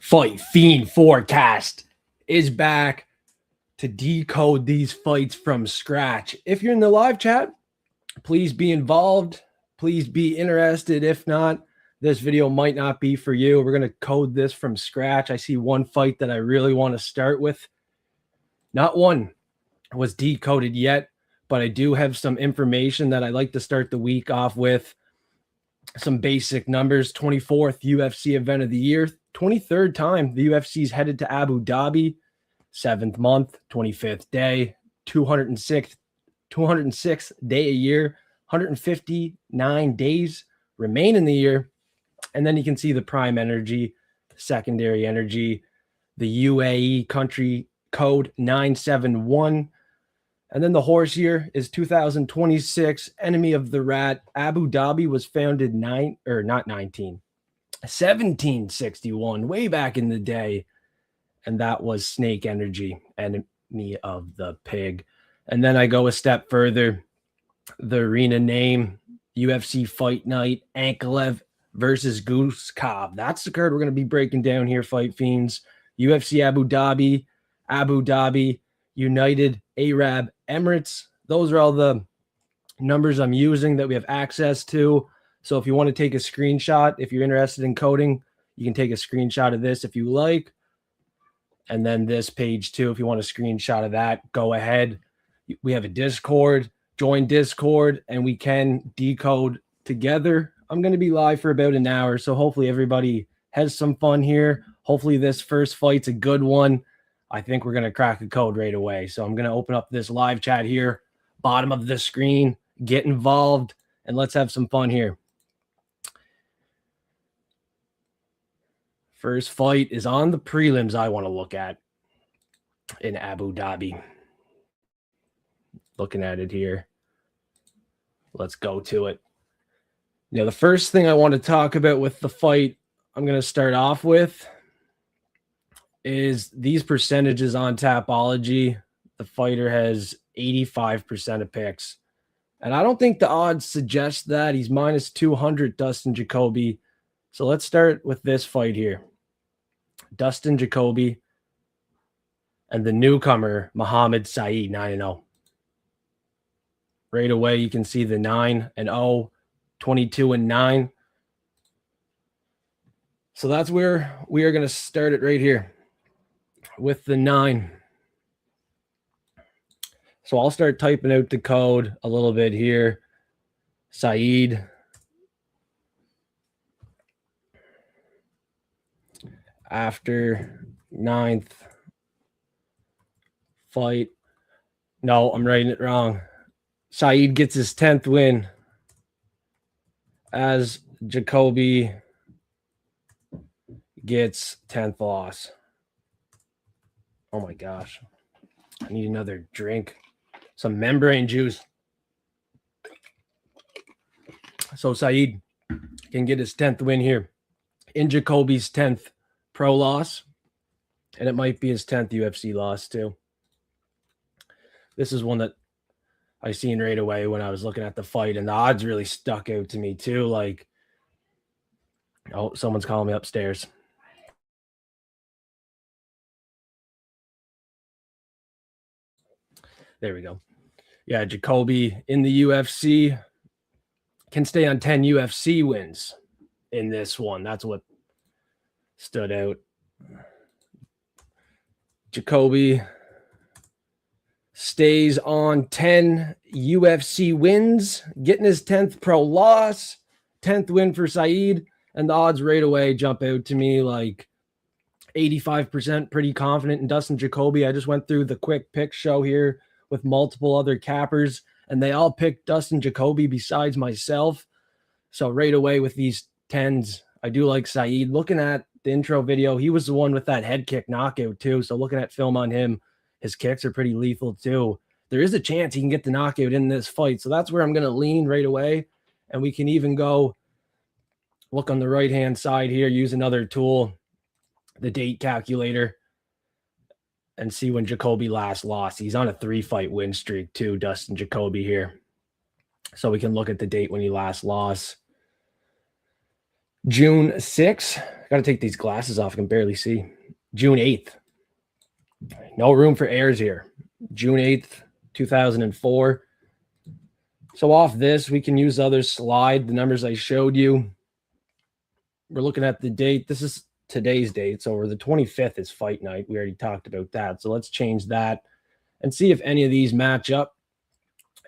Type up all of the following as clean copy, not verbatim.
Fight Fiend forecast is back to decode these fights from scratch. If you're in the live chat, please be involved. Please be interested. If not, this video might not be for you. We're going to code this from scratch. I see one fight that I really want to start with. Not one was decoded yet, but I do have some information that I like to start the week off with. Some basic numbers. 24th UFC event of the year. 23rd time the UFC's headed to Abu Dhabi. 7th month, 25th day, 206th day a year, 159 days remain in the year. And then you can see the prime energy, secondary energy, the UAE country code 971. And then the horse year is 2026, enemy of the rat. Abu Dhabi was founded 1761, way back in the day. And that was snake energy, enemy of the pig. And then I go a step further. The arena name, UFC Fight Night, Ankalev versus Goose Cobb. That's the card we're going to be breaking down here, Fight Fiends. UFC Abu Dhabi, United Arab Emirates. Those are all the numbers I'm using that we have access to. So if you want to take a screenshot, if you're interested in coding, you can take a screenshot of this if you like. And then this page too, if you want a screenshot of that, go ahead. We have a Discord, join Discord, and we can decode together. I'm going to be live for about an hour, so hopefully everybody has some fun here. Hopefully this first fight's a good one. I think we're going to crack a code right away. So I'm going to open up this live chat here, bottom of the screen, get involved, and let's have some fun here. First fight is on the prelims I want to look at in Abu Dhabi. Looking at it here. Let's go to it. Now, the first thing I want to talk about with the fight I'm going to start off with is these percentages on Tapology. The fighter has 85% of picks. And I don't think the odds suggest that. He's minus 200, Dustin Jacoby. So let's start with this fight here. Dustin Jacoby and the newcomer, Muhammad Saeed, 9-0. Right away, you can see the 9-0, 22-9. So that's where we are going to start it right here with the 9. So I'll start typing out the code a little bit here. Saeed. After 9th fight. No, I'm writing it wrong. Saeed gets his 10th win as Jacoby gets 10th loss. Oh my gosh. I need another drink. Some membrane juice. So Saeed can get his 10th win here in Jacoby's 10th pro loss, and it might be his 10th UFC loss too. This is one that I seen right away when I was looking at the fight, and the odds really stuck out to me too. Like, oh, someone's calling me upstairs. There we go. Yeah, Jacoby in the UFC can stay on 10 UFC wins in this one. That's what stood out. Jacoby stays on 10 UFC wins, getting his 10th pro loss, 10th win for Saeed, and the odds right away jump out to me like 85%, pretty confident in Dustin Jacoby. I just went through the quick pick show here with multiple other cappers, and they all picked Dustin Jacoby besides myself. So right away with these 10s, I do like Saeed. Looking at the intro video, he was the one with that head kick knockout too. So looking at film on him, his kicks are pretty lethal too. There is a chance he can get the knockout in this fight. So that's where I'm going to lean right away. And we can even go look on the right-hand side here, use another tool, the date calculator, and see when Jacoby last lost. He's on a 3-fight win streak too, Dustin Jacoby here. So we can look at the date when he last lost. June 6th. Got to take these glasses off. I can barely see. June 8th. No room for errors here. June 8th, 2004. So off this, we can use the other slide, the numbers I showed you. We're looking at the date. This is today's date. So the 25th is fight night. We already talked about that. So let's change that and see if any of these match up.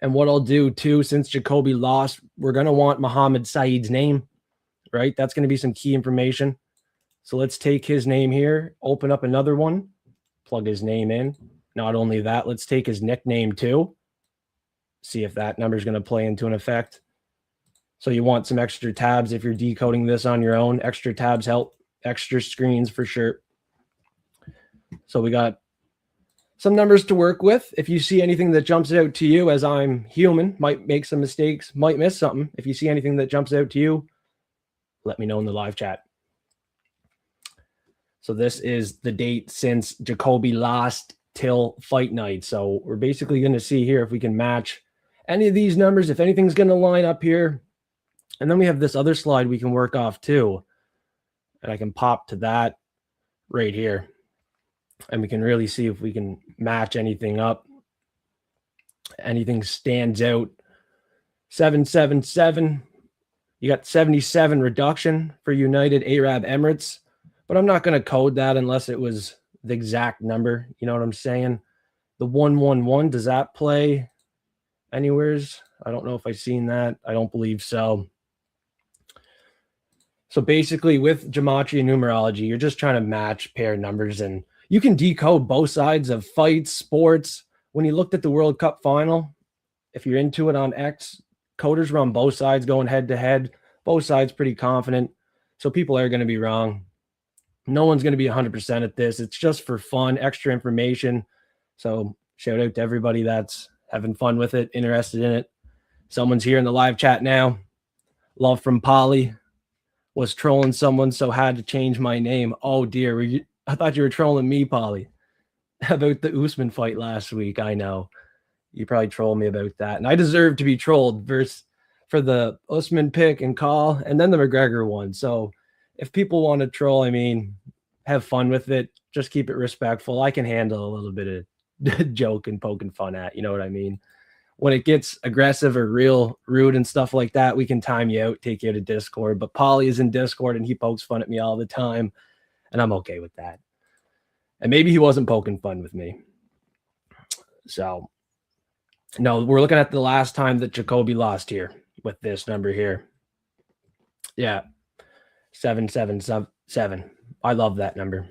And what I'll do too, since Jacoby lost, we're going to want Muhammad Saeed's name, right? That's going to be some key information. So let's take his name here, open up another one, plug his name in. Not only that, let's take his nickname too. See if that number is going to play into an effect. So you want some extra tabs if you're decoding this on your own. Extra tabs help, extra screens for sure. So we got some numbers to work with. If you see anything that jumps out to you, as I'm human, might make some mistakes, might miss something. If you see anything that jumps out to you, let me know in the live chat. So this is the date since Jacoby lost till fight night. So we're basically going to see here if we can match any of these numbers, if anything's going to line up here. And then we have this other slide we can work off too. And I can pop to that right here. And we can really see if we can match anything up. Anything stands out. 777. You got 77 reduction for United Arab Emirates. But I'm not going to code that unless it was the exact number. You know what I'm saying? The 111, does that play anywheres? I don't know if I've seen that. I don't believe so. So basically with Gematria Numerology, you're just trying to match pair numbers, and you can decode both sides of fights, sports. When you looked at the World Cup final, if you're into it on X, coders were on both sides going head to head. Both sides pretty confident. So people are going to be wrong. No one's going to be 100% at this. It's just for fun, extra information. So shout out to everybody that's having fun with it, interested in it. Someone's here in the live chat now. Love from Parlay. Was trolling someone, so had to change my name. Oh dear, I thought you were trolling me, Polly, about the Usman fight last week. I know you probably trolled me about that, and I deserve to be trolled for the Usman pick and call, and then the McGregor one. So if people want to troll, I mean, have fun with it. Just keep it respectful. I can handle a little bit of joke and poking fun at. You know what I mean? When it gets aggressive or real rude and stuff like that, we can time you out, take you to Discord. But Polly is in Discord and he pokes fun at me all the time, and I'm okay with that. And maybe he wasn't poking fun with me. So, no, we're looking at the last time that Jacoby lost here with this number here. Yeah, 777. I love that number.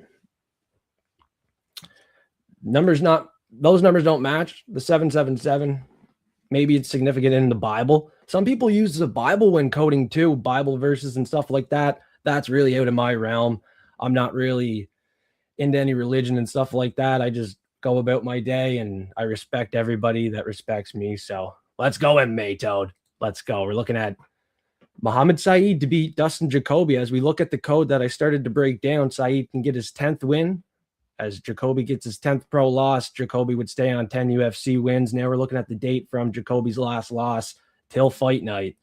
Those numbers don't match. The 777. Maybe it's significant in the Bible. Some people use the Bible when coding too, Bible verses and stuff like that. That's really out of my realm. I'm not really into any religion and stuff like that. I just go about my day, and I respect everybody that respects me. So let's go, MMA Toad. Let's go. We're looking at Muhammad Saeed to beat Dustin Jacoby. As we look at the code that I started to break down, Saeed can get his 10th win. As Jacoby gets his 10th pro loss, Jacoby would stay on 10 UFC wins. Now we're looking at the date from Jacoby's last loss till fight night.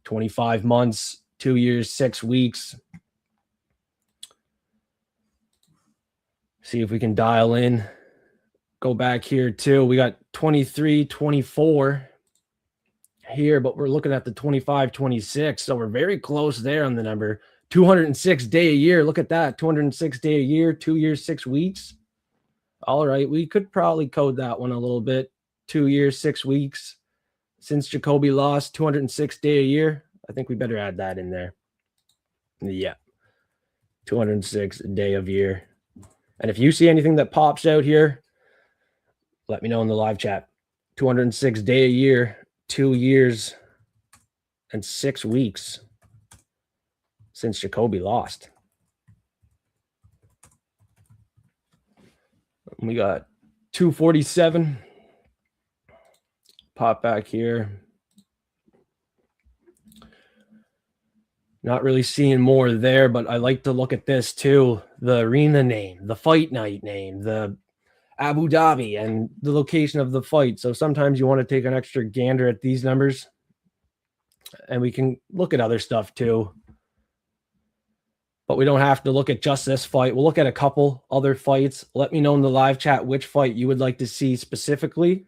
25 months, 2 years, 6 weeks. See if we can dial in. Go back here too. We got 23, 24 here, but we're looking at the 25, 26. So we're very close there on the number. 206 day a year. Look at that. 206 day a year, 2 years, 6 weeks. All right. We could probably code that one a little bit. 2 years, 6 weeks. Since Jacoby lost, 206 day a year. I think we better add that in there. Yeah. 206 day of year. And if you see anything that pops out here, let me know in the live chat. 206 day a year, 2 years and 6 weeks. Since Jacoby lost. We got 247. Pop back here. Not really seeing more there, but I like to look at this too. The arena name, the fight night name, the Abu Dhabi, and the location of the fight. So sometimes you want to take an extra gander at these numbers. And we can look at other stuff too. but we don't have to look at just this fight. We'll look at a couple other fights. Let me know in the live chat which fight you would like to see specifically,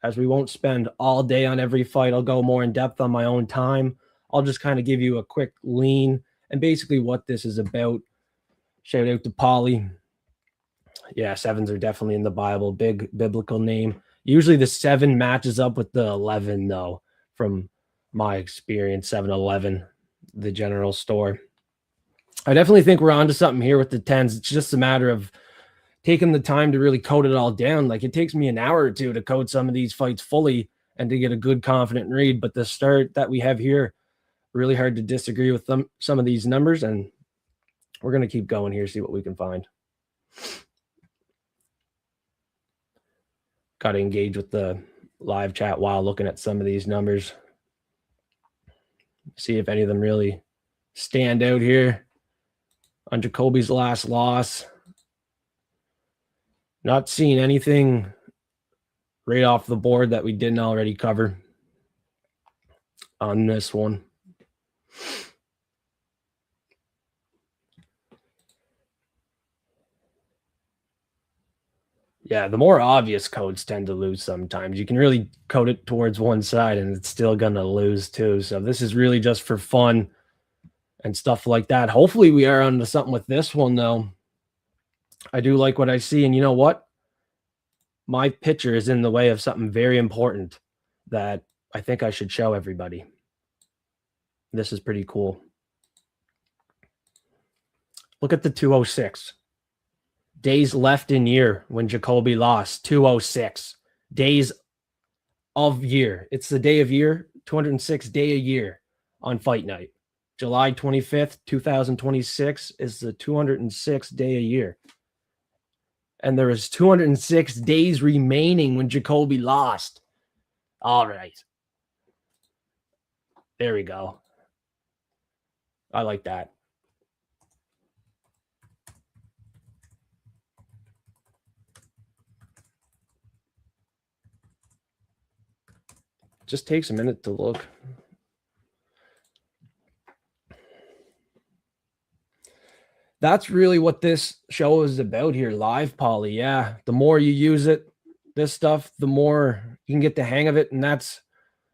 as we won't spend all day on every fight. I'll go more in depth on my own time. I'll just kind of give you a quick lean and basically what this is about. Shout out to Parlay. Yeah, sevens are definitely in the Bible. Big biblical name. Usually the 7 matches up with the 11, though, from my experience. 7-Eleven, the general store. I definitely think we're onto something here with the 10s. It's just a matter of taking the time to really code it all down. Like, it takes me an hour or two to code some of these fights fully and to get a good, confident read. But the start that we have here, really hard to disagree with some of these numbers. And we're going to keep going here, see what we can find. Got to engage with the live chat while looking at some of these numbers. See if any of them really stand out here. On Jacoby's last loss, not seeing anything right off the board that we didn't already cover on this one. Yeah, the more obvious codes tend to lose sometimes. You can really code it towards one side and it's still going to lose too. So this is really just for fun and stuff like that. Hopefully we are onto something with this one, though. I do like what I see. And you know what? My picture is in the way of something very important that I think I should show everybody. This is pretty cool. Look at the 206. Days left in year when Jacoby lost. 206. Days of year. It's the day of year. 206 day a year on fight night. July 25th, 2026 is the 206th day a year. And there is 206 days remaining when Jacoby lost. All right. There we go. I like that. Just takes a minute to look. That's really what this show is about here, live, Polly. Yeah, the more you use it, this stuff, the more you can get the hang of it. And that's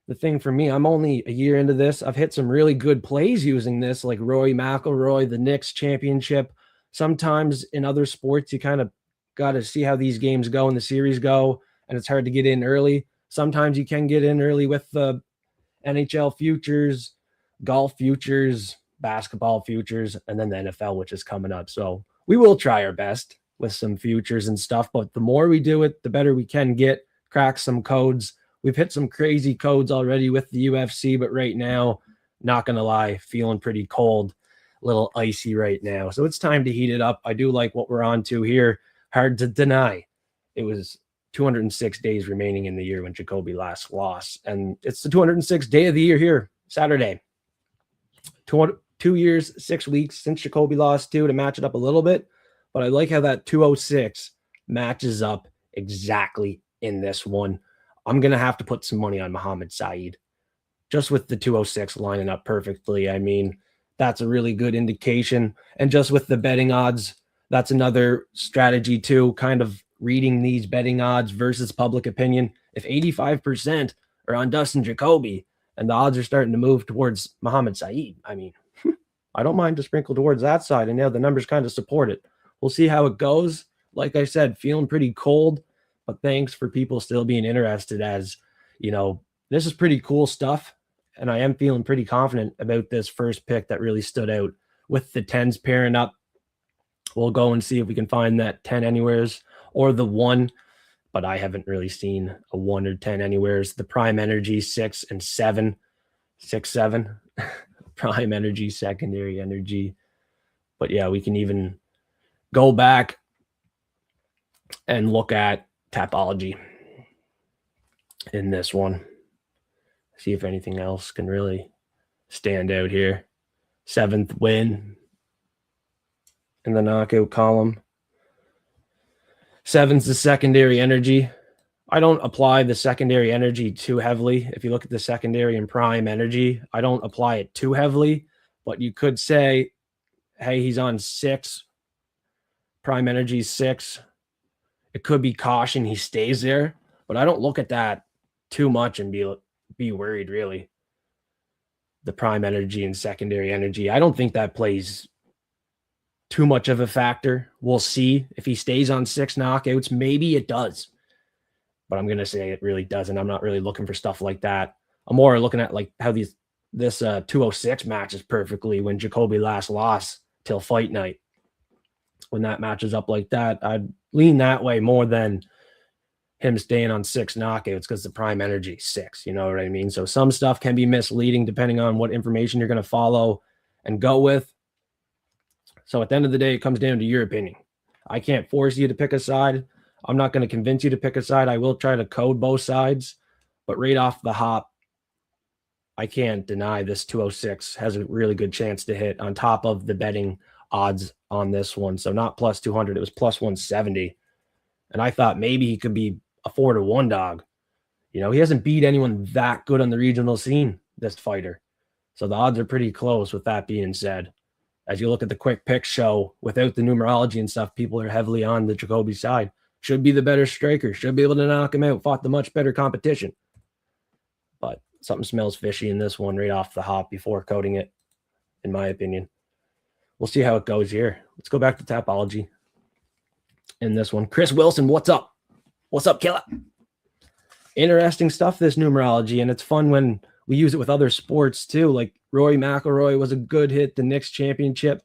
the thing for me. I'm only a year into this. I've hit some really good plays using this, like Rory McIlroy, the Knicks championship. Sometimes in other sports, you kind of got to see how these games go and the series go, and it's hard to get in early. Sometimes you can get in early with the NHL futures, golf futures, basketball futures, and then the NFL, which is coming up. So we will try our best with some futures and stuff, but the more we do it, the better we can get, crack some codes. We've hit some crazy codes already with the UFC, but right now, not going to lie, feeling pretty cold, a little icy right now. So it's time to heat it up. I do like what we're on to here. Hard to deny. It was 206 days remaining in the year when Jacoby last lost. And it's the 206th day of the year here, Saturday. 2 years, 6 weeks since Jacoby lost to match it up a little bit. But I like how that 206 matches up exactly in this one. I'm going to have to put some money on Muhammad Saeed. Just with the 206 lining up perfectly. I mean, that's a really good indication. And just with the betting odds, that's another strategy too, kind of reading these betting odds versus public opinion. If 85% are on Dustin Jacoby and the odds are starting to move towards Muhammad Saeed, I mean, I don't mind to sprinkle towards that side. And now the numbers kind of support it. We'll see how it goes. Like I said, feeling pretty cold, but thanks for people still being interested, as, you know, this is pretty cool stuff. And I am feeling pretty confident about this first pick that really stood out with the 10s pairing up. We'll go and see if we can find that 10 anywheres or the 1, but I haven't really seen a 1 or 10 anywheres. The prime energy 6 and 7, 6, 7, prime energy, secondary energy. But yeah, we can even go back and look at Tapology in this one. See if anything else can really stand out here. 7th win in the knockout column. 7's the secondary energy. I don't apply the secondary energy too heavily. If you look at the secondary and prime energy, I don't apply it too heavily, but you could say hey, he's on 6. Prime energy 6. It could be caution. He stays there, but I don't look at that too much and be worried, really. The prime energy and secondary energy. I don't think that plays too much of a factor. We'll see if he stays on 6 knockouts. Maybe it does, but I'm going to say it really doesn't. I'm not really looking for stuff like that. I'm more looking at like how this 206 matches perfectly when Jacoby last lost till fight night. When that matches up like that, I'd lean that way more than him staying on 6 knockouts because the prime energy 6, you know what I mean? So some stuff can be misleading depending on what information you're going to follow and go with. So at the end of the day, it comes down to your opinion. I can't force you to pick a side. I'm not going to convince you to pick a side. I will try to code both sides, but right off the hop, I can't deny this 206 has a really good chance to hit on top of the betting odds on this one. So not plus 200, it was plus 170. And I thought maybe he could be a 4-1 dog. You know, he hasn't beat anyone that good on the regional scene, this fighter. So the odds are pretty close with that being said. As you look at the quick pick show, without the numerology and stuff, people are heavily on the Jacoby side. Should be the better striker. Should be able to knock him out. Fought the much better competition. But something smells fishy in this one right off the hop before coding it, in my opinion. We'll see how it goes here. Let's go back to Tapology in this one. Chris Wilson, what's up? What's up, killer? Interesting stuff, this numerology, and it's fun when we use it with other sports too. Like Rory McIlroy was a good hit. The Knicks championship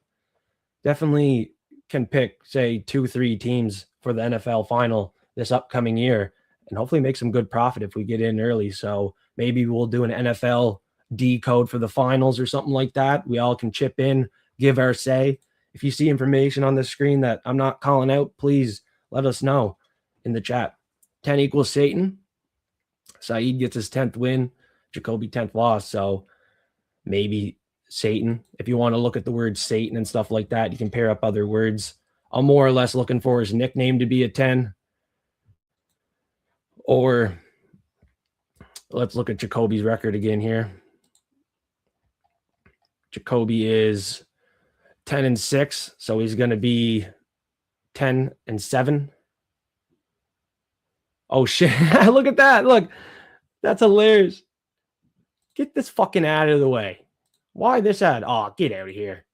definitely can pick, say, 2-3 teams for the NFL final this upcoming year and hopefully make some good profit if we get in early. So maybe we'll do an NFL decode for the finals or something like that. We all can chip in, give our say. If you see information on the screen that I'm not calling out, please let us know in the chat. 10 equals Satan. Saeed gets his 10th win. Jacoby 10th loss. So maybe Satan. If you want to look at the word Satan and stuff like that, you can pair up other words. I'm more or less looking for his nickname to be a 10. Or let's look at Jacoby's record again here. Jacoby is 10-6, so he's going to be 10-7. Oh shit! Look at that! Look, that's hilarious. Get this fucking ad of the way. Why this ad? Oh, get out of here.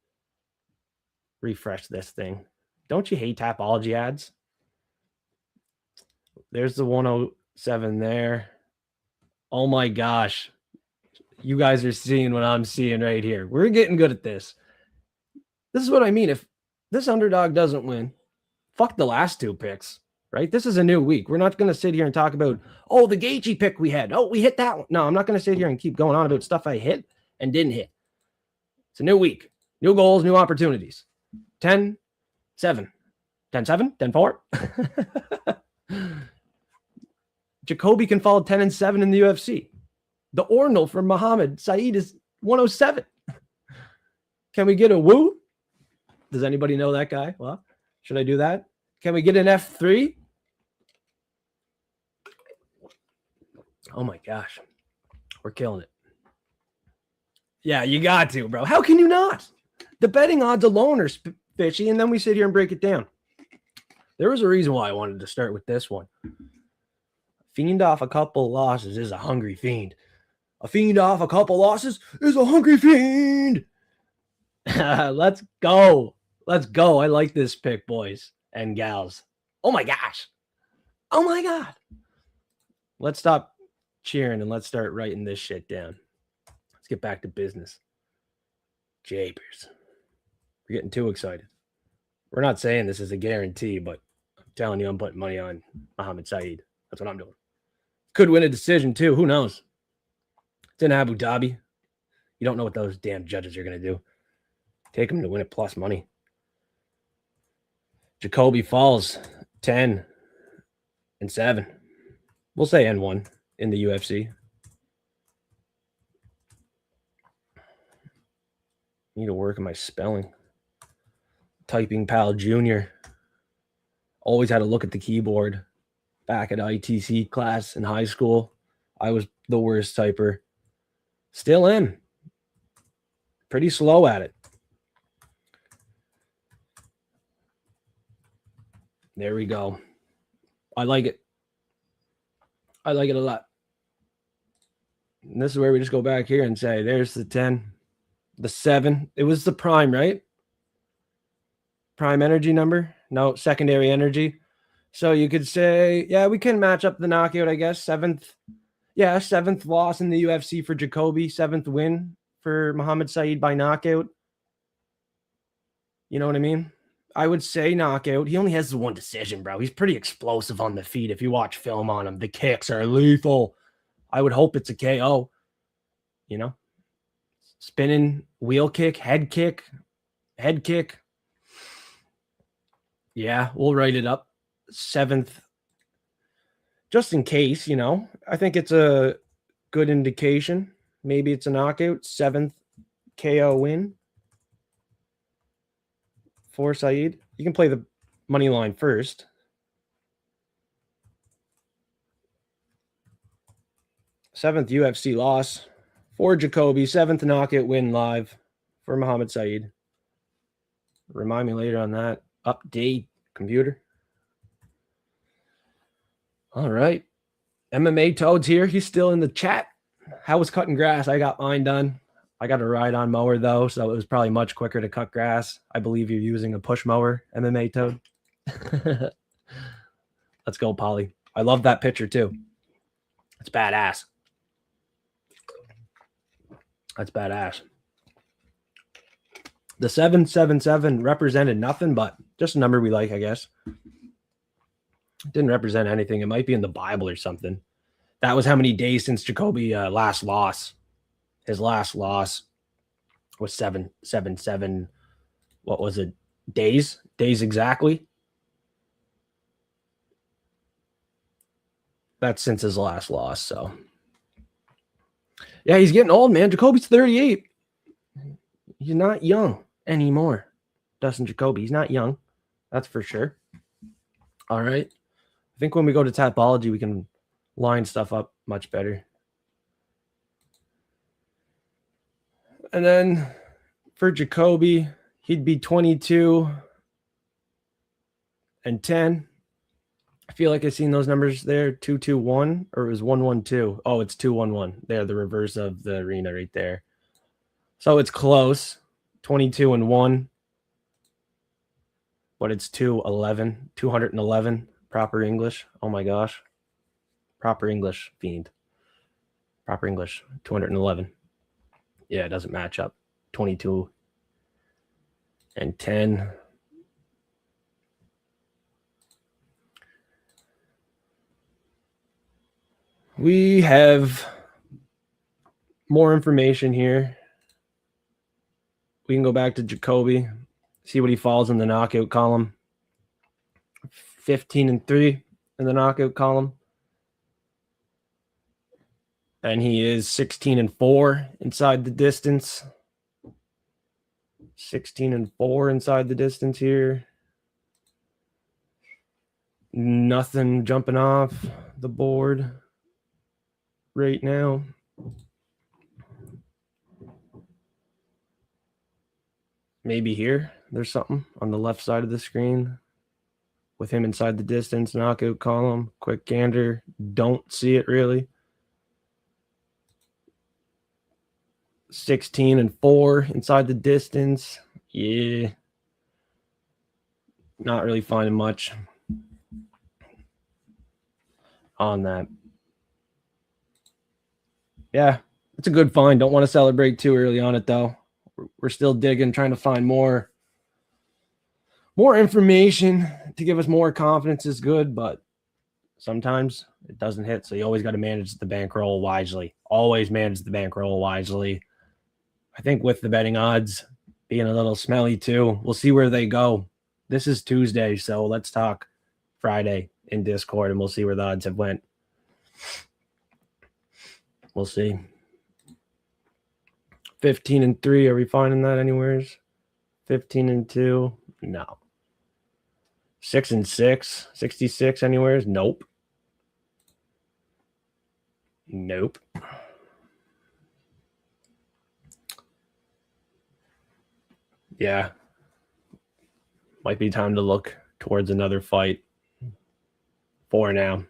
Refresh this thing. Don't you hate Tapology ads? There's the 107 there. Oh my gosh. You guys are seeing what I'm seeing right here. We're getting good at this. This is what I mean. If this underdog doesn't win, fuck the last 2 picks, right? This is a new week. We're not going to sit here and talk about, oh, the Gaethje pick we had. Oh, we hit that one. No, I'm not going to sit here and keep going on about stuff I hit and didn't hit. It's a new week. New goals, new opportunities. 10-7. 10-7? 10-4? Jacoby can fall 10-7 in the UFC. The Ordinal for Muhammad Saeed is 107. Can we get a woo? Does anybody know that guy? Well, should I do that? Can we get an F3? Oh my gosh. We're killing it. Yeah, you got to, bro. How can you not? The betting odds alone are fishy, and then we sit here and break it down. There was a reason why I wanted to start with this one. Fiend off a couple losses is a hungry fiend. A fiend off a couple losses is a hungry fiend. Let's go. Let's go. I like this pick, boys and gals. Oh my gosh. Oh my God. Let's stop cheering and let's start writing this shit down. Let's get back to business. Japers. We're getting too excited. We're not saying this is a guarantee, but I'm telling you, I'm putting money on Muhammad Saeed. That's what I'm doing. Could win a decision too. Who knows? It's in Abu Dhabi. You don't know what those damn judges are going to do. Take them to win it plus money. Jacoby falls 10-7. We'll say N1 in the UFC. Need to work on my spelling. Typing Pal Jr. Always had to look at the keyboard. Back at ITC class in high school, I was the worst typer. Still am. Pretty slow at it. There we go. I like it. I like it a lot. And this is where we just go back here and say, there's the 10, the 7. It was the prime, right? Prime energy number? No, secondary energy. So you could say, yeah, we can match up the knockout, I guess. 7th. Yeah, 7th loss in the UFC for Jacoby. 7th win for Muhammad Saeed by knockout. You know what I mean? I would say knockout. He only has the one decision, bro. He's pretty explosive on the feet. If you watch film on him, the kicks are lethal. I would hope it's a KO. You know? Spinning, wheel kick, head kick. Yeah, we'll write it up. 7th. Just in case, you know. I think it's a good indication. Maybe it's a knockout. 7th KO win for Saeed. You can play the money line first. Seventh UFC loss for Jacoby. 7th knockout win live for Muhammad Saeed. Remind me later on that. Update computer. All right. MMA Toads here. He's still in the chat. How was cutting grass? I got mine done. I got a ride-on mower, though, so it was probably much quicker to cut grass. I believe you're using a push mower, MMA Toad. Let's go, Polly. I love that picture, too. It's badass. That's badass. The 777 represented nothing but just a number we like, I guess. It didn't represent anything. It might be in the Bible or something. That was how many days since Jacoby last loss. His last loss was 777. What was it? Days exactly. That's since his last loss. So, yeah, he's getting old, man. Jacoby's 38. He's not young anymore. Dustin Jacoby. He's not young. That's for sure. All right. I think when we go to Tapology, we can line stuff up much better. And then for Jacoby, he'd be 22 and 10. I feel like I've seen those numbers there, 221, or it was 112. Oh, it's 211. They're the reverse of the arena right there. So it's close, 22 and 1, but it's 211, proper English. Oh my gosh. Proper English, Fiend. Proper English, 211. Yeah, it doesn't match up. 22 and 10. We have more information here. We can go back to Jacoby, see what he falls in the knockout column. 15 and 3 in the knockout column. And he is 16 and 4 inside the distance. 16 and 4 inside the distance here. Nothing jumping off the board right now. Maybe here. There's something on the left side of the screen with him inside the distance, knockout column, quick gander. Don't see it really. 16 and 4 inside the distance. Yeah. Not really finding much on that. Yeah, it's a good find. Don't want to celebrate too early on it, though. We're still digging, trying to find more information to give us more confidence is good, but sometimes it doesn't hit. So you always got to manage the bankroll wisely. Always manage the bankroll wisely. I think with the betting odds being a little smelly too, we'll see where they go. This is Tuesday, so let's talk Friday in Discord, and we'll see where the odds have went. We'll see. 15 and 3. Are we finding that anywhere? 15 and 2. No. 6 and 6. 66 anywhere? Nope. Nope. Yeah. Might be time to look towards another fight. for now.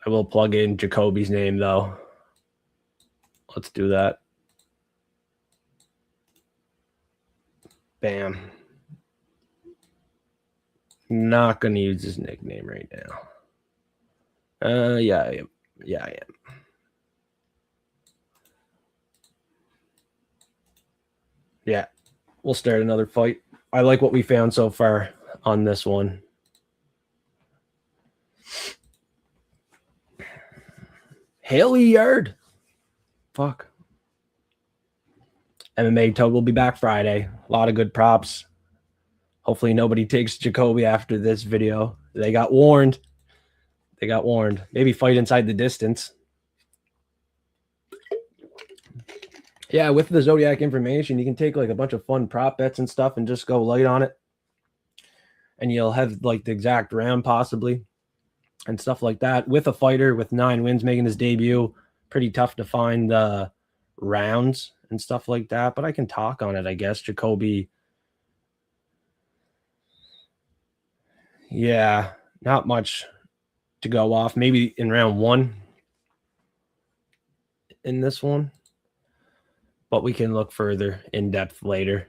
I will plug in Jacoby's name, though. Let's do that. Bam. Not going to use his nickname right now. Yeah, I am. Yeah, I am. Yeah, we'll start another fight. I like what we found so far on this one. Haley Yard. Fuck. MMA Toad will be back Friday. A lot of good props. Hopefully nobody takes Jacoby after this video. They got warned. They got warned. Maybe fight inside the distance. Yeah, with the Zodiac information, you can take like a bunch of fun prop bets and stuff and just go light on it. And you'll have like the exact round possibly and stuff like that. With a fighter with 9 wins making his debut, pretty tough to find the rounds and stuff like that. But I can talk on it, I guess. Jacoby. Yeah, not much to go off. Maybe in round 1 in this one. But we can look further in depth later,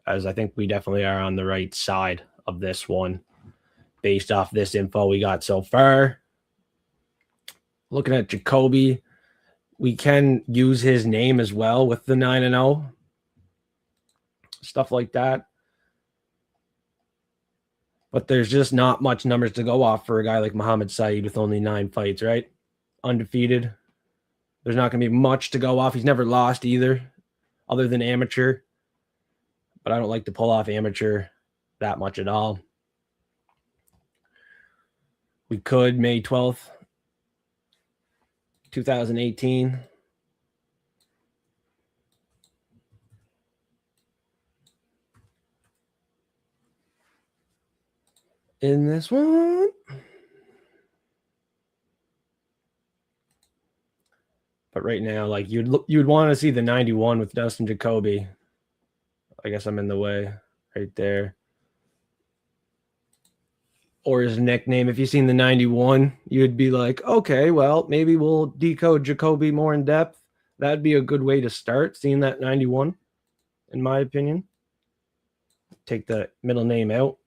as I think we definitely are on the right side of this one based off this info we got so far. Looking at Jacoby, we can use his name as well with the 9-0. Stuff like that. But there's just not much numbers to go off for a guy like Muhammad Saeed with only 9 fights, right? Undefeated. There's not going to be much to go off. He's never lost either, other than amateur. But I don't like to pull off amateur that much at all. We could May 12th, 2018. In this one. But right now, like you'd want to see the 91 with Dustin Jacoby. I guess I'm in the way right there. Or his nickname. If you've seen the 91, you'd be like, okay, well, maybe we'll decode Jacoby more in depth. That'd be a good way to start, seeing that 91, in my opinion. Take the middle name out.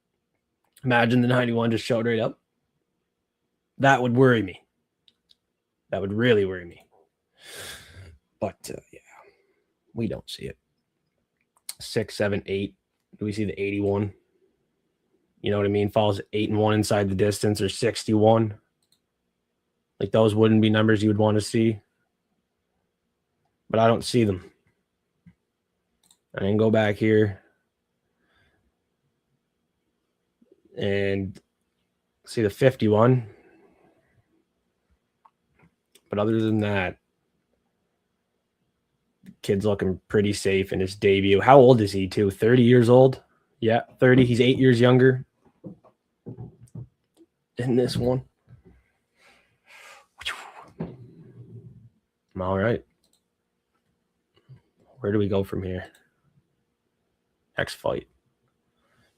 Imagine the 91 just showed right up. That would worry me. That would really worry me. But, yeah, we don't see it. 6, 7, 8. Do we see the 81? You know what I mean? Falls 8-1 inside the distance, or 61. Like those wouldn't be numbers you would want to see. But I don't see them. I can go back here and see the 51. But other than that, the kid's looking pretty safe in his debut. How old is he, too? 30 years old? Yeah, 30. He's 8 years younger in this one. All right. Where do we go from here? Next fight.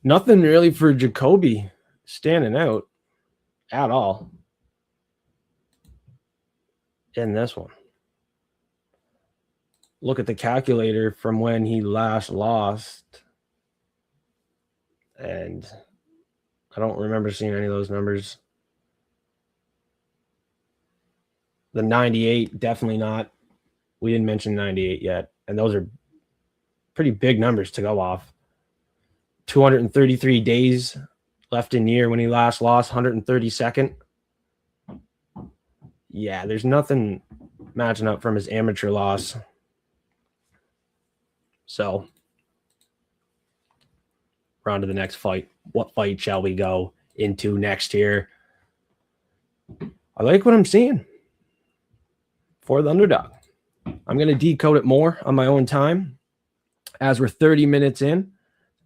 Nothing really for Jacoby standing out at all in this one. Look at the calculator from when he last lost. And I don't remember seeing any of those numbers. The 98, definitely not. We didn't mention 98 yet. And those are pretty big numbers to go off. 233 days left in year when he last lost, 132nd. Yeah, there's nothing matching up from his amateur loss. So, we're on to the next fight. What fight shall we go into next here? I like what I'm seeing for the underdog. I'm going to decode it more on my own time as we're 30 minutes in.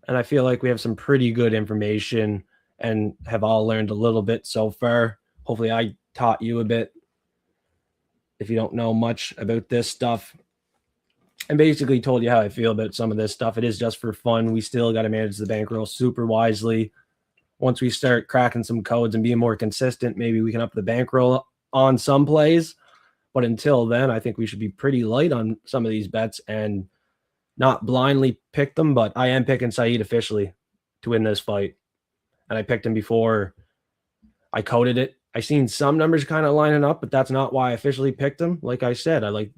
And I feel like we have some pretty good information and have all learned a little bit so far. Hopefully I taught you a bit if you don't know much about this stuff. And basically told you how I feel about some of this stuff. It is just for fun. We still got to manage the bankroll super wisely. once we start cracking some codes and being more consistent, maybe we can up the bankroll on some plays. But until then, I think we should be pretty light on some of these bets and not blindly pick them. But I am picking Saeed officially to win this fight. And I picked him before I coded it. I seen some numbers kind of lining up, but that's not why I officially picked him. Like I said, I like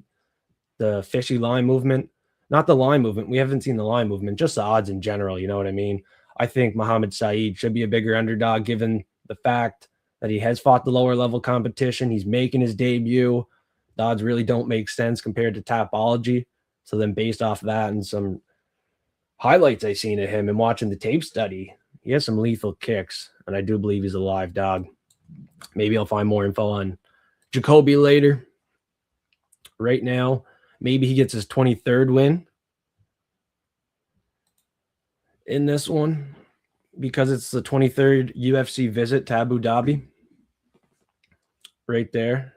the fishy line movement, not the line movement. We haven't seen the line movement, just the odds in general. You know what I mean? I think Muhammad Saeed should be a bigger underdog given the fact that he has fought the lower level competition. He's making his debut. The odds really don't make sense compared to Tapology. So then based off of that and some highlights I seen of him and watching the tape study, he has some lethal kicks, and I do believe he's a live dog. Maybe I'll find more info on Jacoby later. Right now, maybe he gets his 23rd win in this one because it's the 23rd UFC visit to Abu Dhabi. Right there.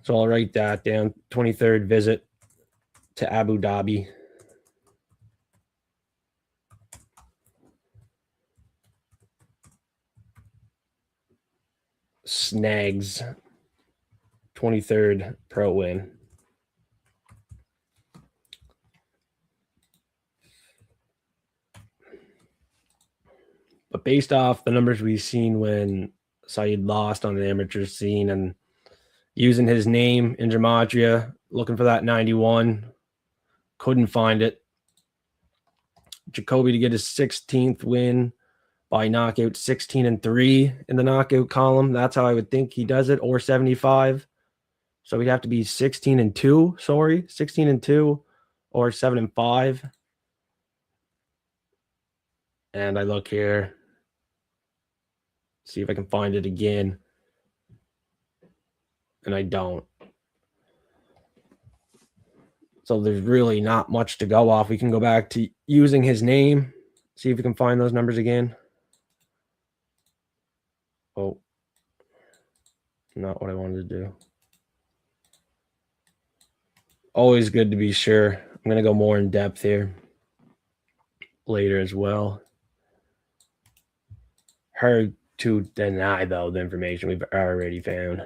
So I'll write that down. 23rd visit to Abu Dhabi. Snags 23rd pro win. But based off the numbers we've seen when Saeed lost on the amateur scene and using his name in Gematria, looking for that 91, couldn't find it. Jacoby to get his 16th win by knockout, 16-3 in the knockout column. That's how I would think he does it, or 75. So we'd have to be 16-2, 16-2 or 7-5. And I look here, see if I can find it again. And I don't. So there's really not much to go off. We can go back to using his name, see if we can find those numbers again. Oh, not what I wanted to do. Always good to be sure. I'm going to go more in depth here later as well. Hard to deny, though, the information we've already found.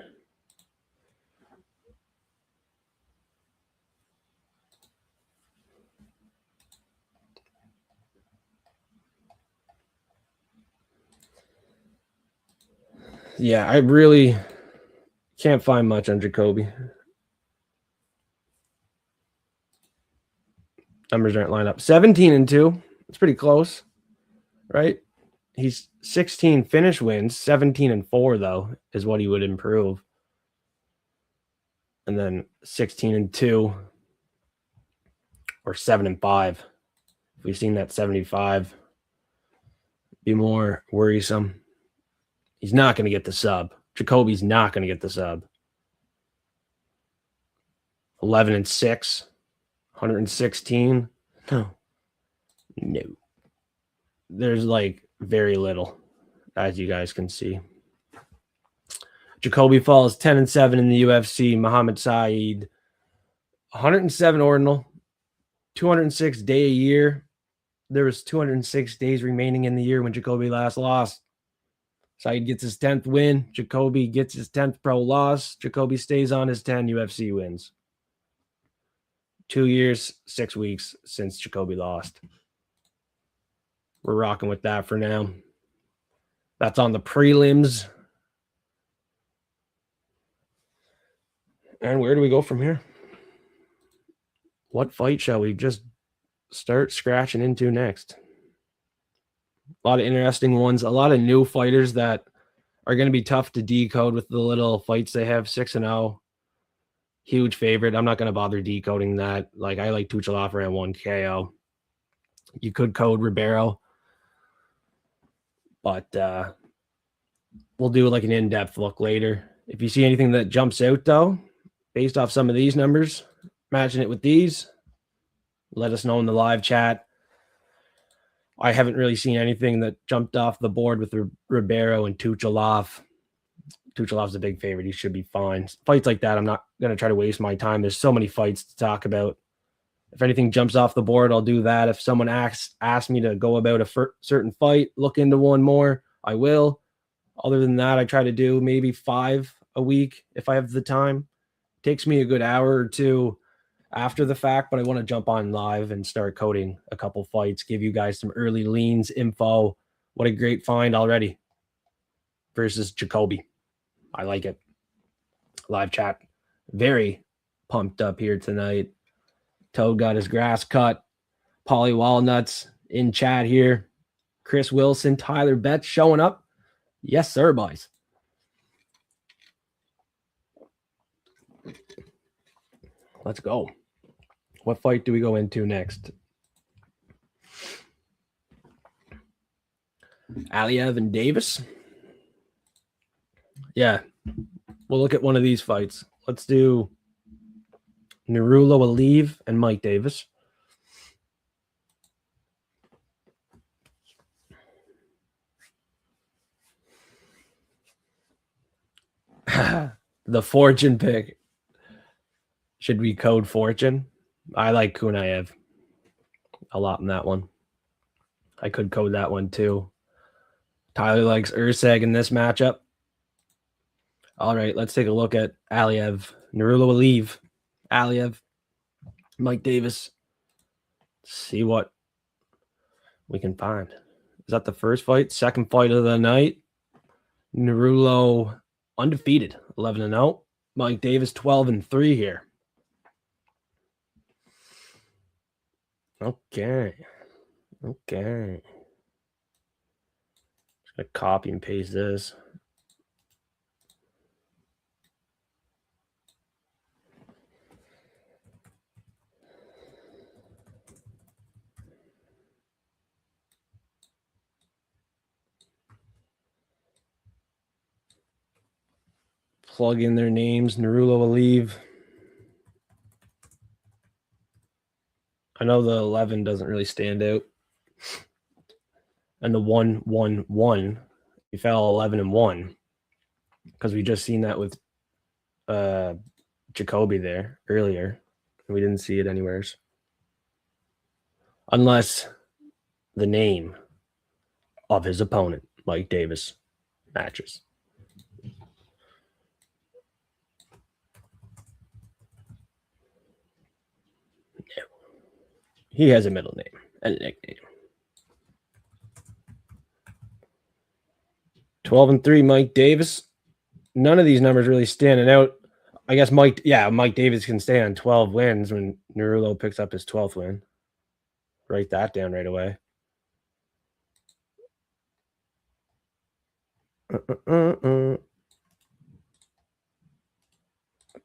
Yeah, I really can't find much on Jacoby. Numbers aren't lined up. 17-2. It's pretty close, right? He's 16 finish wins. 17-4, though, is what he would improve. And then 16-2 or 7-5. If we've seen that 75, be more worrisome. He's not going to get the sub. Jacoby's not going to get the sub. 11-6, 116. No. There's like very little, as you guys can see. Jacoby falls 10-7 in the UFC. Muhammad Saeed, 107 ordinal, 206 day a year. There was 206 days remaining in the year when Jacoby last lost. Saeed gets his 10th win. Jacoby gets his 10th pro loss. Jacoby stays on his 10 UFC wins. 2 years, 6 weeks since Jacoby lost. We're rocking with that for now. That's on the prelims. And where do we go from here? What fight shall we just start scratching into next? A lot of interesting ones. A lot of new fighters that are going to be tough to decode with the little fights they have. 6-0. Huge favorite. I'm not going to bother decoding that. Like, I like Tuchelov around 1 KO. You could code Ribeiro. But we'll do like an in-depth look later. If you see anything that jumps out, though, based off some of these numbers, matching it with these, let us know in the live chat. I haven't really seen anything that jumped off the board with Ribeiro and Tuchelov. Tuchelov's a big favorite. He should be fine. Fights like that, I'm not going to try to waste my time. There's so many fights to talk about If anything jumps off the board, I'll do that. If someone asks me to go about a certain fight, look into one more, I will. Other than that, I try to do maybe 5 a week if I have the time. It takes me a good hour or two after the fact, but I want to jump on live and start coding a couple fights, give you guys some early leans info. What a great find already versus Jacoby. I like it. Live chat. Very pumped up here tonight. Toad got his grass cut. Polly Walnuts in chat here. Chris Wilson, Tyler Betts showing up. Yes, sir, boys. Let's go. What fight do we go into next? Aliev and Davis. Yeah, we'll look at one of these fights. Let's do Narulo Aliv and Mike Davis. The fortune pick. Should we code fortune? I like Kunaev a lot in that one. I could code that one too. Tyler likes Urseg in this matchup. All right, let's take a look at Aliev. Narulo Aliv. Aliev. Mike Davis. See what we can find. Is that the first fight? Second fight of the night. Narulo undefeated, 11-0. Mike Davis 12-3 here. Okay. Just gonna copy and paste this. Plug in their names. Narulo Aliv. I know the 11 doesn't really stand out. And the 1-1-1, he fell 11-1 because we just seen that with Jacoby there earlier. We didn't see it anywhere. Unless the name of his opponent, Mike Davis, matches. He has a middle name and a nickname. 12-3, Mike Davis. None of these numbers really standing out. I guess Mike Davis can stay on 12 wins when Narulo picks up his 12th win. Write that down right away.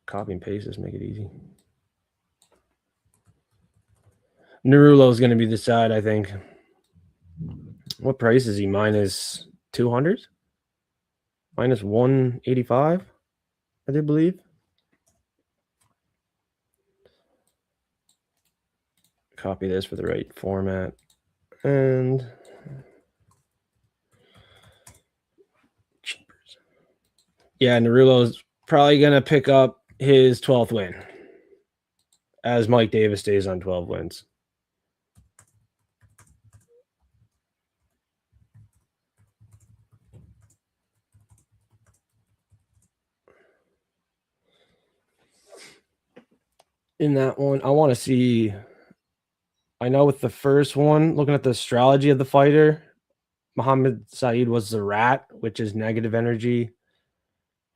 Copy and paste this, make it easy. Narulo is going to be the side, I think. What price is he? Minus 200? Minus 185, I do believe. Copy this for the right format. And yeah, Narulo's probably going to pick up his 12th win as Mike Davis stays on 12 wins. In that one, I want to see. I know with the first one, looking at the astrology of the fighter, Muhammad Saeed was the rat, which is negative energy.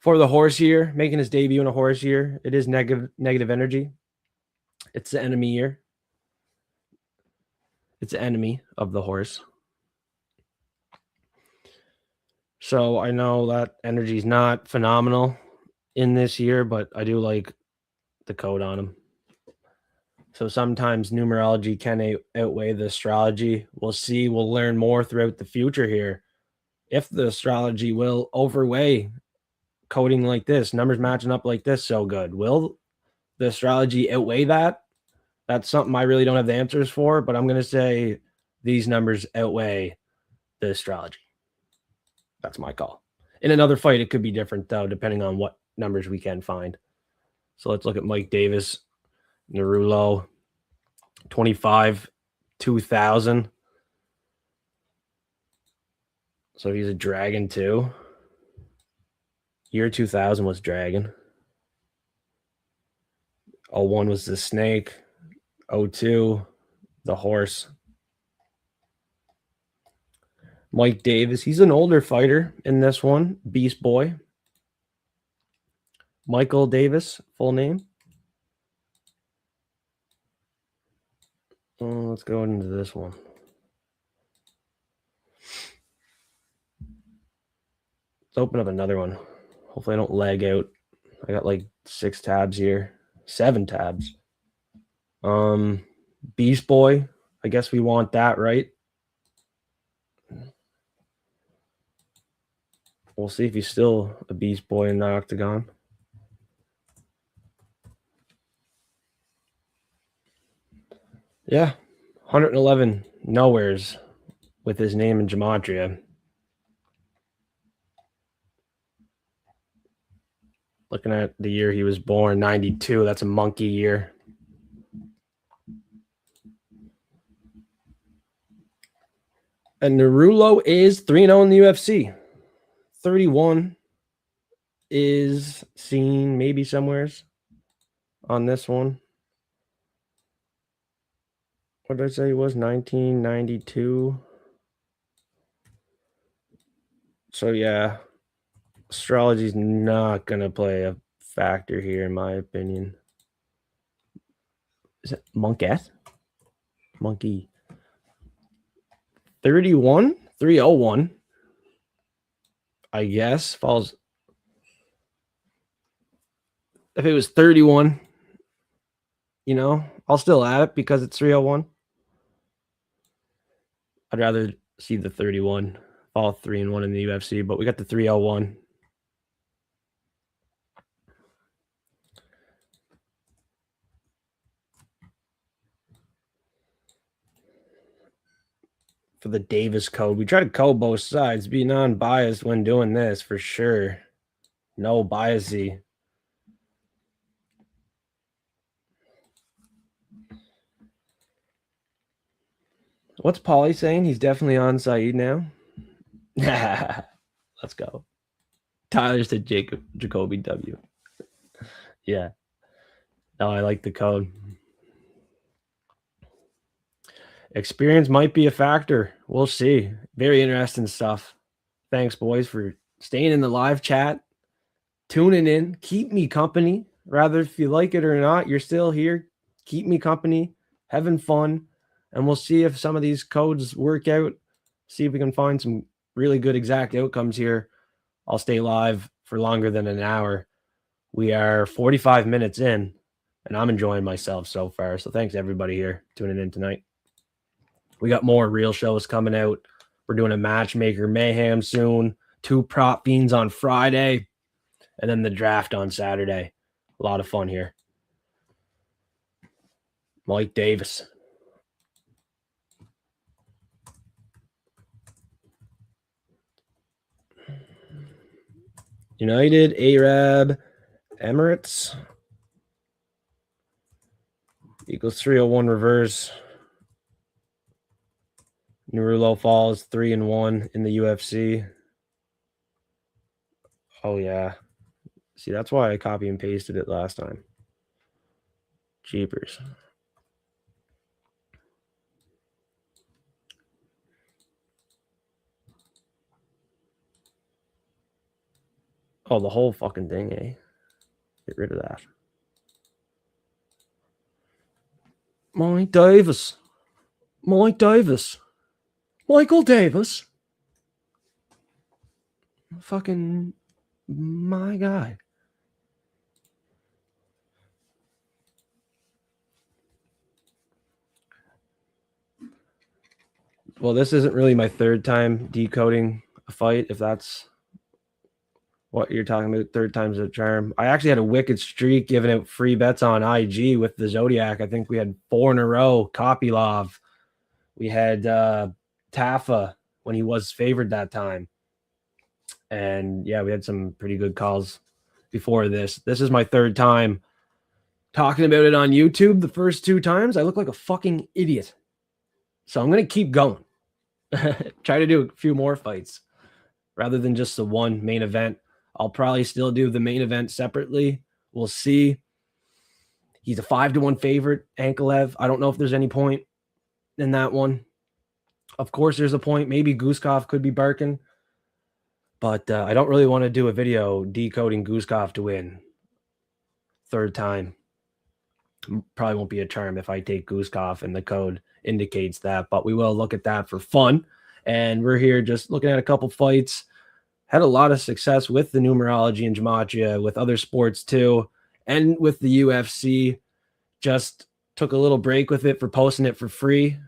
For the horse year, making his debut in a horse year, it is negative energy. It's the enemy year. It's the enemy of the horse. So I know that energy is not phenomenal in this year, but I do like the code on him. So sometimes numerology can outweigh the astrology. We'll see. We'll learn more throughout the future here. If the astrology will overweigh coding like this, numbers matching up like this so good. Will the astrology outweigh that? That's something I really don't have the answers for, but I'm going to say these numbers outweigh the astrology. That's my call. In another fight, it could be different, though, depending on what numbers we can find. So let's look at Mike Davis, Narulo. 25, 2000. So he's a dragon too. Year 2000 was dragon. 01 was the snake. 02, the horse. Mike Davis. He's an older fighter in this one. Beast Boy. Michael Davis, full name. Let's go into this one. Let's open up another one. Hopefully I don't lag out. I got like 6 tabs here. 7 tabs. Beast Boy. I guess we want that, right? We'll see if he's still a Beast Boy in the octagon. Yeah. 111 nowheres with his name in Gematria. Looking at the year he was born, 92. That's a monkey year. And Narulo is 3-0 in the UFC. 31 is seen maybe somewheres on this one. What did I say it was? 1992. So, yeah. Astrology is not going to play a factor here, in my opinion. Is it Monkette? Monkey. 31? 301. I guess. Falls. If it was 31, you know, I'll still add it because it's 301. I'd rather see the 31. Fall 3-1 in the UFC, but we got the 301. For the Davis code. We try to code both sides. Be non-biased when doing this for sure. No biasy. What's Paulie saying? He's definitely on Saeed now. Let's go. Tyler said Jacoby W. Yeah. No, I like the code. Experience might be a factor. We'll see. Very interesting stuff. Thanks, boys, for staying in the live chat, tuning in. Keep me company. Rather, if you like it or not, you're still here. Keep me company, having fun, and we'll see if some of these codes work out. See if we can find some really good exact outcomes here. I'll stay live for longer than an hour. We are 45 minutes in, and I'm enjoying myself so far. So thanks, everybody here tuning in tonight. We got more real shows coming out. We're doing a Matchmaker Mayhem soon. 2 prop fiends on Friday. And then the draft on Saturday. A lot of fun here. Mike Davis. United, Arab, Emirates. Equals 301 reverse. Narulo falls 3-1 in the UFC. Oh, yeah. See, that's why I copy and pasted it last time. Jeepers. Oh, the whole fucking thing, eh? Get rid of that. Mike Davis. Mike Davis. Michael Davis. Fucking my guy. Well, this isn't really my third time decoding a fight, if that's what you're talking about. Third time's a charm. I actually had a wicked streak giving out free bets on IG with the Zodiac. I think we had 4 in a row. Kopylov. We had Tafa when he was favored that time. And yeah, we had some pretty good calls before this. This is my third time talking about it on YouTube the first 2 times, I look like a fucking idiot. So I'm going to keep going. Try to do a few more fights rather than just the one main event. I'll probably still do the main event separately. We'll see. He's a 5-1 favorite, Ankalev. I don't know if there's any point in that one. Of course, there's a point. Maybe Guskov could be barking. But I don't really want to do a video decoding Guskov to win. 3rd time. Probably won't be a charm if I take Guskov and the code indicates that. But we will look at that for fun. And we're here just looking at a couple fights. Had a lot of success with the numerology and gematria, with other sports too, and with the UFC. Just took a little break with it for posting it for free.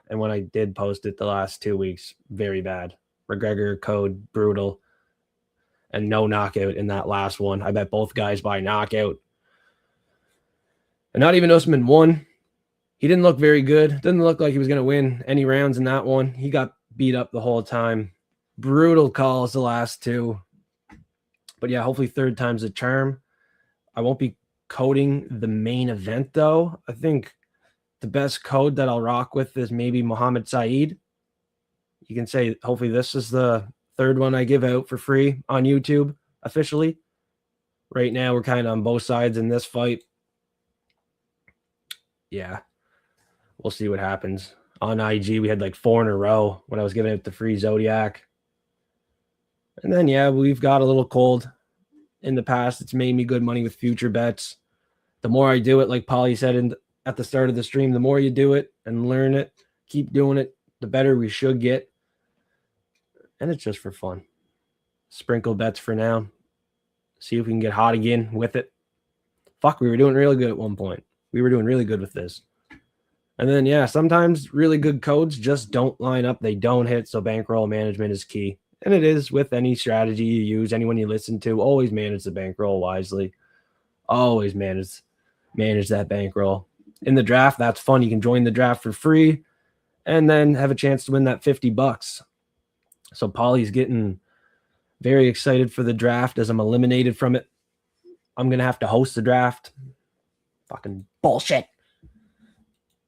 And when I did post it the last 2 weeks, very bad. McGregor code, brutal. And no knockout in that last one. I bet both guys by knockout. And not even Usman won. He didn't look very good. Didn't look like he was going to win any rounds in that one. He got beat up the whole time. Brutal calls the last 2. But yeah, hopefully 3rd time's a charm. I won't be coding the main event, though. I think the best code that I'll rock with is maybe Muhammad Saeed. You can say, hopefully this is the 3rd one I give out for free on YouTube officially. Right now, we're kind of on both sides in this fight. Yeah, we'll see what happens. On IG, we had like 4 in a row when I was giving out the free Zodiac. And then, yeah, we've got a little cold in the past. It's made me good money with future bets. The more I do it, like Polly said at the start of the stream, the more you do it and learn it, keep doing it, the better we should get. And it's just for fun. Sprinkle bets for now. See if we can get hot again with it. Fuck, we were doing really good at one point. We were doing really good with this. And then, yeah, sometimes really good codes just don't line up. They don't hit, so bankroll management is key. And it is with any strategy you use, anyone you listen to. Always manage the bankroll wisely. Always manage that bankroll. In the draft, that's fun. You can join the draft for free and then have a chance to win that $50. So Polly's getting very excited for the draft as I'm eliminated from it. I'm going to have to host the draft. Fucking bullshit.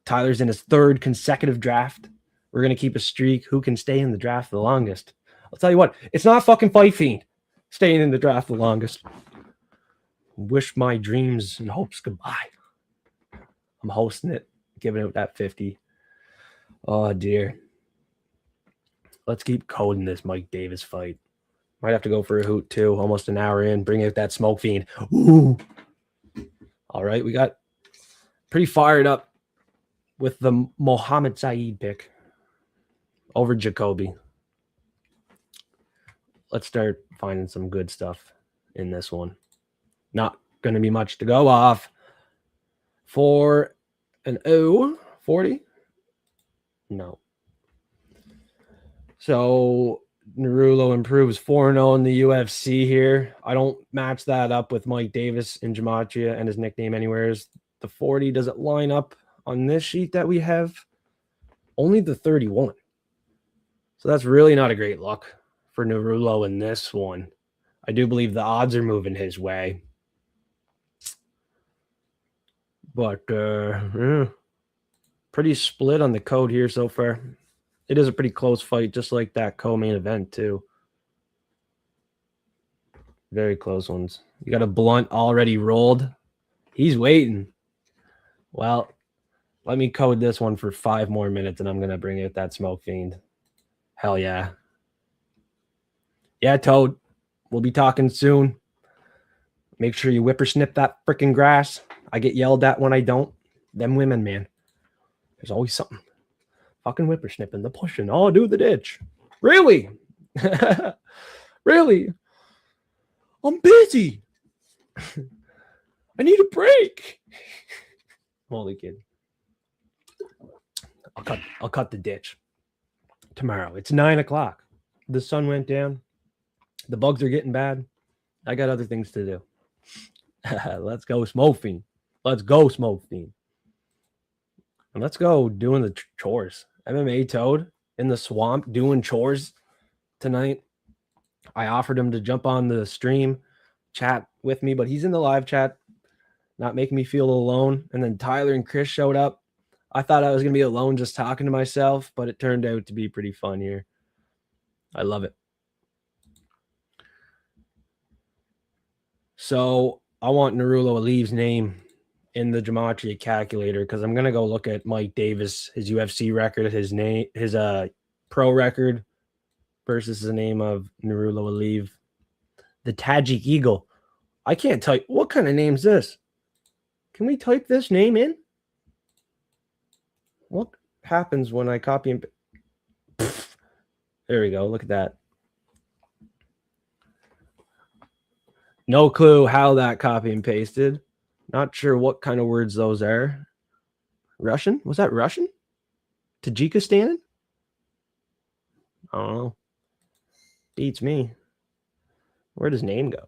Tyler's in his 3rd consecutive draft. We're going to keep a streak. Who can stay in the draft the longest? I'll tell you what, it's not fucking Fight Fiend staying in the draft the longest. Wish my dreams and hopes goodbye. I'm hosting it, giving out that 50. Oh, dear. Let's keep coding this Mike Davis fight. Might have to go for a hoot, too. Almost an hour in. Bring out that smoke fiend. Ooh. All right, we got pretty fired up with the Mohammed Saeed pick over Jacoby. Let's start finding some good stuff in this one. Not going to be much to go off. For an 40? No. So Narulo improves 4-0 in the UFC here. I don't match that up with Mike Davis in Gematria and his nickname anywheres. The 40 doesn't line up on this sheet that we have. Only the 31. So that's really not a great look for Narulo in this one. I do believe the odds are moving his way. But pretty split on the code here so far. It is a pretty close fight, just like that co-main event, too. Very close ones. You got a blunt already rolled. He's waiting. Well, let me code this one for 5 more minutes, and I'm going to bring out that smoke fiend. Hell yeah. Yeah, Toad. We'll be talking soon. Make sure you whippersnip that freaking grass. I get yelled at when I don't. Them women, man. There's always something. Fucking whippersnipping, the pushing. Oh, do the ditch. Really? Really? I'm busy. I need a break. I'm only kidding. I'll cut the ditch tomorrow. It's 9 o'clock. The sun went down. The bugs are getting bad. I got other things to do. Let's go smoke fiend. Let's go smoke fiend. And let's go doing the chores. MMA Toad in the swamp doing chores tonight. I offered him to jump on the stream, chat with me, but he's in the live chat not making me feel alone. And then Tyler and Chris showed up. I thought I was going to be alone just talking to myself, but it turned out to be pretty fun here. I love it. So I want Numerology Aliev's name in the Gematria calculator because I'm going to go look at Mike Davis, his UFC record, his pro record versus the name of Numerology Aliev. The Tajik Eagle. I can't type. What kind of name is this? Can we type this name in? What happens when I copy and... There we go. Look at that. No clue how that copy and pasted. Not sure what kind of words those are. Russian? Was that Russian? Tajikistan? I don't know. Beats me. Where does name go?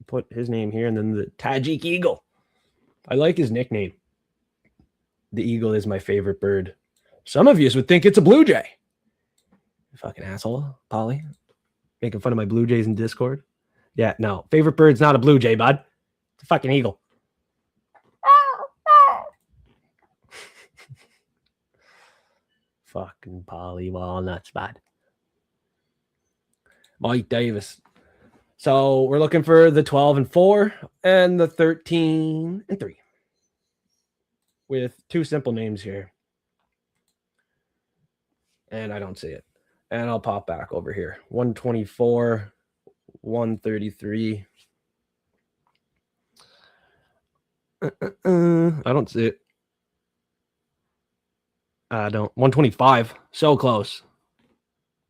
Put his name here and then the Tajik Eagle. I like his nickname. The eagle is my favorite bird. Some of you would think it's a blue jay. You fucking asshole, Polly. Making fun of my blue jays in Discord. Yeah, no. Favorite bird's not a blue jay, bud. It's a fucking eagle. Fucking Polly Walnuts, bud. Mike Davis. So we're looking for the 12-4 and the 13-3 with two simple names here. And I don't see it. And I'll pop back over here. 124, 133. I don't see it. I don't. 125. So close.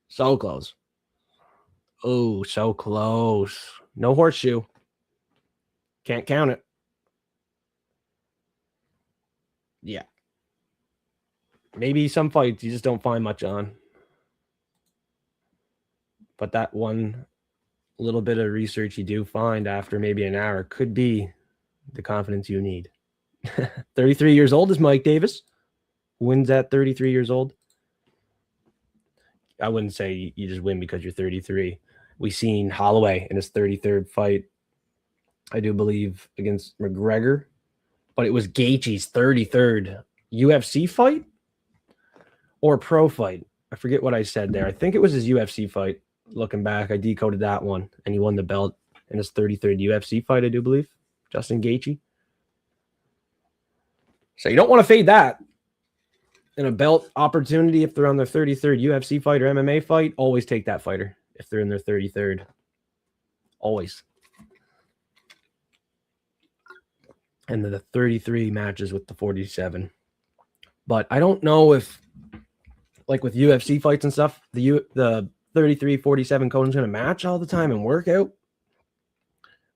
So close. Oh, so close. No horseshoe. Can't count it. Yeah. Maybe some fights you just don't find much on. But that one little bit of research you do find after maybe an hour could be the confidence you need. 33 years old is Mike Davis. Wins at 33 years old. I wouldn't say you just win because you're 33. We seen Holloway in his 33rd fight, I do believe, against McGregor. But it was Gaethje's 33rd UFC fight or pro fight. I forget what I said there. I think it was his UFC fight. Looking back, I decoded that one, and he won the belt in his 33rd UFC fight, I do believe. Justin Gaethje. So you don't want to fade that. In a belt opportunity, if they're on their 33rd UFC fight or MMA fight, always take that fighter if they're in their 33rd. Always. And the 33 matches with the 47. But I don't know if, like with UFC fights and stuff, the 33-47 code is going to match all the time and work out.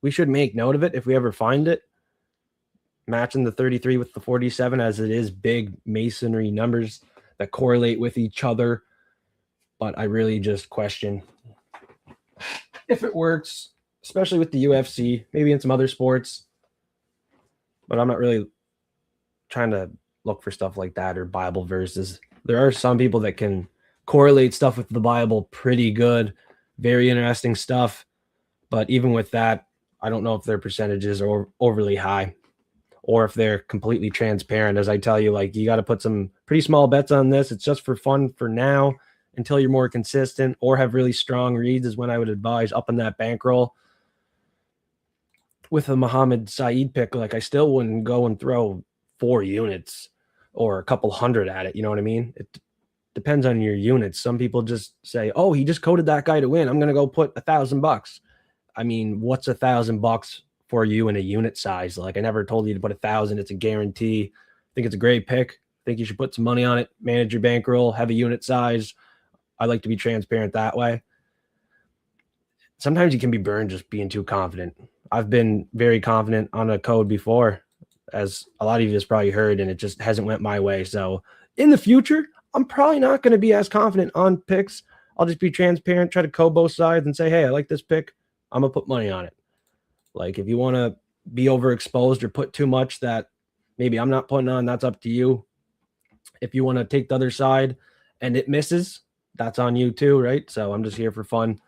We should make note of it if we ever find it. Matching the 33 with the 47, as it is big masonry numbers that correlate with each other. But I really just question if it works, especially with the UFC, maybe in some other sports. But I'm not really trying to look for stuff like that or Bible verses. There are some people that can correlate stuff with the Bible pretty good. Very interesting stuff. But even with that, I don't know if their percentages are overly high or if they're completely transparent. As I tell you, like, you got to put some pretty small bets on this. It's just for fun for now until you're more consistent or have really strong reads is when I would advise up in that bankroll. With a Muhammad Saeed pick, like, I still wouldn't go and throw 4 units or a couple hundred at it. You know what I mean? It depends on your units. Some people just say, oh, he just coded that guy to win. I'm going to go put $1,000. I mean, what's $1,000 for you in a unit size? Like, I never told you to put 1,000. It's a guarantee. I think it's a great pick. I think you should put some money on it, manage your bankroll, have a unit size. I like to be transparent that way. Sometimes you can be burned just being too confident. I've been very confident on a code before, as a lot of you have probably heard, and it just hasn't went my way. So in the future, I'm probably not going to be as confident on picks. I'll just be transparent, try to code both sides and say, hey, I like this pick. I'm going to put money on it. Like, if you want to be overexposed or put too much that maybe I'm not putting on, that's up to you. If you want to take the other side and it misses, that's on you too, right? So I'm just here for fun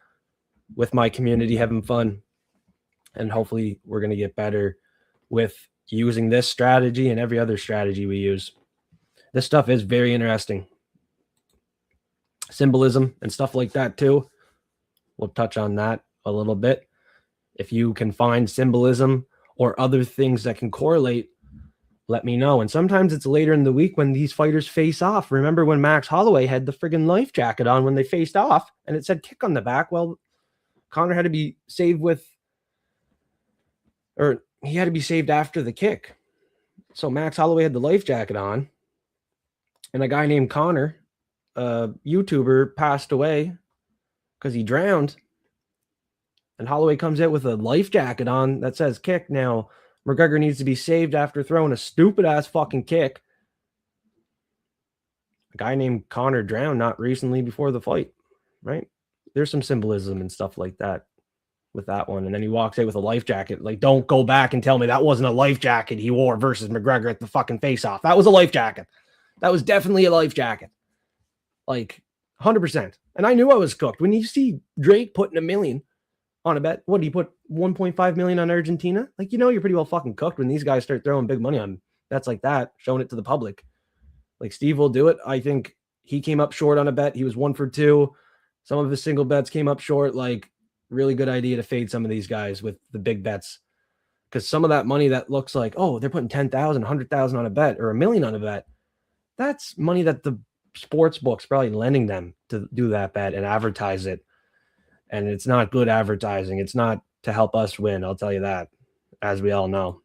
with my community, having fun. And hopefully we're going to get better with using this strategy and every other strategy we use. This stuff is very interesting. Symbolism and stuff like that too. We'll touch on that a little bit. If you can find symbolism or other things that can correlate, let me know. And sometimes it's later in the week when these fighters face off. Remember when Max Holloway had the friggin' life jacket on when they faced off and it said kick on the back? Well, Conor had to be saved he had to be saved after the kick. So Max Holloway had the life jacket on, and a guy named Conor, a YouTuber, passed away because he drowned. And Holloway comes out with a life jacket on that says kick. Now, McGregor needs to be saved after throwing a stupid ass fucking kick. A guy named Conor drowned not recently before the fight, right? There's some symbolism and stuff like that with that one. And then he walks out with a life jacket. Like, don't go back and tell me that wasn't a life jacket he wore versus McGregor at the fucking face-off. That was a life jacket. That was definitely a life jacket. Like, 100%. And I knew I was cooked. When you see Drake putting $1 million on a bet, what, do you put 1.5 million on Argentina? Like, you're pretty well fucking cooked when these guys start throwing big money on bets like that, showing it to the public. Like, Steve will do it. I think he came up short on a bet. He was 1 for 2. Some of his single bets came up short. Like, really good idea to fade some of these guys with the big bets. Because some of that money that looks like, oh, they're putting 10,000, 100,000 on a bet or $1 million on a bet. That's money that the sports book's probably lending them to do that bet and advertise it. And it's not good advertising. It's not to help us win. I'll tell you that, as we all know.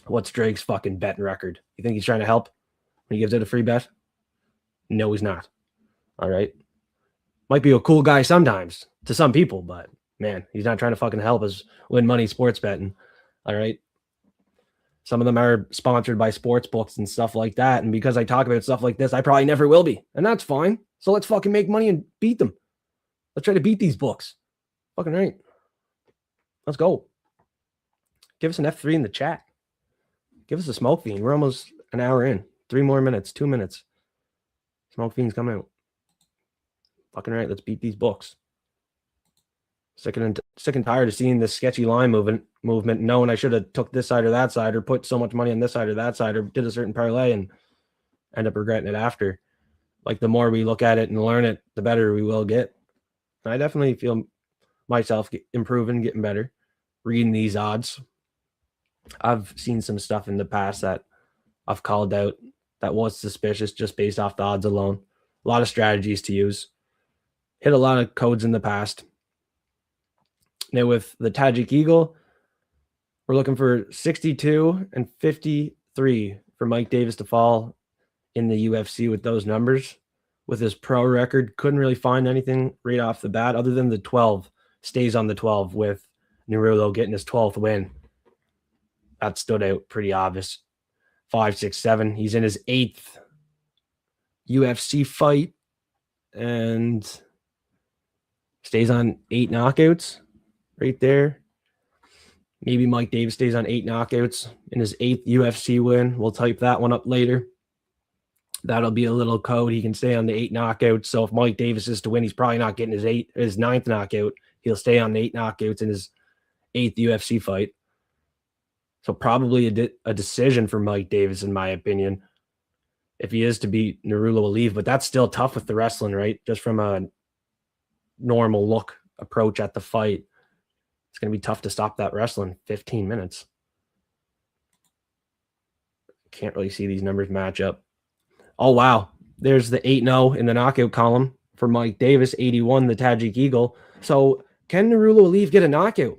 What's Drake's fucking betting record? You think he's trying to help when he gives out a free bet? No, he's not. All right. Might be a cool guy sometimes to some people, but man, he's not trying to fucking help us win money sports betting. All right. Some of them are sponsored by sports books and stuff like that. And because I talk about stuff like this, I probably never will be. And that's fine. So let's fucking make money and beat them. Let's try to beat these books. Fucking right. Let's go. Give us an F3 in the chat. Give us a smoke fiend. We're almost an hour in. 3 more minutes, 2 minutes. Smoke fiends come out. Fucking right. Let's beat these books. Sick and tired of seeing this sketchy line movement, knowing I should have took this side or that side or put so much money on this side or that side or did a certain parlay and end up regretting it after. Like, the more we look at it and learn it, the better we will get. And I definitely feel myself improving, getting better, reading these odds. I've seen some stuff in the past that I've called out that was suspicious just based off the odds alone. A lot of strategies to use. Hit a lot of codes in the past. Now with the Tajik Eagle, we're looking for 62 and 53 for Mike Davis to fall in the UFC with those numbers. With his pro record, couldn't really find anything right off the bat other than the 12. Stays on the 12 with Numerology getting his 12th win. That stood out pretty obvious. 5, 6, 7. He's in his 8th UFC fight and stays on 8 knockouts right there. Maybe Mike Davis stays on 8 knockouts in his 8th UFC win. We'll type that one up later. That'll be a little code. He can stay on the 8 knockouts. So if Mike Davis is to win, he's probably not getting his 9th knockout. He'll stay on 8 knockouts in his 8th UFC fight. So probably a decision for Mike Davis, in my opinion, if he is to beat Nurullo. But that's still tough with the wrestling, right? Just from a normal look approach at the fight, it's going to be tough to stop that wrestling. 15 minutes. Can't really see these numbers match up. Oh, wow. There's the 8-0 in the knockout column for Mike Davis, 81, the Tajik Eagle. So can Nurullo get a knockout?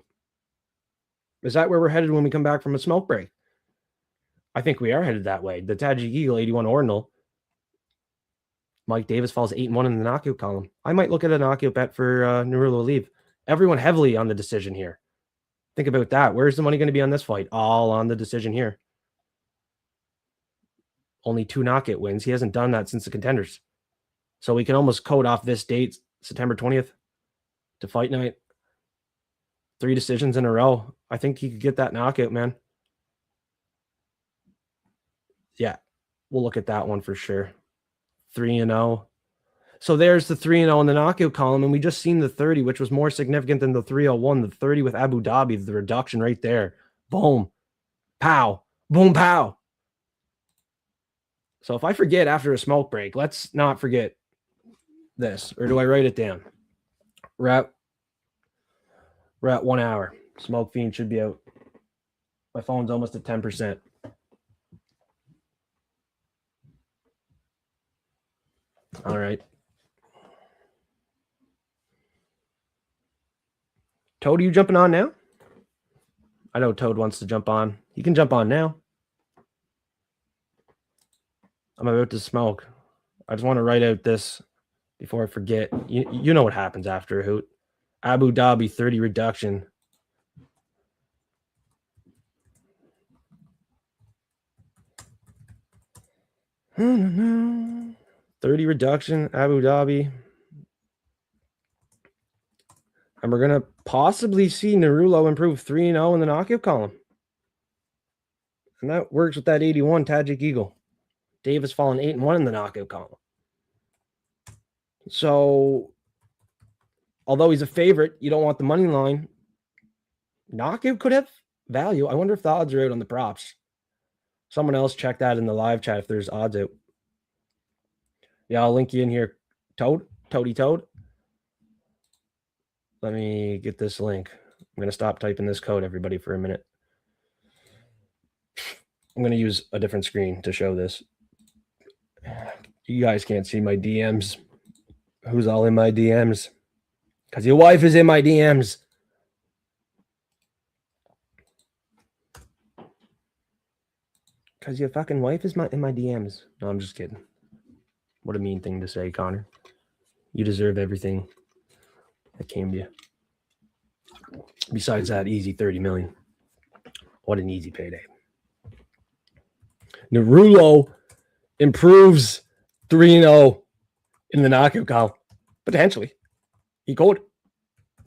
Is that where we're headed when we come back from a smoke break? I think we are headed that way. The Tajik Eagle, 81 ordinal. Mike Davis falls 8-1 in the knockout column. I might look at a knockout bet for Nurullo. Everyone heavily on the decision here. Think about that. Where's the money going to be on this fight? All on the decision here. Only 2 knockout wins. He hasn't done that since the Contenders. So we can almost code off this date, September 20th, to fight night. 3 decisions in a row. I think he could get that knockout, man. Yeah, we'll look at that one for sure. 3-0. So there's the 3-0 in the knockout column, and we just seen the 30, which was more significant than the 301. The 30 with Abu Dhabi, the reduction right there. Boom, pow, boom, pow. So if I forget after a smoke break, let's not forget this. Or do I write it down? We're at 1 hour. Smoke Fiend should be out. My phone's almost at 10%. All right. Toad, are you jumping on now? I know Toad wants to jump on. He can jump on now. I'm about to smoke. I just want to write out this before I forget. You know what happens after a hoot. Abu Dhabi 30 reduction. Hmm. 30 reduction, Abu Dhabi. And we're going to possibly see Narulo improve 3-0 in the knockout column. And that works with that 81 Tajik Eagle. Davis falling 8-1 in the knockout column. So, although he's a favorite, you don't want the money line. Knockout could have value. I wonder if the odds are out on the props. Someone else check that in the live chat if there's odds out. Yeah, I'll link you in here. Toady Toad. Let me get this link. I'm going to stop typing this code, everybody, for a minute. I'm going to use a different screen to show this. You guys can't see my DMs. Who's all in my DMs? Because your wife is in my DMs. Because your fucking wife is in my DMs. No, I'm just kidding. What a mean thing to say, Connor. You deserve everything that came to you. Besides that, easy 30 million. What an easy payday. Narulo improves 3-0 in the knockout column. Potentially. He could.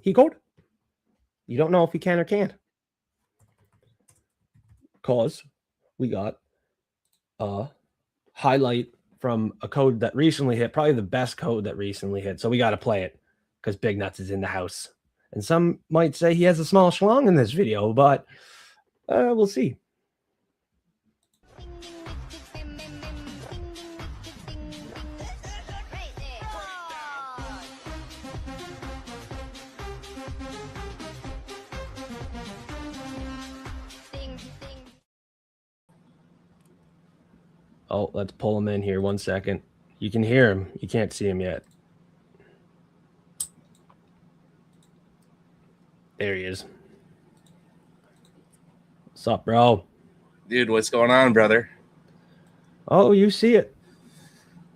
You don't know if he can or can't. Because we got a highlight from a code that recently hit, probably the best code that recently hit. So we got to play it because Big Nuts is in the house. And some might say he has a small schlong in this video, but we'll see. Oh, let's pull him in here 1 second. You can hear him. You can't see him yet. There he is. What's up, bro? Dude, what's going on, brother? Oh, you see it.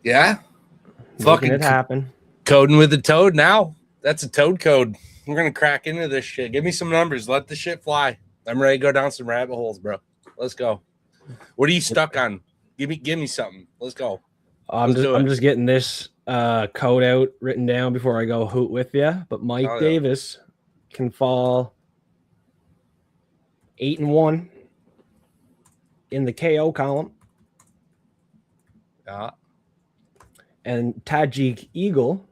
Yeah? Making it happen. Coding with the toad now. That's a toad code. We're going to crack into this shit. Give me some numbers. Let the shit fly. I'm ready to go down some rabbit holes, bro. Let's go. What are you stuck on? Give me something. Let's go. I'm just getting this code out written down before I go hoot with you. But Mike Davis can fall 8-1 in the KO column. Yeah. And Tajik Eagle,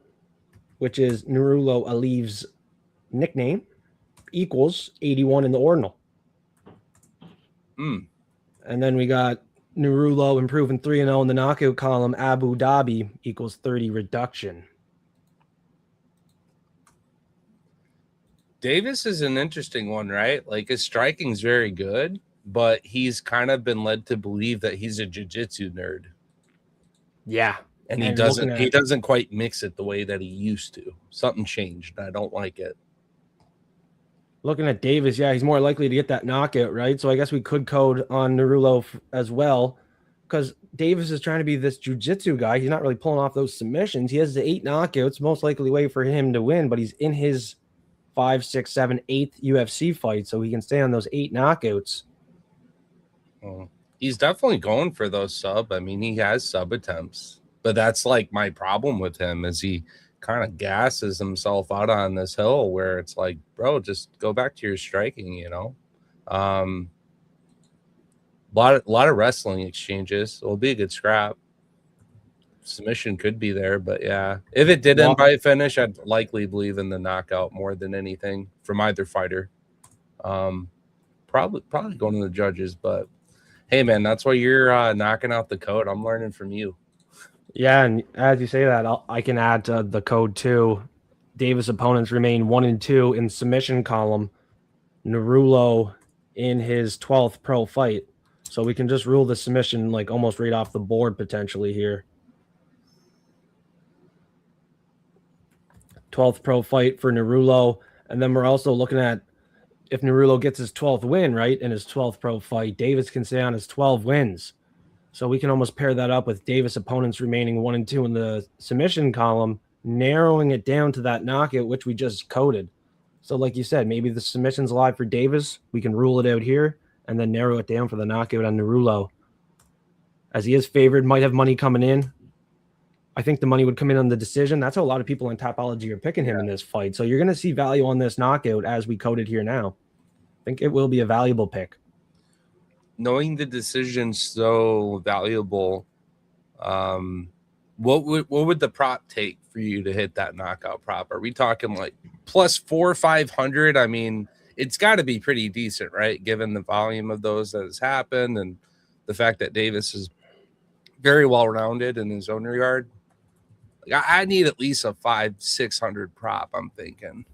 which is Narulo Aliv's nickname, equals 81 in the ordinal. And then we got Narulo improving 3-0 in the knockout column. Abu Dhabi equals 30 reduction. Davis is an interesting one, right? Like his striking's very good, but he's kind of been led to believe that he's a jiu-jitsu nerd. Yeah. And he doesn't quite mix it the way that he used to. Something changed. I don't like it. Looking at Davis, yeah, he's more likely to get that knockout, right? So I guess we could code on Narulo as well, because Davis is trying to be this jiu-jitsu guy. He's not really pulling off those submissions. He has the 8 knockouts, most likely way for him to win, but he's in his 5, 6, 7, 8th UFC fight, so he can stay on those 8 knockouts. He's definitely going for those sub. I mean, he has sub attempts, but that's like my problem with him is he kind of gasses himself out on this hill where it's like, bro, just go back to your striking, you know. A lot of wrestling exchanges. It'll be a good scrap. submission could be there, but yeah, if it did end by a finish, I'd likely believe in the knockout more than anything from either fighter. Probably going to the judges, but hey, man, that's why you're knocking out the code. I'm learning from you. Yeah, and as you say that, I can add to the code too. Davis opponents remain 1 and 2 in submission column. Narulo in his 12th pro fight. So we can just rule the submission like almost right off the board potentially here. 12th pro fight for Narulo. And then we're also looking at if Narulo gets his 12th win, right, in his 12th pro fight, Davis can stay on his 12 wins. So we can almost pair that up with Davis opponents remaining 1 and 2 in the submission column, narrowing it down to that knockout, which we just coded. So like you said, maybe the submission's live for Davis. We can rule it out here and then narrow it down for the knockout on Narulo. As he is favored, might have money coming in. I think the money would come in on the decision. That's how a lot of people in Topology are picking him in this fight. So you're going to see value on this knockout as we coded here now. I think it will be a valuable pick. Knowing the decision's so valuable, what would the prop take for you to hit that knockout prop? Are we talking like plus 400 or 500? I mean, it's got to be pretty decent, right? Given the volume of those that has happened and the fact that Davis is very well rounded in his own regard. Like, I need at least a 500-600 prop, I'm thinking.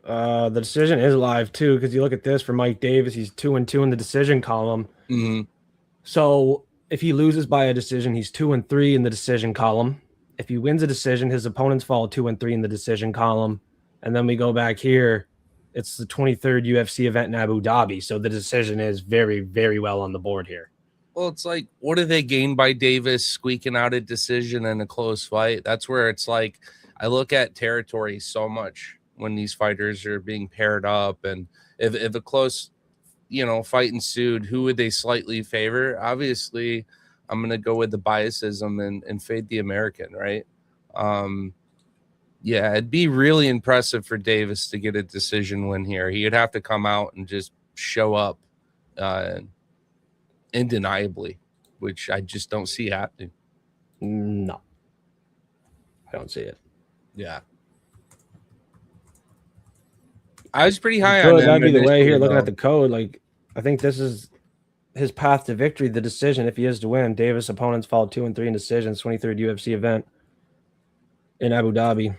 The decision is live too, because you look at this for Mike Davis, he's 2 and 2 in the decision column. Mm-hmm. So if he loses by a decision, he's 2 and 3 in the decision column. If he wins a decision, his opponents fall 2 and 3 in the decision column. And then we go back here. It's the 23rd UFC event in Abu Dhabi. So the decision is very, very well on the board here. Well, it's like, what do they gain by Davis squeaking out a decision in a close fight? That's where it's like, I look at territory so much when these fighters are being paired up. And if a close, fight ensued, who would they slightly favor? Obviously, I'm going to go with the biasism and fade the American, right? Yeah, it'd be really impressive for Davis to get a decision win here. He'd have to come out and just show up undeniably, which I just don't see happening. No, I don't see it. Yeah, I was pretty high on him. That'd be the way here. Looking at the code, like I think this is his path to victory. The decision, if he is to win, Davis opponents fall 2 and 3 in decisions. 23rd UFC event in Abu Dhabi, and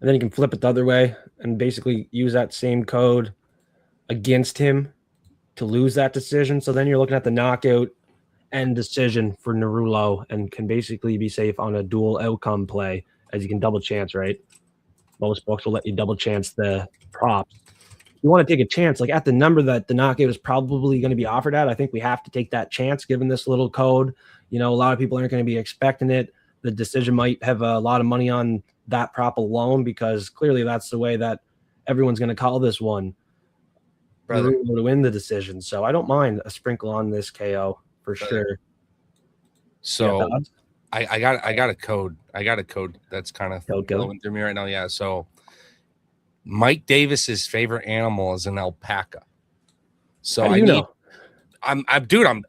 then you can flip it the other way and basically use that same code against him to lose that decision. So then you're looking at the knockout and decision for Narulo and can basically be safe on a dual outcome play, as you can double chance, right? Most books will let you double chance the props. You want to take a chance, like at the number that the knockout is probably going to be offered at. I think we have to take that chance given this little code. A lot of people aren't going to be expecting it. The decision might have a lot of money on that prop alone because clearly that's the way that everyone's going to call this one. Brother, to win the decision. So I don't mind a sprinkle on this KO for sure. So I got a code. I got a code that's kind of flowing through me right now. Yeah. So Mike Davis's favorite animal is an alpaca. So I'm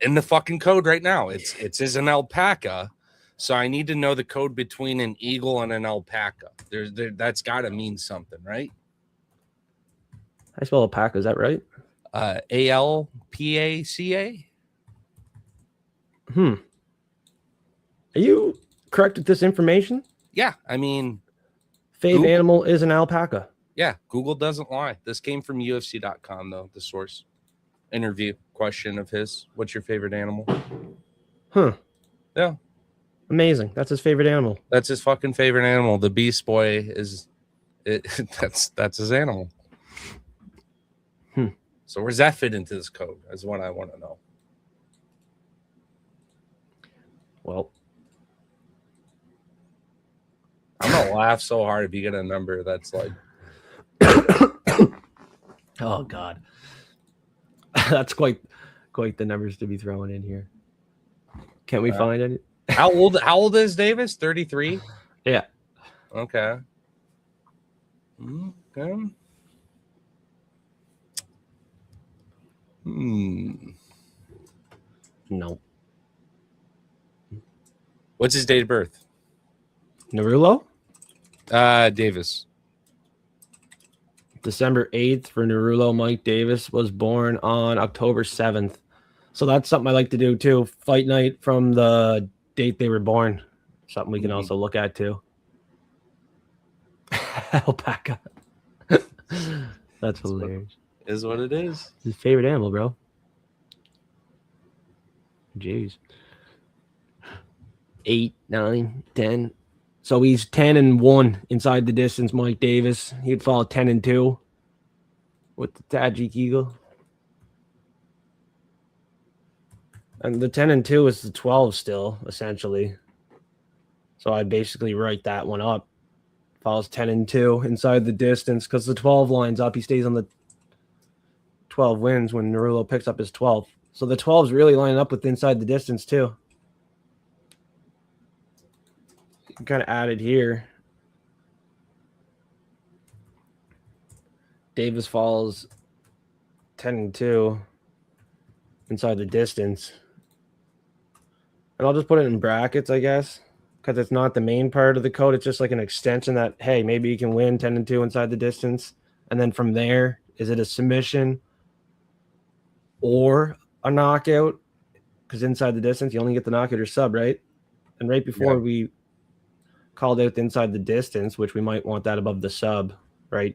in the fucking code right now. It's an alpaca. So I need to know the code between an eagle and an alpaca. That's got to mean something, right? I spell alpaca. Is that right? ALPACA. Are you correct with this information? Yeah, I mean, fave animal is an alpaca. Yeah, Google doesn't lie. This came from UFC.com, though, the source. Interview question of his. What's your favorite animal? Huh. Yeah. Amazing. That's his favorite animal. That's his fucking favorite animal. The Beast Boy is it. That's his animal. So where's that fit into this code? Is what I want to know. Well, I'm gonna laugh so hard if you get a number that's like, oh God, that's quite the numbers to be throwing in here. Can't we find any? How old is Davis? 33. Yeah. Okay. No. What's his date of birth? Narulo? Davis. December 8th for Narulo. Mike Davis was born on October 7th. So that's something I like to do too. Fight night from the date they were born. Something we can also look at too. Alpaca. That's hilarious. Is what it is. His favorite animal, bro. Jeez. 8, 9, 10. So he's 10-1 inside the distance, Mike Davis. He'd fall 10-2 with the Tajik Eagle. And the 10-2 is the 12 still, essentially. So I'd basically write that one up. Falls 10-2 inside the distance because the 12 lines up. He stays on the 12 wins when Narulo picks up his 12. So the 12's really lining up with inside the distance too. You can kind of add it here. Davis falls 10-2 inside the distance. And I'll just put it in brackets, I guess, because it's not the main part of the code. It's just like an extension that, hey, maybe you can win 10-2 inside the distance. And then from there, is it a submission or a knockout? Because inside the distance, you only get the knockout or sub, right? And right before we called out the inside the distance, which we might want that above the sub, right?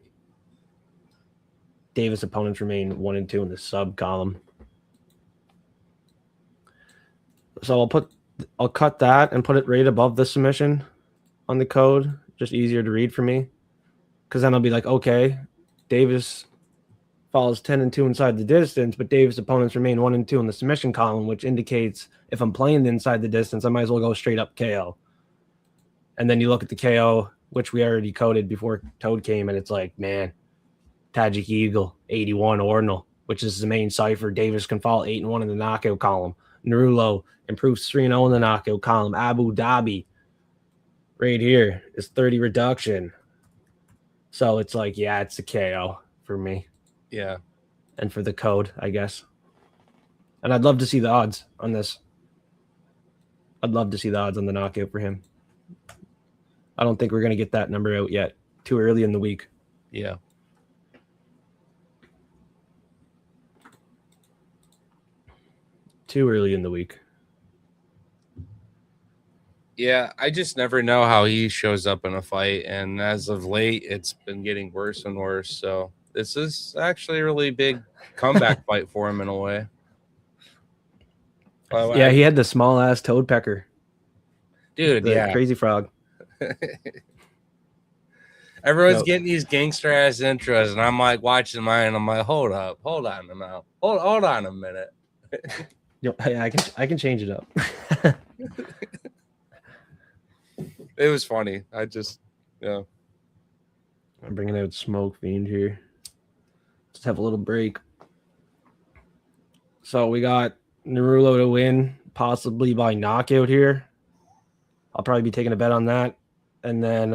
Davis opponents remain 1-2 in the sub column. So I'll cut that and put it right above the submission on the code. Just easier to read for me. Because then I'll be like, okay, Davis falls 10-2 inside the distance, but Davis opponents remain 1-2 in the submission column, which indicates if I'm playing inside the distance, I might as well go straight up KO. And then you look at the KO, which we already coded before Toad came, and it's like, man, Tajik Eagle, 81 ordinal, which is the main cipher. Davis can fall 8-1 in the knockout column. Narulo improves 3-0 in the knockout column. Abu Dhabi right here is 30 reduction. So it's like, yeah, it's a KO for me. Yeah. And for the code, I guess. And I'd love to see the odds on this. I'd love to see the odds on the knockout for him. I don't think we're going to get that number out yet. Too early in the week. Yeah. Too early in the week. Yeah, I just never know how he shows up in a fight. And as of late, it's been getting worse and worse. So this is actually a really big comeback fight for him in a way. Yeah, he had the small-ass toad pecker. Dude, the crazy frog. Everyone's getting these gangster-ass intros, and I'm like watching mine, and I'm like, hold on a minute. Yeah, I can change it up. It was funny. I'm bringing out Smoke Fiend here. Just have a little break. So we got Narulo to win, possibly by knockout here. I'll probably be taking a bet on that. And then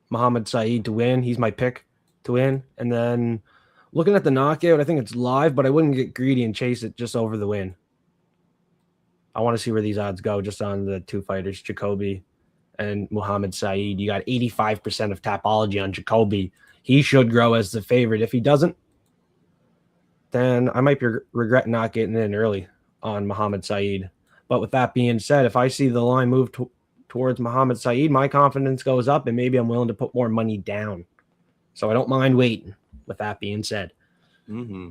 Muhammad Saeed to win. He's my pick to win. And then looking at the knockout, I think it's live, but I wouldn't get greedy and chase it just over the win. I want to see where these odds go just on the two fighters, Jacoby and Muhammad Saeed. You got 85% of Tapology on Jacoby. He should grow as the favorite. If he doesn't, then I might regret not getting in early on Muhammad Saeed. But with that being said, if I see the line move towards Muhammad Saeed, my confidence goes up, and maybe I'm willing to put more money down. So I don't mind waiting, with that being said. Mm-hmm.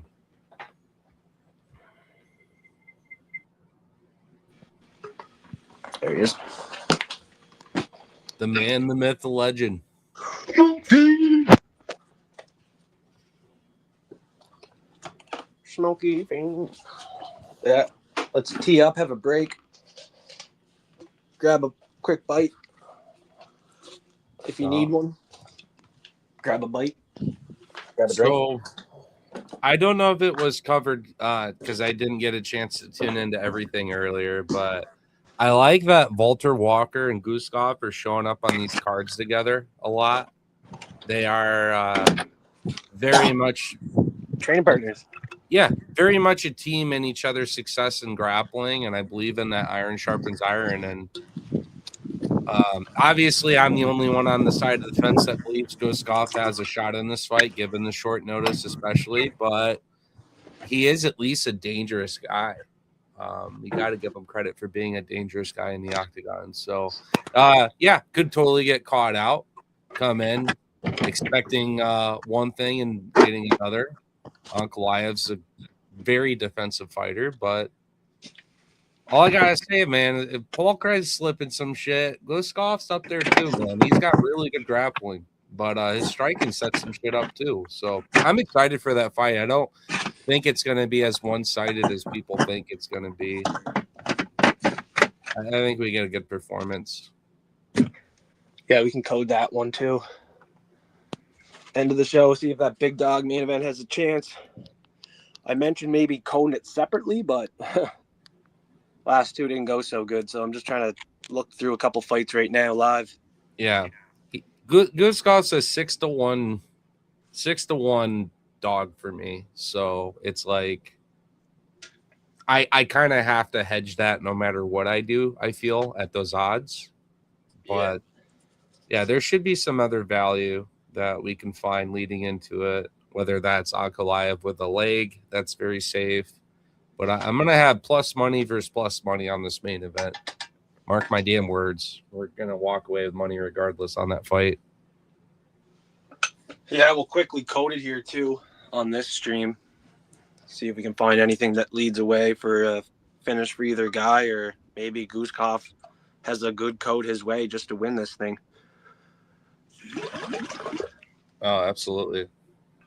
There he is. The man, the myth, the legend. Smoky Fiend. Yeah. Let's tee up, have a break. Grab a quick bite. If you need one, grab a bite. Grab a drink. So I don't know if it was covered because I didn't get a chance to tune into everything earlier, but I like that Walter Walker and Guskov are showing up on these cards together a lot. They are very much Training partners. Yeah, very much a team in each other's success and grappling, and I believe in that iron sharpens iron. And obviously, I'm the only one on the side of the fence that believes Guskov has a shot in this fight, given the short notice, especially. But he is at least a dangerous guy. You got to give him credit for being a dangerous guy in the octagon. So, yeah, could totally get caught out, come in expecting one thing and getting another. Ankalaev's a very defensive fighter, but all I gotta say, man, if Polkar's slipping some shit, Gluskov's up there too, man. He's got really good grappling, but his striking sets some shit up too. So I'm excited for that fight. I don't think it's going to be as one-sided as people think it's going to be. I think we get a good performance. Yeah, we can code that one too. End of the show, see if that big dog main event has a chance. I mentioned maybe coding it separately, but last two didn't go so good, so I'm just trying to look through a couple fights right now live. Yeah. Guskov says 6-1 dog for me. So it's like I kind of have to hedge that no matter what I do, I feel, at those odds. But yeah, there should be some other value that we can find leading into it, whether that's Ankalaev with a leg, that's very safe. But I'm going to have plus money versus plus money on this main event. Mark my damn words. We're going to walk away with money regardless on that fight. Yeah, we'll quickly code it here too on this stream. See if we can find anything that leads away for a finish for either guy, or maybe Guskov has a good code his way just to win this thing. Oh, absolutely.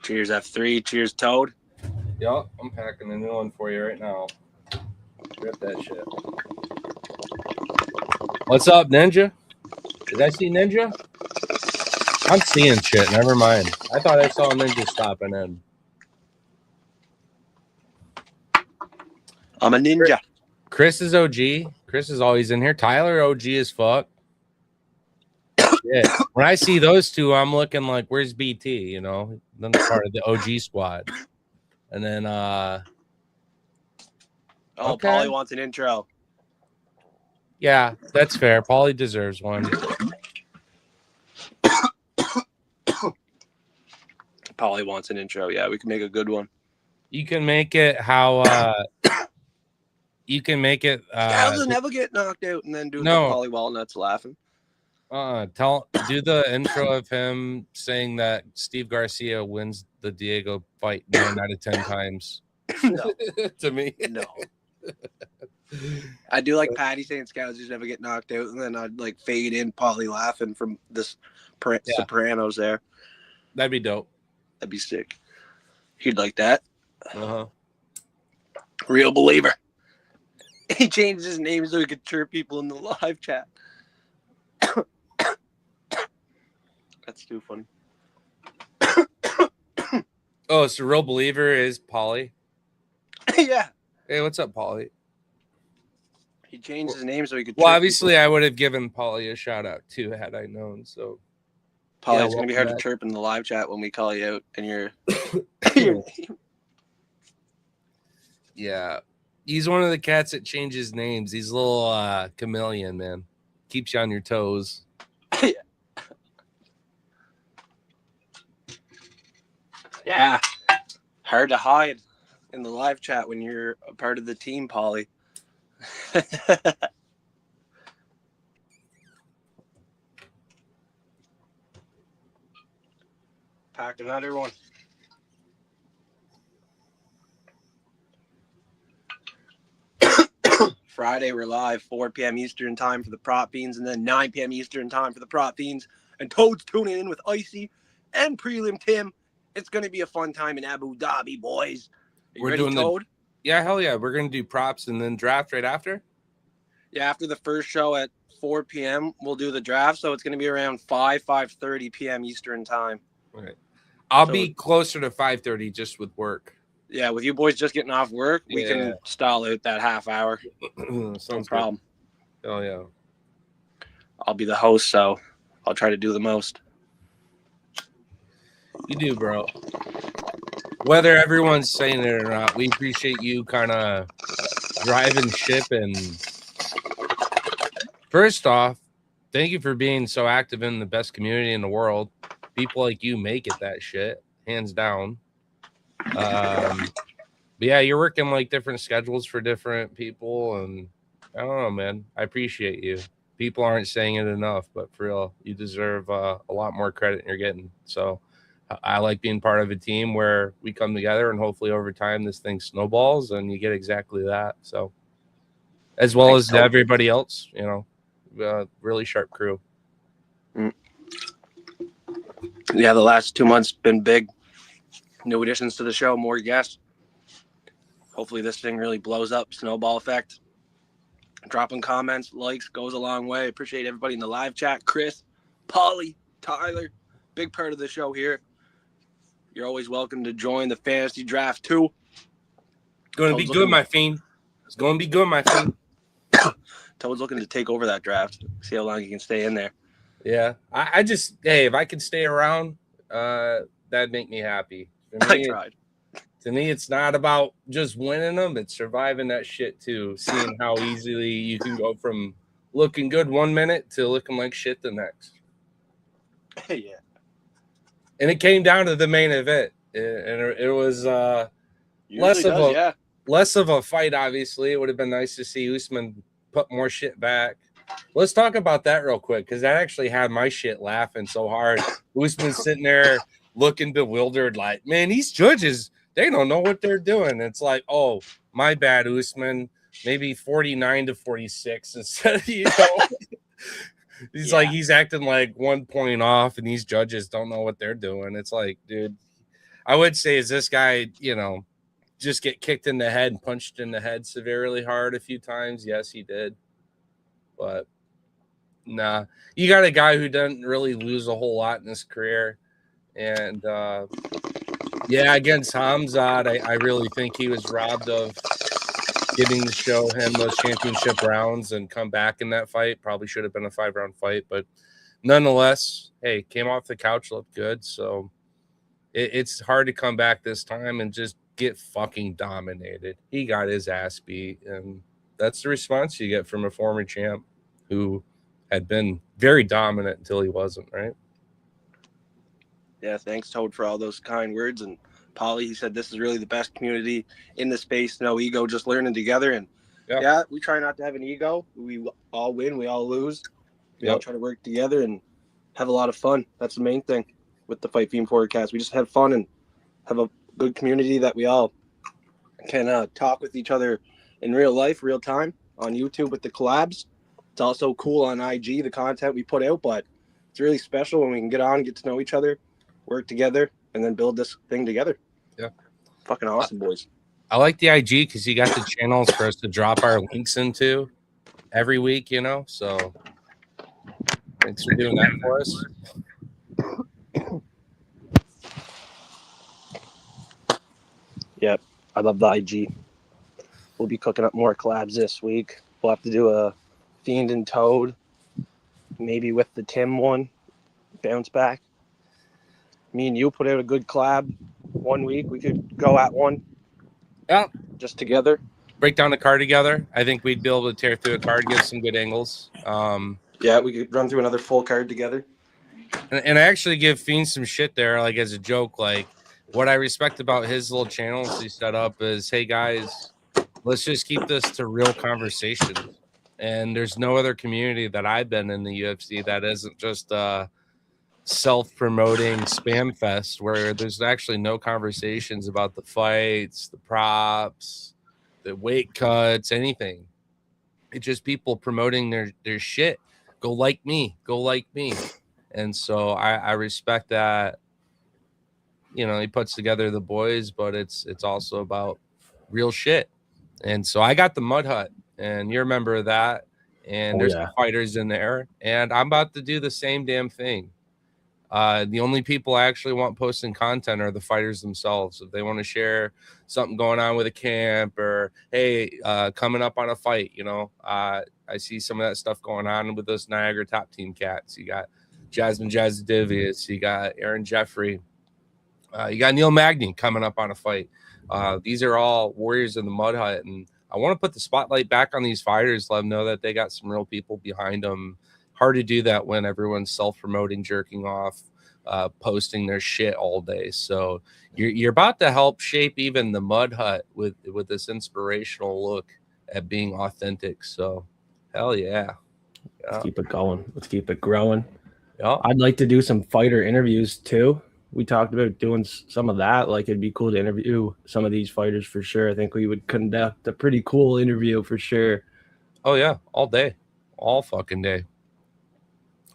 Cheers, F3. Cheers, Toad. Yep, I'm packing a new one for you right now. Rip that shit. What's up, Ninja? Did I see Ninja? I'm seeing shit. Never mind. I thought I saw Ninja stopping in. I'm a ninja. Chris is OG. Chris is always in here. Tyler OG as fuck. Yeah. When I see those two, I'm looking like, where's BT? You know, then part of the OG squad. And then okay. Paulie wants an intro. Yeah, that's fair. Paulie deserves one. Paulie wants an intro. Yeah, we can make a good one. You can make it how you can make it I'll never get knocked out and then do the Paulie Walnuts laughing. Do the intro of him saying that Steve Garcia wins the Diego fight 9 out of 10 times. No. To me. No. I do like Patty saying Scouts just never get knocked out, and then I'd like fade in Paulie laughing from this Sopranos there. That'd be dope. That'd be sick. He'd like that. Uh-huh. Real believer. He changed his name so he could chirp people in the live chat. That's too funny. Oh, so Real Believer is Paulie? Yeah. Hey, what's up, Paulie? He changed his name so he could. Well, obviously, I would have given Paulie a shout out too had I known. So, Paulie, it's gonna be hard to chirp in the live chat when we call you out and your name. Yeah, he's one of the cats that changes names. He's a little chameleon, man. Keeps you on your toes. Yeah, hard to hide in the live chat when you're a part of the team, Paulie. Packed another one. Friday, we're live 4 p.m. Eastern time for the Prop Fiends, and then 9 p.m. Eastern time for the Prop Fiends. And Toad's tuning in with Icy and Prelim Tim. It's going to be a fun time in Abu Dhabi, boys. We're doing Toad? Yeah, hell yeah. We're going to do props and then draft right after? Yeah, after the first show at 4 p.m., we'll do the draft. So it's going to be around 5:30 p.m. Eastern time. Okay. I'll be closer to 5:30 just with work. Yeah, with you boys just getting off work, we can stall out that half hour. No problem. Oh, yeah. I'll be the host, so I'll try to do the most. You do, bro. whether everyone's saying it or not, we appreciate you kind of driving ship. And first off, thank you for being so active in the best community in the world. People like you make it that shit, hands down. But yeah, you're working like different schedules for different people, and I don't know, man. I appreciate you. People aren't saying it enough, but for real, you deserve a lot more credit than you're getting. So I like being part of a team where we come together, and hopefully over time this thing snowballs and you get exactly that. So as well Thanks, as Toad. everybody else, really sharp crew. Yeah, the last 2 months been big. New additions to the show, more guests. Hopefully this thing really blows up. Snowball effect. Dropping comments, likes goes a long way. Appreciate everybody in the live chat. Chris, Polly, Tyler, big part of the show here. You're always welcome to join the fantasy draft too. Going to be good, my fiend. It's going to be good, my fiend. Toad's looking to take over that draft. See how long he can stay in there. Yeah, I just, hey, if I could stay around, that'd make me happy. I tried. To me, it's not about just winning them; it's surviving that shit too. Seeing how easily you can go from looking good 1 minute to looking like shit the next. Yeah. And it came down to the main event, and it was less of a fight. Obviously, it would have been nice to see Usman put more shit back. Let's talk about that real quick, because that actually had my shit laughing so hard. Usman's sitting there looking bewildered, like, man, these judges, they don't know what they're doing. It's like, oh, my bad, Usman. Maybe 49-46 instead of, he's like, he's acting like 1 point off, and these judges don't know what they're doing. It's like, dude, I would say, is this guy, just get kicked in the head and punched in the head severely hard a few times? Yes, he did. But nah, you got a guy who doesn't really lose a whole lot in his career. And against Hamzat, I really think he was robbed of getting to show him those championship rounds and come back in that fight. Probably should have been a 5-round fight, but nonetheless, hey, came off the couch, looked good. So it's hard to come back this time and just get fucking dominated. He got his ass beat, and that's the response you get from a former champ who had been very dominant until he wasn't, right? Yeah, thanks, Toad, for all those kind words. And Polly, he said this is really the best community in the space. No ego, just learning together. And yeah, we try not to have an ego. We all win, we all lose. We all try to work together and have a lot of fun. That's the main thing with the Fight Fiend podcast. We just have fun and have a good community that we all can talk with each other in real life, real time, on YouTube with the collabs. It's also cool on IG, the content we put out, but it's really special when we can get on, get to know each other, work together, and then build this thing together. Yeah. Fucking awesome, boys. I like the IG because you got the channels for us to drop our links into every week, so thanks for doing that for us. Yep, I love the IG. We'll be cooking up more collabs this week. We'll have to do a Fiend and Toad, maybe with the Tim one, bounce back. Me and you put out a good collab 1 week. We could go at one. Yeah. Just together. Break down the card together. I think we'd be able to tear through a card, get some good angles. Yeah, we could run through another full card together. And I actually give Fiend some shit there, like as a joke. Like, what I respect about his little channels he set up is, hey guys, let's just keep this to real conversations. And there's no other community that I've been in the UFC that isn't just self-promoting spam fest where there's actually no conversations about the fights, the props, the weight cuts, anything. It's just people promoting their shit. Go like me. And so I respect that. He puts together the boys, but it's also about real shit. And so I got the Mud Hut, and you're a member of that. And there's some fighters in there, and I'm about to do the same damn thing. The only people I actually want posting content are the fighters themselves. If they want to share something going on with a camp or, hey, coming up on a fight, I see some of that stuff going on with those Niagara top team cats. You got Jasmine Jazzy Divius, you got Aaron Jeffrey. You got Neil Magny coming up on a fight. These are all warriors in the mud hut, and I want to put the spotlight back on these fighters, let them know that they got some real people behind them. Hard to do that when everyone's self-promoting, jerking off, posting their shit all day. So you're about to help shape even the mud hut with this inspirational look at being authentic. So hell yeah. Let's keep it going. Let's keep it growing. Yeah. I'd like to do some fighter interviews too. We talked about doing some of that. Like, it'd be cool to interview some of these fighters for sure. I think we would conduct a pretty cool interview for sure. Oh yeah, all day, all fucking day.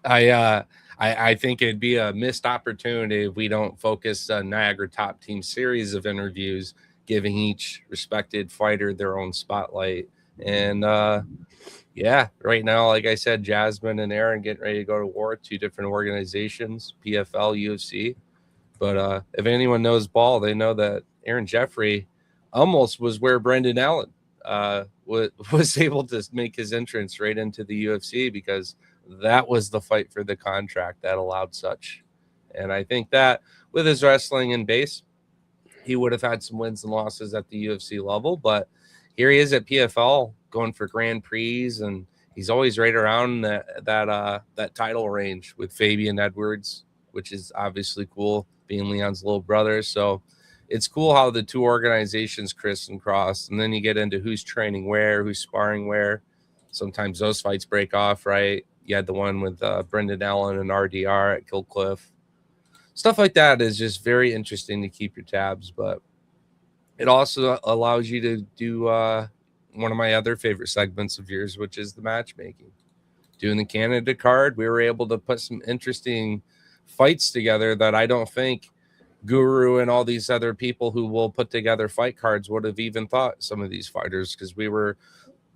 I think it'd be a missed opportunity if we don't focus on Niagara Top Team series of interviews, giving each respected fighter their own spotlight. And yeah, right now, like I said, Jasmine and Aaron getting ready to go to war, 2 different organizations, PFL, UFC. But if anyone knows ball, they know that Aaron Jeffrey almost was where Brendan Allen was able to make his entrance right into the UFC, because that was the fight for the contract that allowed such. And I think that with his wrestling and base, he would have had some wins and losses at the UFC level. But here he is at PFL going for Grand Prix, and he's always right around that title range with Fabian Edwards, which is obviously cool, being Leon's little brother. So it's cool how the 2 organizations criss and cross, and then you get into who's training where, who's sparring where. Sometimes those fights break off, right? You had the one with Brendan Allen and RDR at Killcliff. Stuff like that is just very interesting to keep your tabs, but it also allows you to do one of my other favorite segments of yours, which is the matchmaking. Doing the Canada card, we were able to put some interesting fights together that I don't think Guru and all these other people who will put together fight cards would have even thought some of these fighters, because we were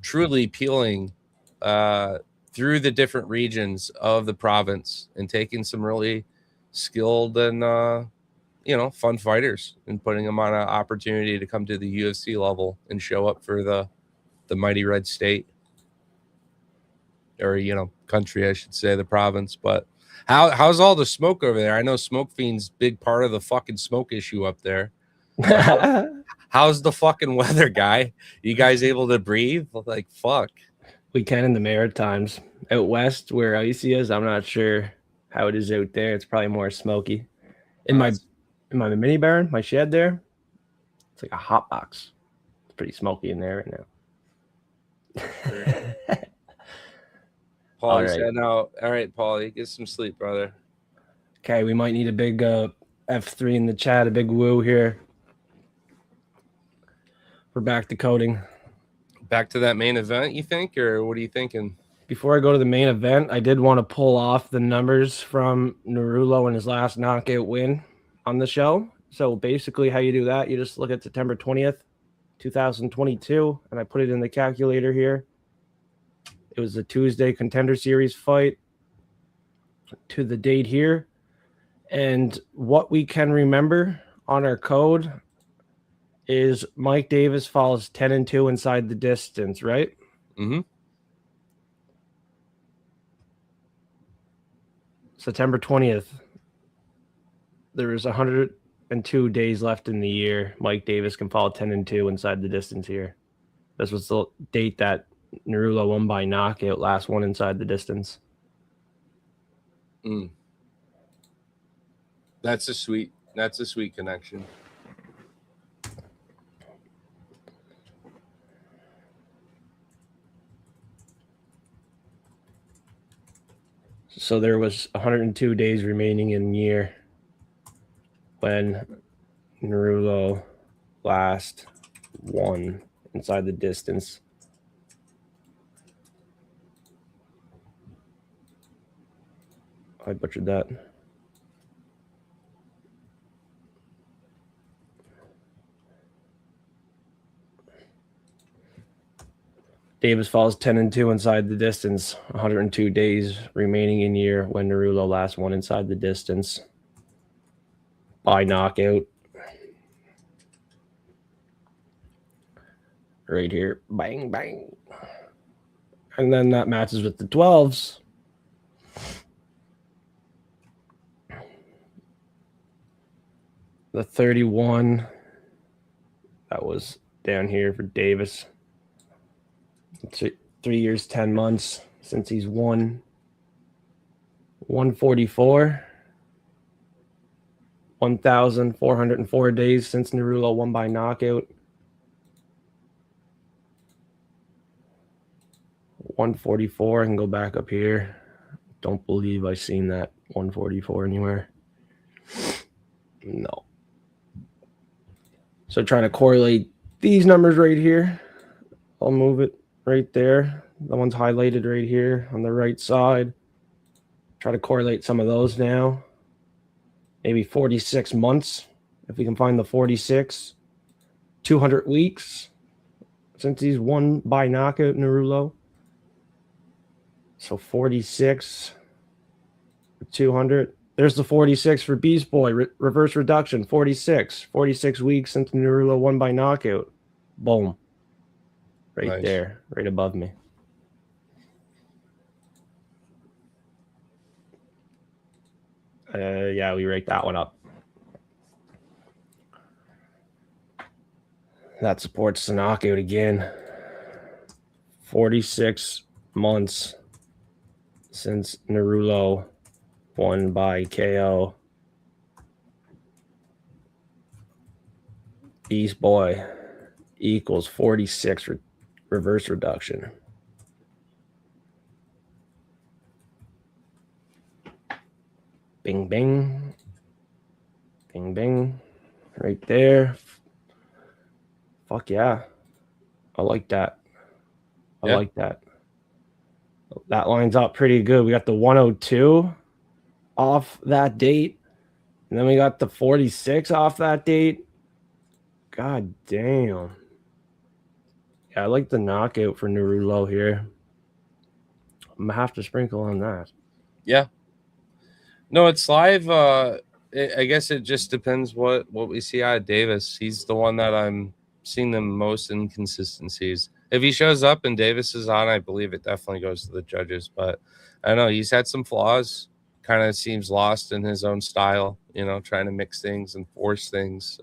truly peeling through the different regions of the province and taking some really skilled and fun fighters and putting them on an opportunity to come to the UFC level and show up for the mighty red state, or country, I should say, the province. But how's all the smoke over there? I know Smoke Fiend's big part of the fucking smoke issue up there. How's the fucking weather, guy? You guys able to breathe? Like, fuck. We can in the Maritimes. Out west where icy is, I'm not sure how it is out there. It's probably more smoky. In my mini barn, my shed there, it's like a hot box. It's pretty smoky in there right now. Paulie said no. All right, Paulie, get some sleep, brother. Okay, we might need a big F3 in the chat, a big woo here. We're back to coding. Back to that main event, you think, or what are you thinking? Before I go to the main event, I did want to pull off the numbers from Narulo in his last knockout win on the show. So basically how you do that, you just look at September 20th, 2022, and I put it in the calculator here. It was a Tuesday Contender Series fight to the date here. And what we can remember on our code is Mike Davis falls 10-2 inside the distance, right? Mm-hmm. September 20th. There is 102 days left in the year. Mike Davis can fall 10-2 inside the distance here. This was the date that Narulo won by knockout, last one inside the distance. That's a sweet connection. So there was 102 days remaining in year when Narulo last won inside the distance. I butchered that. Davis falls 10-2 inside the distance. 102 days remaining in year when Narulo last won inside the distance by knockout. Right here. Bang, bang. And then that matches with the 12s. The the 31. That was down here for Davis. 3 years, 10 months since he's won. 144. 1,404 days since Narulo won by knockout. 144. I can go back up here. Don't believe I've seen that 144 anywhere. No. So trying to correlate these numbers right here. I'll move it right there. The one's highlighted right here on the right side. Try to correlate some of those now. Maybe 46 months, if we can find the 46. 200 weeks since he's won by knockout, Narulo. So 46, 200. There's the 46 for Beast Boy. Reverse reduction, 46. 46 weeks since Narulo won by knockout. Boom. Right nice. There, right above me. Yeah, we rake that one up. That supports the knockout again. 46 months since Narulo won by KO. Beast Boy equals 46 reverse reduction. Bing, bing. Bing, bing. Right there. Fuck yeah. I like that. I like that. That lines up pretty good. We got the 102 off that date. And then we got the 46 off that date. God damn. Yeah, I like the knockout for Narulo here. I'm going to have to sprinkle on that. Yeah. No, it's live. I guess it just depends what we see out of Davis. He's the one that I'm seeing the most inconsistencies. If he shows up and Davis is on, I believe it definitely goes to the judges. But I don't know. He's had some flaws. Kind of seems lost in his own style, trying to mix things and force things.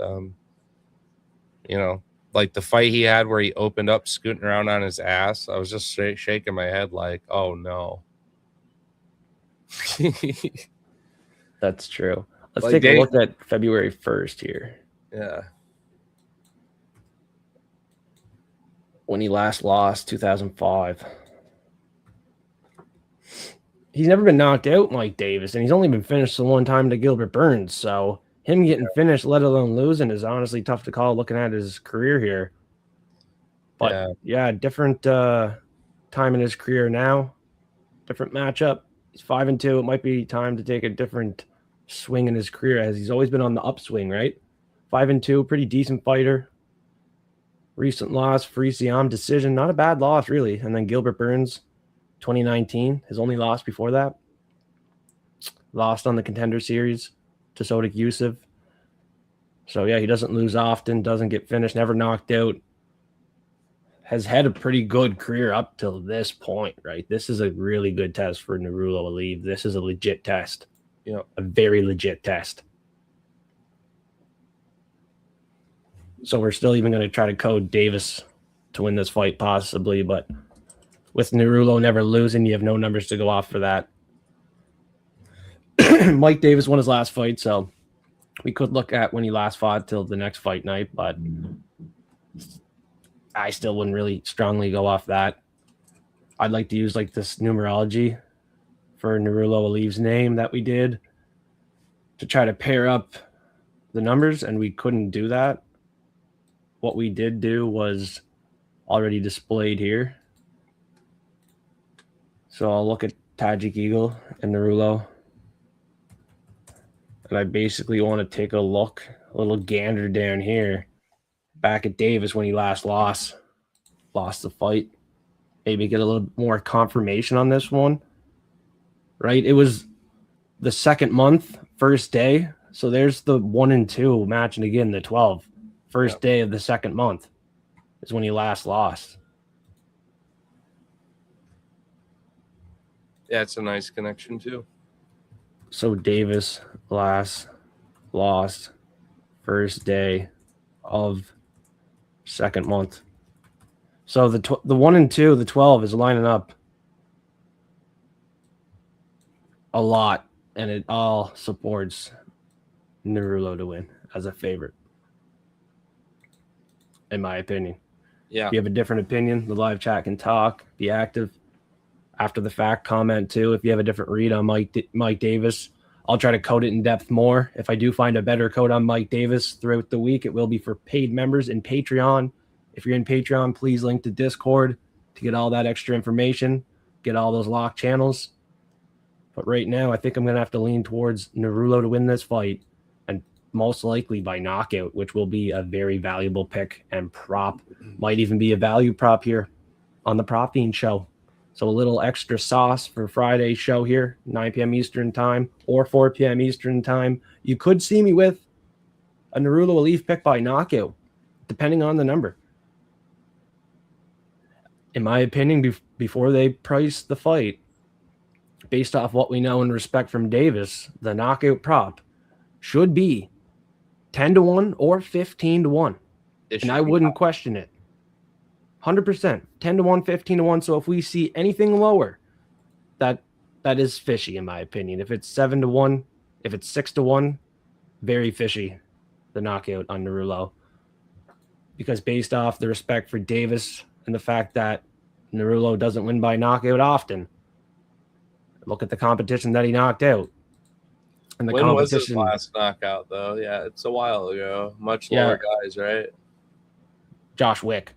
Like the fight he had where he opened up scooting around on his ass. I was just shaking my head like, oh, no. That's true. Let's take a look at February 1st here. Yeah. When he last lost, 2005. He's never been knocked out, Mike Davis, and he's only been finished the one time to Gilbert Burns. So him getting finished, let alone losing, is honestly tough to call looking at his career here. But yeah different time in his career now. Different matchup. He's 5-2. It might be time to take a different swing in his career, as he's always been on the upswing, right? 5-2, pretty decent fighter. Recent loss, Free Siam decision. Not a bad loss, really. And then Gilbert Burns, 2019, his only loss before that. Lost on the Contender Series to Sodik Yusuf. So, yeah, he doesn't lose often, doesn't get finished, never knocked out. Has had a pretty good career up till this point, right? This is a really good test for Narulo Aliyev. This is a legit test. A very legit test. So we're still even going to try to code Davis to win this fight, possibly. But with Narulo never losing, you have no numbers to go off for that. Mike Davis won his last fight, so we could look at when he last fought till the next fight night. But I still wouldn't really strongly go off that. I'd like to use like this numerology for Narulo Aliyev's name that we did to try to pair up the numbers, and we couldn't do that. What we did do was already displayed here. So I'll look at Tajik Eagle and Narulo. And I basically want to take a look, a little gander down here, back at Davis when he last lost the fight. Maybe get a little more confirmation on this one. Right? It was the second month, first day. So there's the 1 and 2 matching again, the 12. First day of the second month is when he last lost. Yeah, it's a nice connection too. So Davis last lost first day of second month. So the 1 and 2, the 12 is lining up a lot, and it all supports Narulo to win as a favorite, in my opinion. Yeah. If you have a different opinion, the live chat can talk, be active. After the fact, comment too. If you have a different read on Mike Davis, I'll try to code it in depth more. If I do find a better code on Mike Davis throughout the week, it will be for paid members in Patreon. If you're in Patreon, please link to Discord to get all that extra information, get all those locked channels. But right now, I think I'm going to have to lean towards Narulo to win this fight, and most likely by knockout, which will be a very valuable pick and prop. Might even be a value prop here on the Prop Fiend show. So a little extra sauce for Friday's show here, 9 p.m. Eastern time or 4 p.m. Eastern time. You could see me with a Narulo Alif pick by knockout, depending on the number. In my opinion, before they price the fight, based off what we know and respect from Davis, the knockout prop should be 10-1 or 15-1. And I wouldn't question it. 100%, 10-1, 15-1. So if we see anything lower, that is fishy in my opinion. If it's 7-1, if it's 6-1, very fishy, the knockout on Narulo. Because based off the respect for Davis and the fact that Narulo doesn't win by knockout often, look at the competition that he knocked out. And the when competition was his last knockout though? Yeah, it's a while ago. Much lower guys, right? Josh Wick.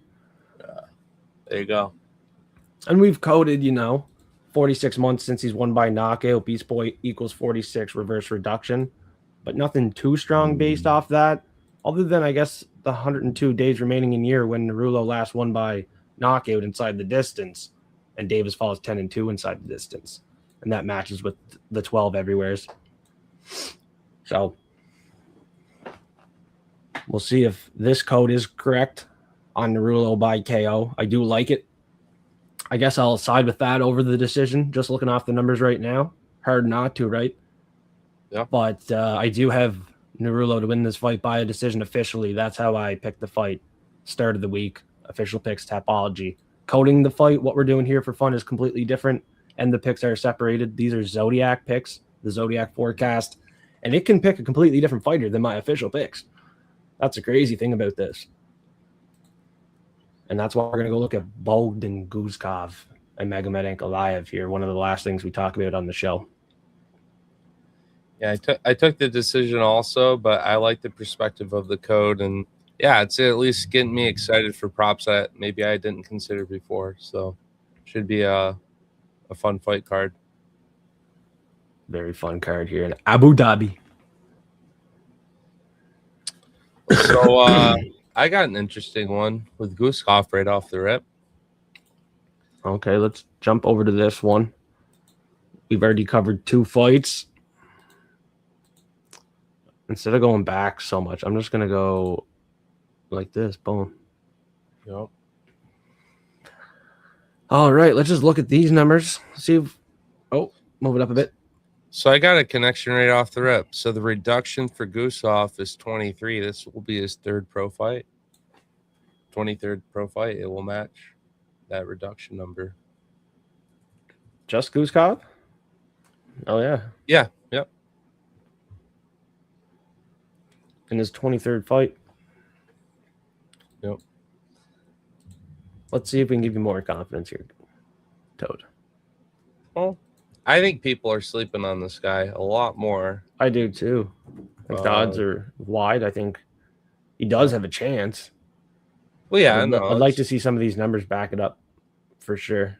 There you go. And we've coded, 46 months since he's won by knockout. Beast Boy equals 46 reverse reduction. But nothing too strong based off that. Other than, I guess, the 102 days remaining in year when Narulo last won by knockout inside the distance. And Davis falls 10-2 inside the distance. And that matches with the 12 everywheres. So we'll see if this code is correct on Narulo by KO. I do like it. I guess I'll side with that over the decision, just looking off the numbers right now. Hard not to, right? Yeah. But I do have Narulo to win this fight by a decision officially. That's how I picked the fight. Start of the week. Official picks, Tapology. Coding the fight, what we're doing here for fun is completely different, and the picks are separated. These are Zodiac picks, the Zodiac forecast, and it can pick a completely different fighter than my official picks. That's a crazy thing about this. And that's why we're going to go look at Bogdan Guzkov and Magomed Ankalaev here. One of the last things we talk about on the show. Yeah, I took the decision also, but I like the perspective of the code. And yeah, it's at least getting me excited for props that maybe I didn't consider before. So should be a fun fight card. Very fun card here in Abu Dhabi. So I got an interesting one with Guzkov right off the rip. Okay, let's jump over to this one. We've already covered 2 fights. Instead of going back so much, I'm just going to go like this. Boom. Yep. All right, let's just look at these numbers. See if... Oh, move it up a bit. So I got a connection right off the rip. So the reduction for Guzkov is 23. This will be his 3rd pro fight. 23rd pro fight. It will match that reduction number. Just Guzkov? Oh, yeah. Yeah. Yep. In his 23rd fight. Yep. Let's see if we can give you more confidence here, Toad. Well, I think people are sleeping on this guy a lot more. I do too. I think the odds are wide. I think he does have a chance. Well, yeah, I'd like to see some of these numbers back it up for sure.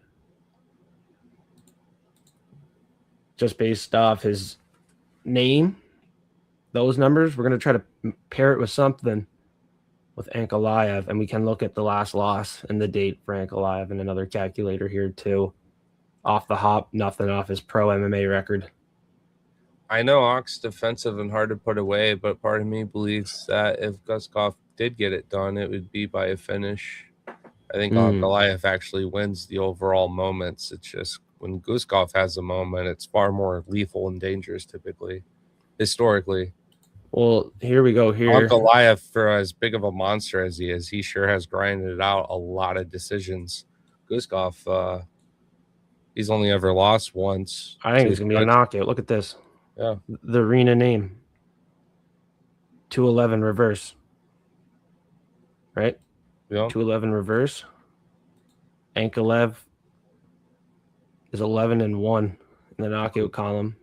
Just based off his name, those numbers, we're going to try to pair it with something with Ankalaev, and we can look at the last loss and the date for Ankalaev and another calculator here too. Off the hop, nothing off his pro MMA record. I know Ox defensive and hard to put away, but part of me believes that if Guzkov did get it done, it would be by a finish. I think Ankalaev actually wins the overall moments. It's just when Guzkov has a moment, it's far more lethal and dangerous typically, historically. Well, here we go. Here, Ankalaev, for as big of a monster as he sure has grinded out a lot of decisions. Guskov, he's only ever lost once. I think it's gonna be a knockout. Look at this. Yeah, the arena name. 211 reverse. Right? yeah. 211 reverse. Ankalaev is 11-1 in the knockout column.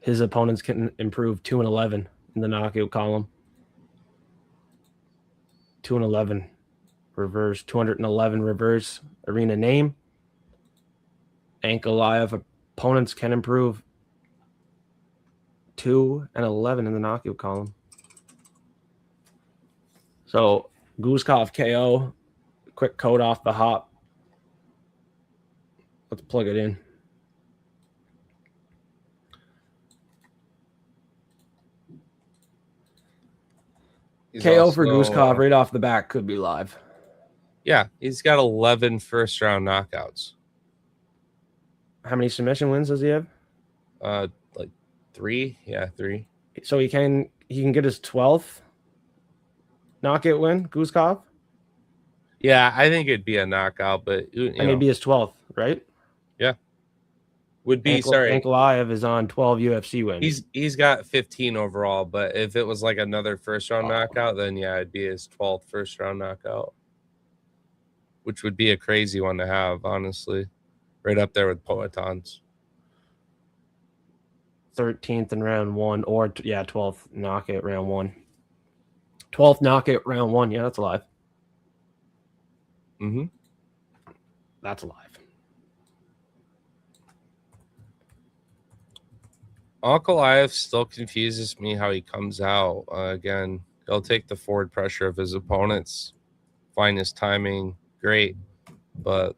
His opponents can improve 2-11 in the knockout column. 2-11 reverse. 211 reverse arena name. Ankalaev opponents can improve 2-11 in the knockout column. So Guskov KO. Quick code off the hop. Let's plug it in. KO for Guskov right off the bat could be live. Yeah, he's got 11 first-round knockouts. How many submission wins does he have? Like 3. Yeah, 3. So he can get his 12th knockout win, Guskov? Yeah, I think it'd be a knockout, but it'd be his 12th, right? Yeah. Would be Ankalaev is on 12 UFC wins. He's got 15 overall, but if it was like another first-round knockout, then yeah, it'd be his 12th first-round knockout, which would be a crazy one to have, honestly. Right up there with Poetan's. 13th in round 1, or 12th knockout round 1. 12th knockout round 1. Yeah, that's alive. Mm-hmm. That's alive. Ankalaev still confuses me how he comes out. Again, he'll take the forward pressure of his opponents, find his timing great, but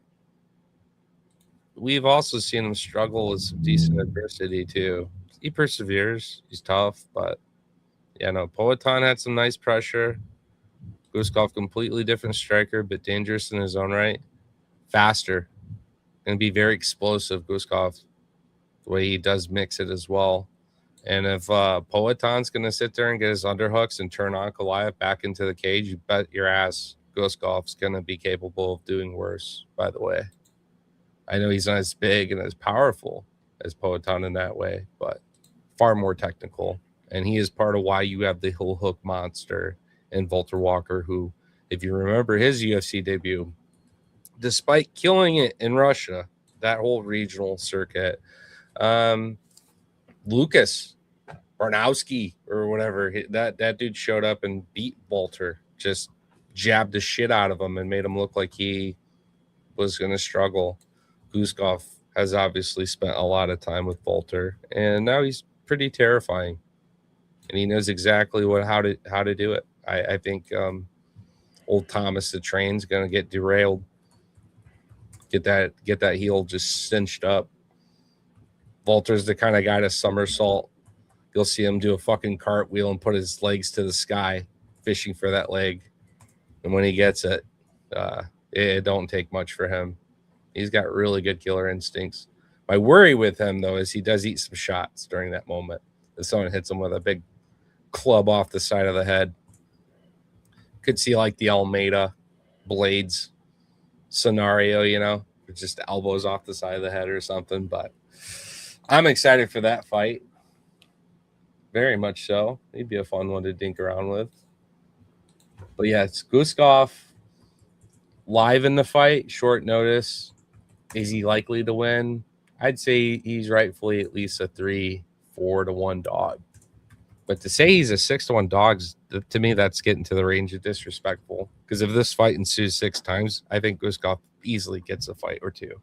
we've also seen him struggle with some decent adversity too. He perseveres. He's tough, but yeah, no. Poetan had some nice pressure. Guskov, completely different striker, but dangerous in his own right. Faster. Going to be very explosive, Guskov. The way he does mix it as well. And if Poetan's going to sit there and get his underhooks and turn Ankalaev back into the cage, you bet your ass Guskov's going to be capable of doing worse, by the way. I know he's not as big and as powerful as Poetan in that way, but far more technical. And he is part of why you have the heel hook monster and Walter Walker, who, if you remember his UFC debut, despite killing it in Russia, that whole regional circuit, Lucas Barnowski or whatever, that dude showed up and beat Walter, just jabbed the shit out of him and made him look like he was going to struggle. Guskov has obviously spent a lot of time with Walter, and now he's pretty terrifying, and he knows exactly how to do it. I think old Thomas the Train's going to get derailed, get that heel just cinched up. Walter's the kind of guy to somersault. You'll see him do a fucking cartwheel and put his legs to the sky, fishing for that leg. And when he gets it, it don't take much for him. He's got really good killer instincts. My worry with him, though, is he does eat some shots during that moment. If someone hits him with a big club off the side of the head, could see like the Almeida Blades scenario, just elbows off the side of the head or something. But I'm excited for that fight. Very much so. He'd be a fun one to dink around with. But yeah, it's Guskov live in the fight, short notice. Is he likely to win? I'd say he's rightfully at least a 3-4-1 dog. But to say he's a 6-1 dog, to me, that's getting to the range of disrespectful. Because if this fight ensues 6 times, I think Guskov easily gets a fight or 2.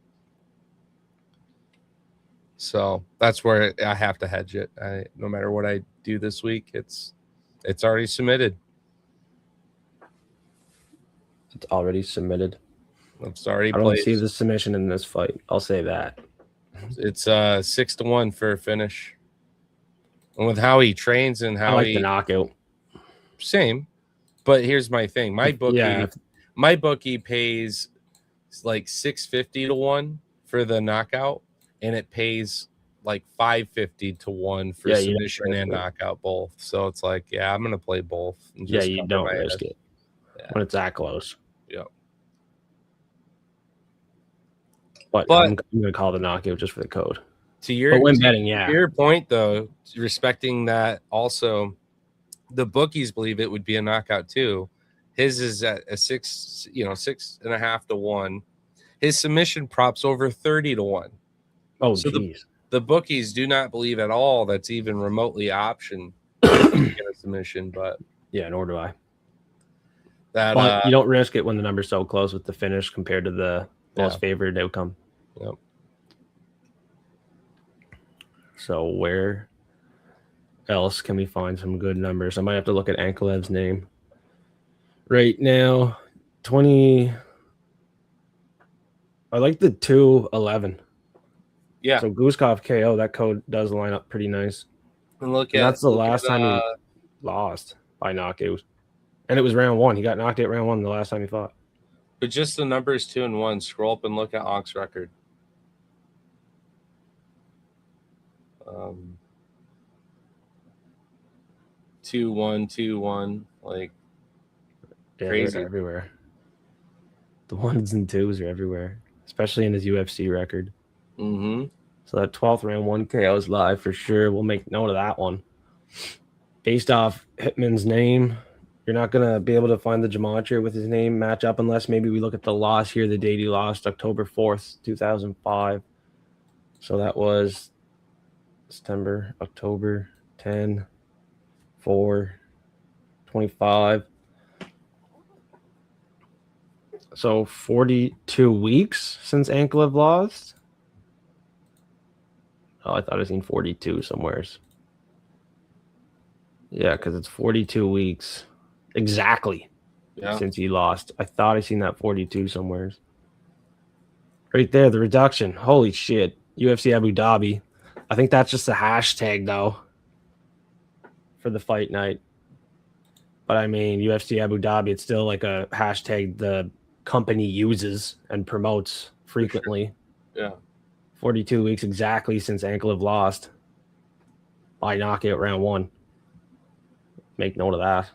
So that's where I have to hedge it. No matter what I do this week, it's already submitted. It's already submitted. It's already I don't see the submission in this fight. I'll say that. It's 6-1 for a finish. And with how he trains and how the knockout. Same. But here's my thing. My bookie pays like 650 to 1 for the knockout, and it pays like 550 to 1 for Yeah, you don't submission and risk it. knockout both. So it's like, yeah, I'm gonna play both. And Yeah, just you cover don't my risk head. it Yeah. when it's that close. Yeah. But I'm gonna call the knockout just for the code. To your But when betting, yeah. To your point though, respecting that also, the bookies believe it would be a knockout too. His is at a 6.5 to 1. His submission props over 30 to 1. Oh, so geez. the bookies do not believe at all that's even remotely option to get a submission, but yeah, nor do I. That you don't risk it when the number's so close with the finish compared to the most favored outcome. Yep. So where else can we find some good numbers? I might have to look at Anklev's name. Right now, 20. I like the 211. Yeah. So Gooskov KO, that code does line up pretty nice. And that's the last time he lost by knockout. And it was round 1. He got knocked out round 1 the last time he fought. But just the numbers 2 and 1. Scroll up and look at Onk's record. 2-1, 2-1, like crazy. They're everywhere. The 1s and 2s are everywhere, especially in his UFC record. Mm-hmm. So that 12th round 1 KO is live for sure. We'll make note of that one. Based off Hitman's name, you're not going to be able to find the Gematria with his name match up unless maybe we look at the loss here, the date he lost, October 4th, 2005. So that was September, October, 10, 4, 25. So 42 weeks since Anklev lost. Oh, I thought I seen 42 somewheres. Yeah, because it's 42 weeks exactly since he lost. I thought I seen that 42 somewheres. Right there, the reduction. Holy shit. UFC Abu Dhabi. I think that's just a hashtag, though, for the fight night. But I mean, UFC Abu Dhabi, it's still like a hashtag the company uses and promotes frequently. Sure. Yeah. 42 weeks exactly since Anklev lost by knockout round 1. Make note of that.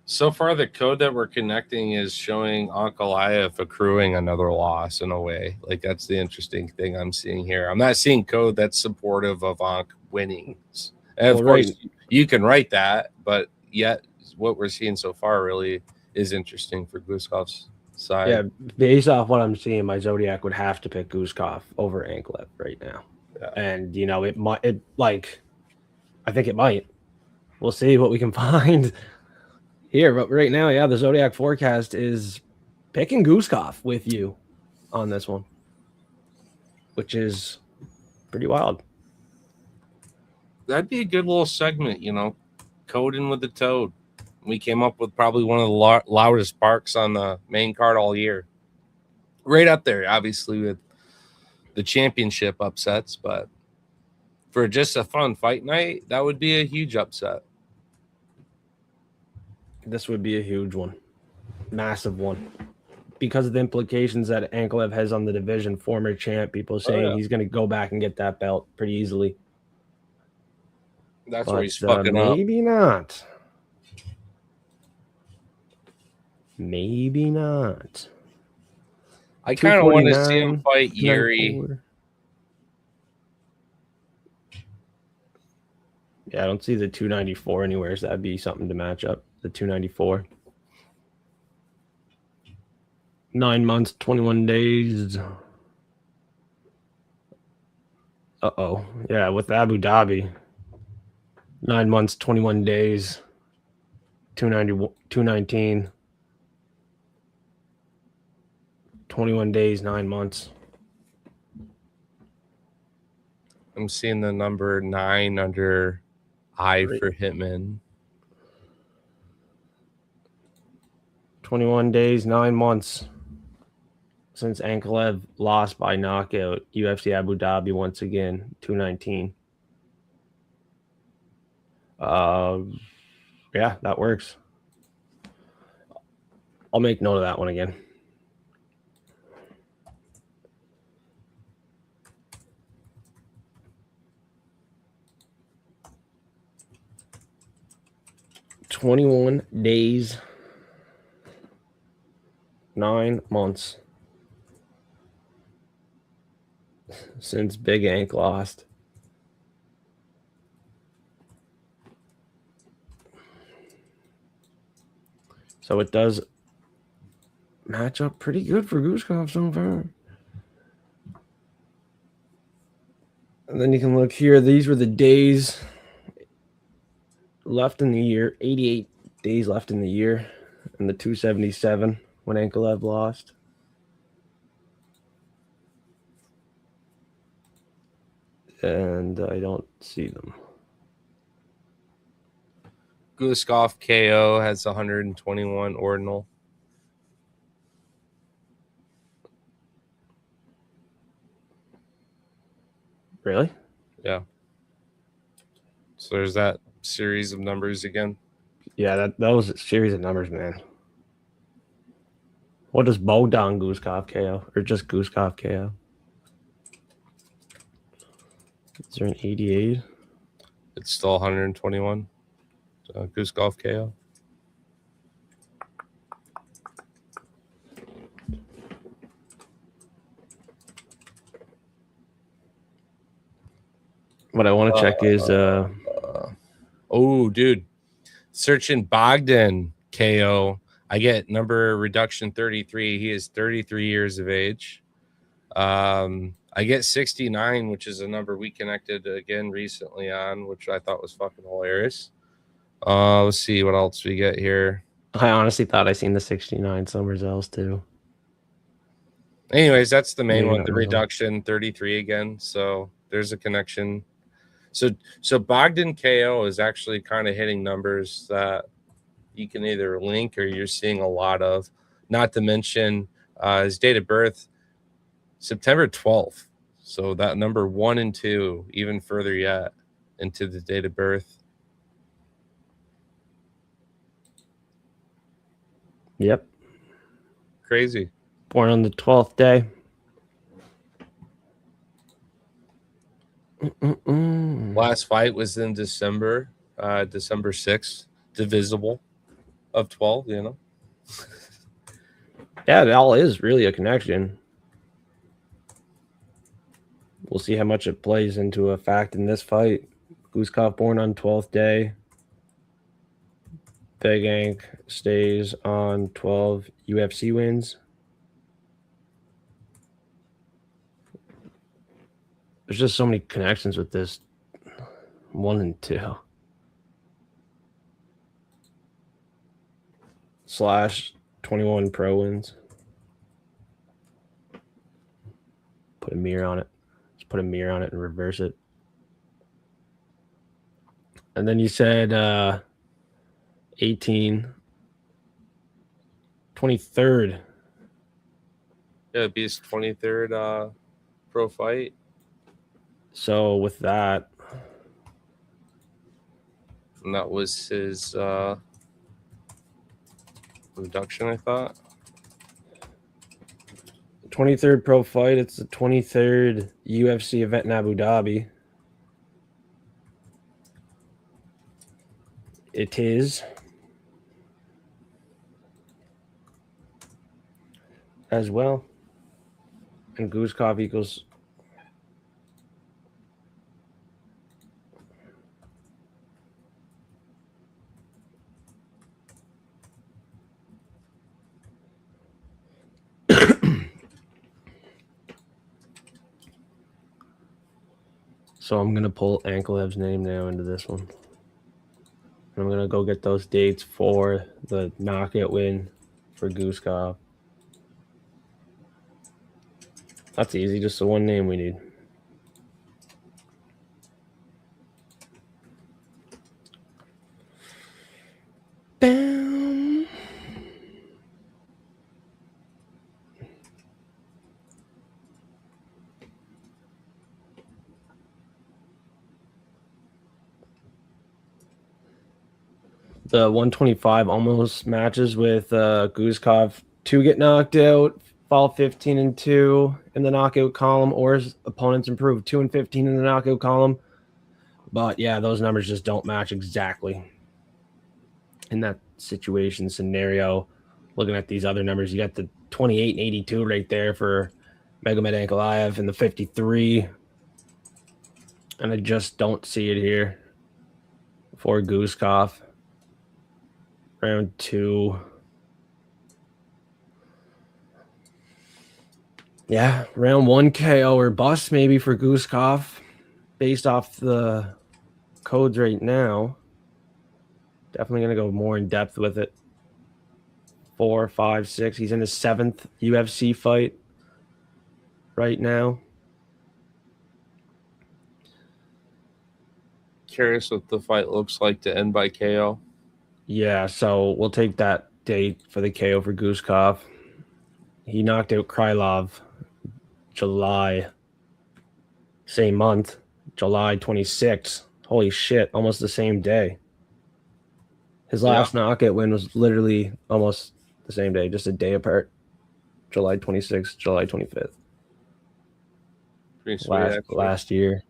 So far, the code that we're connecting is showing Ankalaev accruing another loss in a way. Like, that's the interesting thing I'm seeing here. I'm not seeing code that's supportive of Ank winning. And of course, you can write that, but yet what we're seeing so far really is interesting for Guskov's side. Yeah, based off what I'm seeing, my Zodiac would have to pick Guskov over Anklev right now. Yeah. And, you know, it might, I think it might. We'll see what we can find here. But right now, yeah, the Zodiac forecast is picking Guskov with you on this one, which is pretty wild. That'd be a good little segment, you know, coding with the toad. We came up with probably one of the loudest barks on the main card all year. Right up there, obviously, with the championship upsets. But for just a fun fight night, that would be a huge upset. This would be a huge one. Massive one. Because of the implications that Anklev has on the division, former champ, people saying he's going to go back and get that belt pretty easily. That's where he's fucking up. Maybe not. Maybe not. I kind of want to see him fight Yuri. Yeah, I don't see the 294 anywhere, so that'd be something to match up. The 294. 9 months, 21 days. Uh-oh. Yeah, with Abu Dhabi. 9 months, 21 days. 219. 21 days, 9 months. I'm seeing the number 9 under I for Hitman. 21 days, 9 months since Anklev lost by knockout. UFC Abu Dhabi once again, 219. Yeah, that works. I'll make note of that one again. 21 days, 9 months since Big Ank lost. So it does match up pretty good for Gooskov so far. And then you can look here. These were the days left in the year. 88 days left in the year. And the 277 when Ankalev lost. And I don't see them. Guskov KO has 121 ordinal. Really? Yeah. So there's that series of numbers again. Yeah, that was a series of numbers, man. What does Bogdan Guskov KO? Or just Guskov KO? Is there an 88? It's still 121. Guskov KO. What I want to check is oh, dude. Searching Bogdan KO. I get number reduction 33. He is 33 years of age. I get 69, which is a number we connected again recently on, which I thought was fucking hilarious. Let's see what else we get here. I honestly thought I seen the 69 somewhere else too. Anyways, that's the main Maybe one, not the original. reduction 33 again. So there's a connection. So Bogdan KO is actually kind of hitting numbers that you can either link or you're seeing a lot of. Not to mention his date of birth, September 12th. So that number 1 and 2, even further yet into the date of birth. Yep. Crazy. Born on the 12th day. Last fight was in December, December 6th, divisible of 12, you know. Yeah, it all is really a connection. We'll see how much it plays into a fact in this fight. Guskov born on 12th day. Big Ank stays on 12 UFC wins. There's just so many connections with this 1 and 2. / 21 pro wins. Put a mirror on it. Just put a mirror on it and reverse it. And then you said 18. 23rd. Yeah, it'd be his 23rd pro fight. So with that, and that was his reduction, I thought. 23rd pro fight. It's the 23rd UFC event in Abu Dhabi. It is. As well. And Guskov equals. So I'm going to pull Ankalev's name now into this one. And I'm going to go get those dates for the knockout win for Guskov. That's easy. Just the one name we need. Bam. The 125 almost matches with Guskov to get knocked out, fall 15-2 in the knockout column, or his opponents improve 2-15 in the knockout column. But yeah, those numbers just don't match exactly. in that situation scenario. Looking at these other numbers, you got the 28 and 82 right there for Megamed Ankalaev and the 53. And I just don't see it here for Gooskov. Round 2. Yeah, round 1 KO or bust maybe for Gooskov based off the codes right now. Definitely going to go more in depth with it. 4, 5, 6. He's in his 7th UFC fight right now. Curious what the fight looks like to end by KO. Yeah, so we'll take that date for the KO for Gooskov. He knocked out Krylov July, same month, July 26th. Holy shit, almost the same day. His last knockout win was literally almost the same day, just a day apart. July 26th, July 25th. Pretty sweet, last year.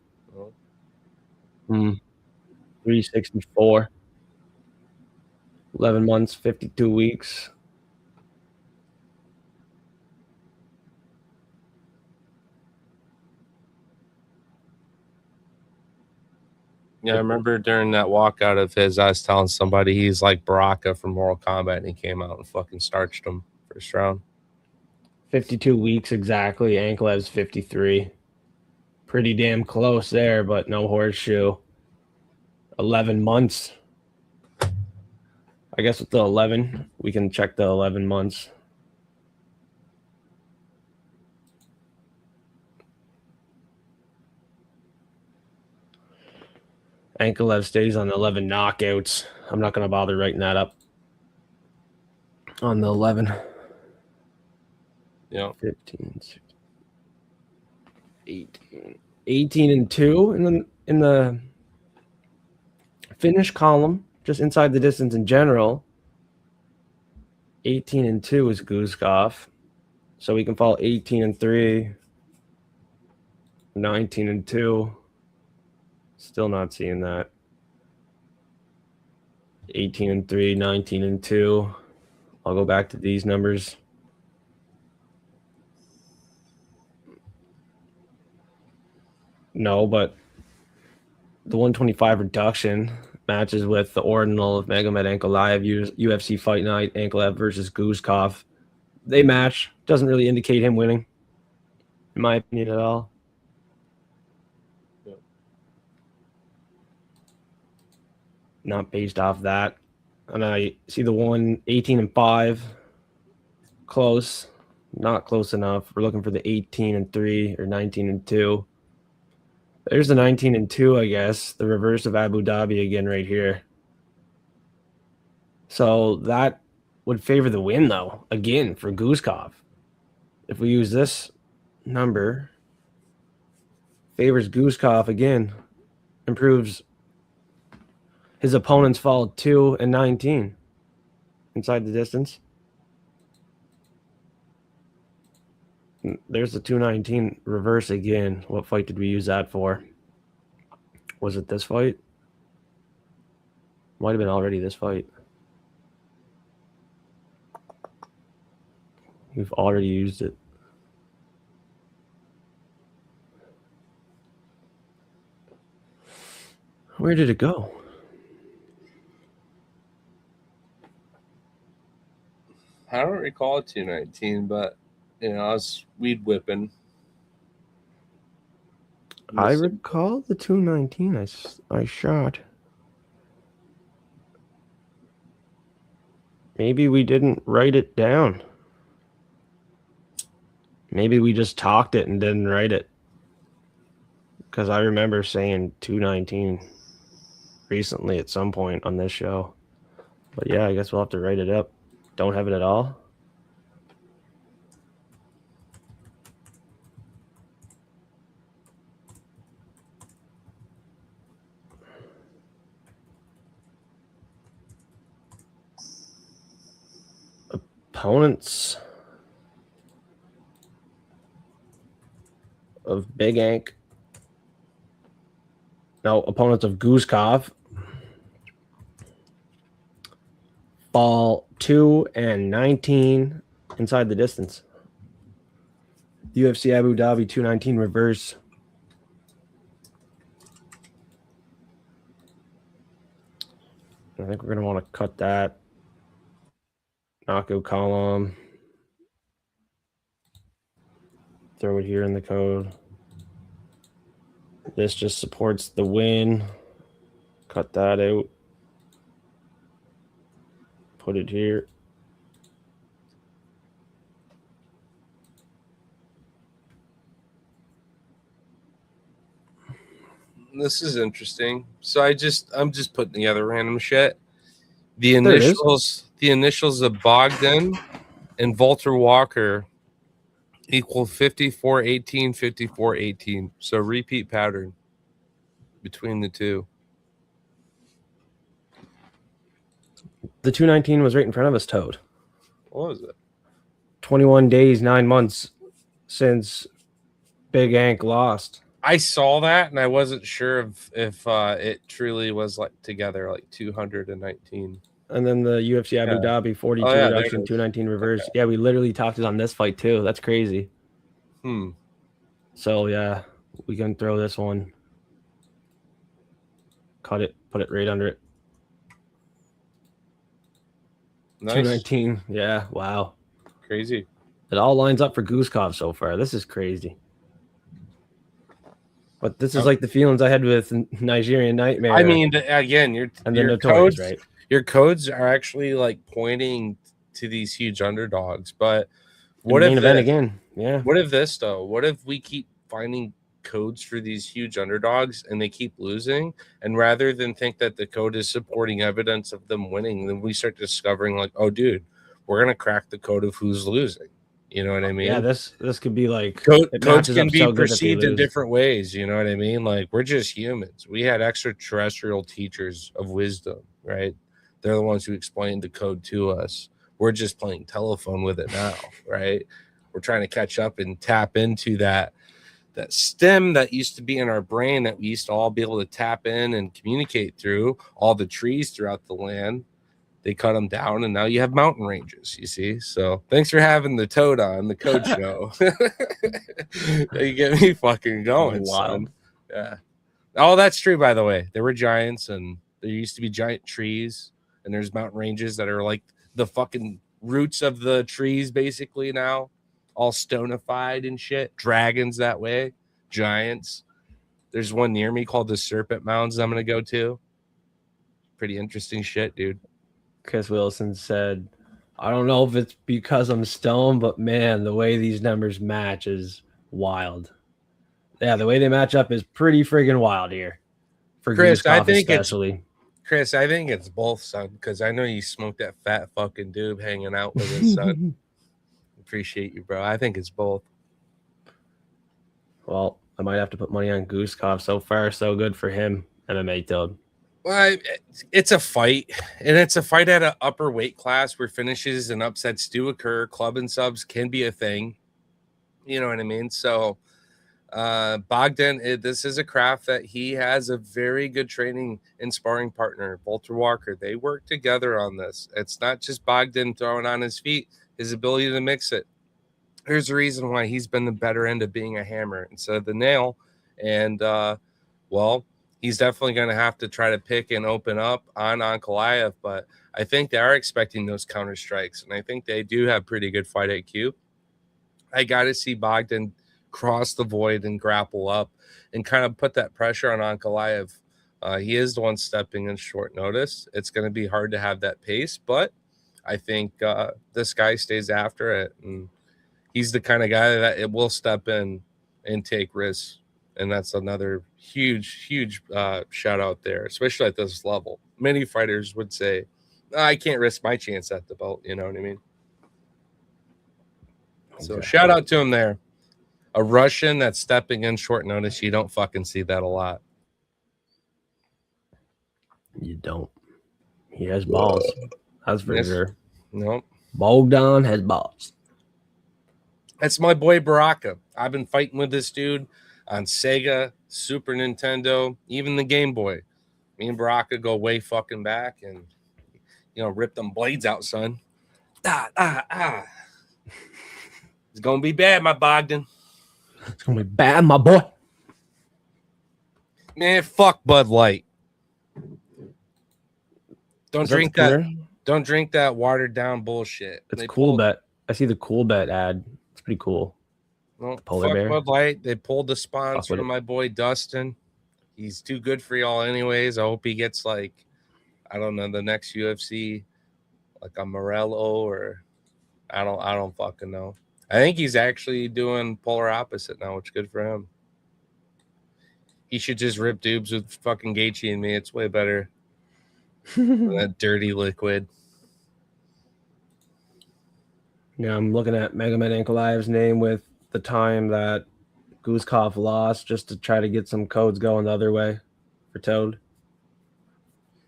364. 11 months, 52 weeks. Yeah, I remember during that walkout of his, I was telling somebody he's like Baraka from Mortal Kombat, and he came out and fucking starched him first round. 52 weeks exactly. Anklev's 53. Pretty damn close there, but no horseshoe. 11 months. I guess with the 11, we can check the 11 months. Ankalev stays on 11 knockouts. I'm not going to bother writing that up on the 11. Yeah. 15, 16, 18 and 2 in the finish column, just inside the distance in general. 18 and 2 is Gooskov. So we can fall 18 and 3, 19 and 2. Still not seeing that. 18 and 3, 19 and 2. I'll go back to these numbers. No, but the 125 reduction matches with the ordinal of Megamed Ankalaev UFC Fight Night, Ankalaev versus Gooskov. They match. Doesn't really indicate him winning, in my opinion, at all. Not based off that. And I see the one 18 and 5. Close. Not close enough. We're looking for the 18 and 3 or 19 and 2. There's the 19 and 2, I guess. The reverse of Abu Dhabi again right here. So that would favor the win, though, again, for Gooskov. If we use this number, favors Gooskov again, improves his opponent's fall 2 and 19 inside the distance. There's the 219 reverse again. What fight did we use that for? Was it this fight? Might have been already this fight. We've already used it. Where did it go? I don't recall 219, but you know, I was weed whipping. I recall the 219 I shot. Maybe we didn't write it down. Maybe we just talked it and didn't write it. Because I remember saying 219 recently at some point on this show. But yeah, I guess we'll have to write it up. Don't have it at all. Opponents of Big Ank. No, opponents of Gooskov. ball 2 and 19 inside the distance. UFC Abu Dhabi 219 reverse. I think we're going to want to cut that. Knockout column. Throw it here in the code. This just supports the win. Cut that out. Put it here. This is interesting. So I'm just putting together random shit. The initials of Bogdan and Walter Walker equal 5418, 5418. So repeat pattern between the two. The 219 was right in front of us, Toad. What was it? 21 days, 9 months since Big Ank lost. I saw that and I wasn't sure if it truly was like together, like 219. And then the UFC Abu Dhabi 42 reduction, 219 reverse. Okay. Yeah, we literally talked it on this fight too. That's crazy. So yeah, we can throw this one. Cut it, put it right under it. Nice. 219. Yeah, wow. Crazy. It all lines up for Gooskov so far. This is crazy. But this is like the feelings I had with Nigerian Nightmare. I mean, again, your codes, right? Your codes are actually like pointing to these huge underdogs. But what if event again? Yeah. What if this though? What if we keep finding codes for these huge underdogs and they keep losing? And rather than think that the code is supporting evidence of them winning, then we start discovering like, oh, dude, we're gonna crack the code of who's losing. You know what I mean? Yeah, this could be like codes can be perceived in different ways. You know what I mean? Like we're just humans. We had extraterrestrial teachers of wisdom, right? They're the ones who explained the code to us. We're just playing telephone with it now, right? We're trying to catch up and tap into that stem that used to be in our brain that we used to all be able to tap in and communicate through all the trees throughout the land. They cut them down, and now you have mountain ranges, you see? So thanks for having the Toad on the Code Show. You get me fucking going, son. Yeah. Oh, that's true, by the way. There were giants, and there used to be giant trees, and there's mountain ranges that are like the fucking roots of the trees, basically, now. All stonified and shit. Dragons that way. Giants. There's one near me called the Serpent Mounds I'm going to go to. Pretty interesting shit, dude. Chris Wilson said, I don't know if it's because I'm stoned, but man, the way these numbers match is wild. Yeah, the way they match up is pretty friggin' wild here. For Chris, I think it's both, son, because I know you smoked that fat fucking doob hanging out with his son. Appreciate you, bro. I think it's both. Well, I might have to put money on Gooskov. So far, so good for him. MMA Toad. Well, it's a fight, and it's a fight at an upper weight class where finishes and upsets do occur. Club and subs can be a thing. You know what I mean? So Bogdan, this is a craft that he has a very good training and sparring partner, Walter Walker. They work together on this. It's not just Bogdan throwing on his feet, his ability to mix it. There's a reason why he's been the better end of being a hammer instead of the nail. And, well, he's definitely going to have to try to pick and open up on Ankalaev, but I think they are expecting those counter strikes, and I think they do have pretty good fight IQ. I got to see Bogdan cross the void and grapple up and kind of put that pressure on Ankalaev. He is the one stepping in short notice. It's going to be hard to have that pace, but I think this guy stays after it, and he's the kind of guy that it will step in and take risks. And that's another huge shout out there, especially at this level. Many fighters would say, I can't risk my chance at the belt. You know what I mean? So shout out to him there. A Russian that's stepping in short notice. You don't fucking see that a lot. You don't. He has balls. That's for sure. Nope. Bogdan has balls. That's my boy Baraka. I've been fighting with this dude on Sega, Super Nintendo, even the Game Boy. Me and Baraka go way fucking back, and rip them blades out, son. It's gonna be bad, my Bogdan. It's gonna be bad, my boy. Man, fuck Bud Light. Don't drink that. Don't drink that watered down bullshit. It's Cool Bet. I see the Cool Bet ad. It's pretty cool. Well, fuck Bud Light. They pulled the sponsor from my boy Dustin. He's too good for y'all anyways. I hope he gets I don't know, the next UFC, like a Morello or I don't fucking know. I think he's actually doing polar opposite now, which is good for him. He should just rip dubs with fucking Gaethje and me. It's way better than that dirty liquid. Yeah, I'm looking at Magomed Ankalaev's name with the time that Guzkov lost just to try to get some codes going the other way for Toad.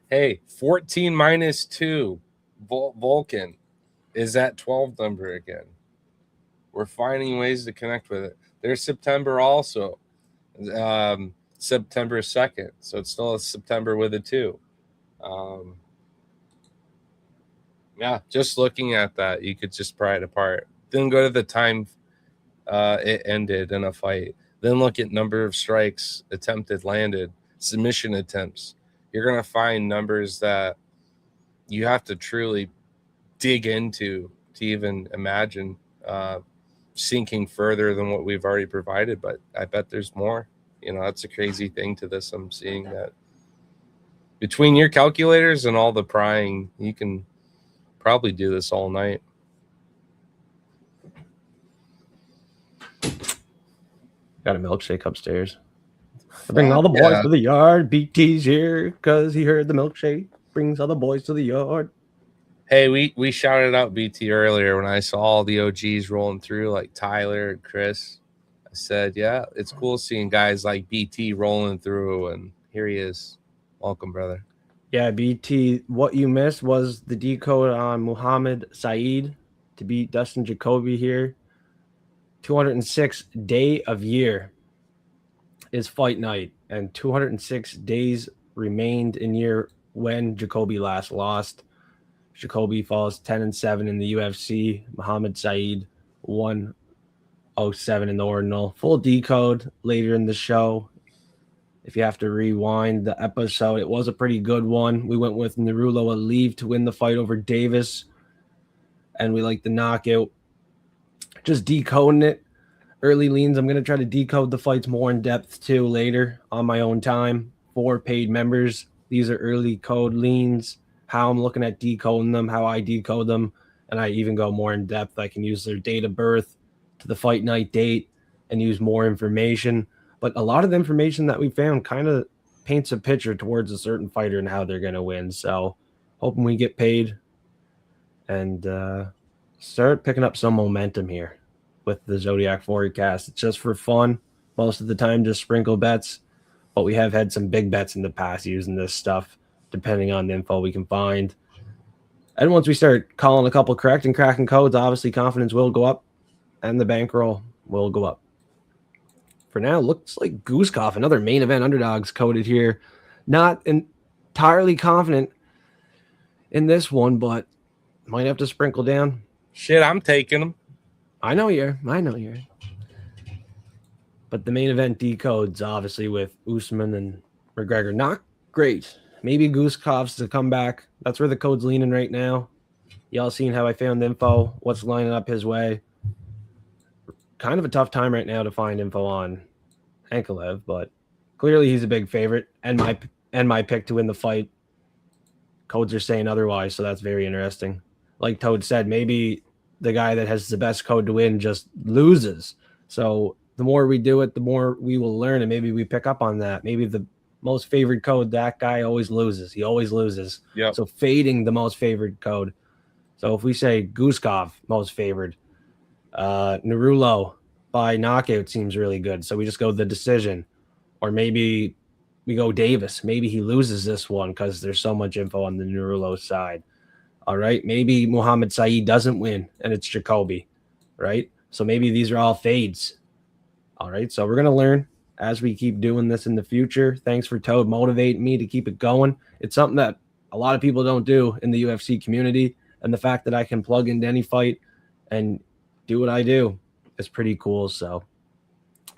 Hey, 14 minus 2 Vulcan is that 12 number again. We're finding ways to connect with it. There's September also. September 2nd. So it's still a September with a 2. Yeah, just looking at that, you could just pry it apart. Then go to the time it ended in a fight. Then look at number of strikes attempted, landed, submission attempts. You're going to find numbers that you have to truly dig into to even imagine sinking further than what we've already provided. But I bet there's more. That's a crazy thing to this. I'm seeing that between your calculators and all the prying, you can probably do this all night. Got a milkshake upstairs. I bring all the boys to the yard. BT's here because he heard the milkshake. Brings all the boys to the yard. Hey, we shouted out BT earlier when I saw all the OGs rolling through, like Tyler and Chris. I said, yeah, it's cool seeing guys like BT rolling through, and here he is. Welcome, brother. Yeah, BT, what you missed was the decode on Muhammad Saeed to beat Dustin Jacoby here. 206 day of year is fight night, and 206 days remained in year when Jacoby last lost. Jacoby falls 10-7 in the UFC. Muhammad Saeed 107 in the ordinal. Full decode later in the show. If you have to rewind the episode, it was a pretty good one. We went with Narulo Aliyev to win the fight over Davis, and we like the knockout. Just decoding it. Early leans, I'm going to try to decode the fights more in depth too later on my own time. For paid members, these are early code leans, how I'm looking at decoding them, how I decode them, and I even go more in depth. I can use their date of birth to the fight night date and use more information. But a lot of the information that we found kind of paints a picture towards a certain fighter and how they're going to win. So hoping we get paid and start picking up some momentum here with the Zodiac forecast. It's just for fun. Most of the time, just sprinkle bets. But we have had some big bets in the past using this stuff, depending on the info we can find. And once we start calling a couple correct and cracking codes, obviously confidence will go up and the bankroll will go up. For now, looks like Guzkov, another main event underdogs coded here. Not entirely confident in this one, but might have to sprinkle down. Shit, I'm taking them. I know you're. But the main event decodes, obviously, with Usman and McGregor, not great. Maybe Guzkov's to come back. That's where the code's leaning right now. Y'all seen how I found info, what's lining up his way. Kind of a tough time right now to find info on Ankalaev, but clearly he's a big favorite and my pick to win the fight. Codes are saying otherwise, so that's very interesting. Like Toad said, maybe the guy that has the best code to win just loses. So the more we do it, the more we will learn, and maybe we pick up on that. Maybe the most favored code, that guy always loses. He always loses. Yep. So fading the most favored code. So if we say Guzkov, most favored, Narulo by knockout seems really good. So we just go the decision. Or maybe we go Davis. Maybe he loses this one because there's so much info on the Narulo side. All right. Maybe Muhammad Saeed doesn't win and it's Jacoby. Right. So maybe these are all fades. All right. So we're going to learn as we keep doing this in the future. Thanks for Toad motivating me to keep it going. It's something that a lot of people don't do in the UFC community. And the fact that I can plug into any fight and do what I do is pretty cool. So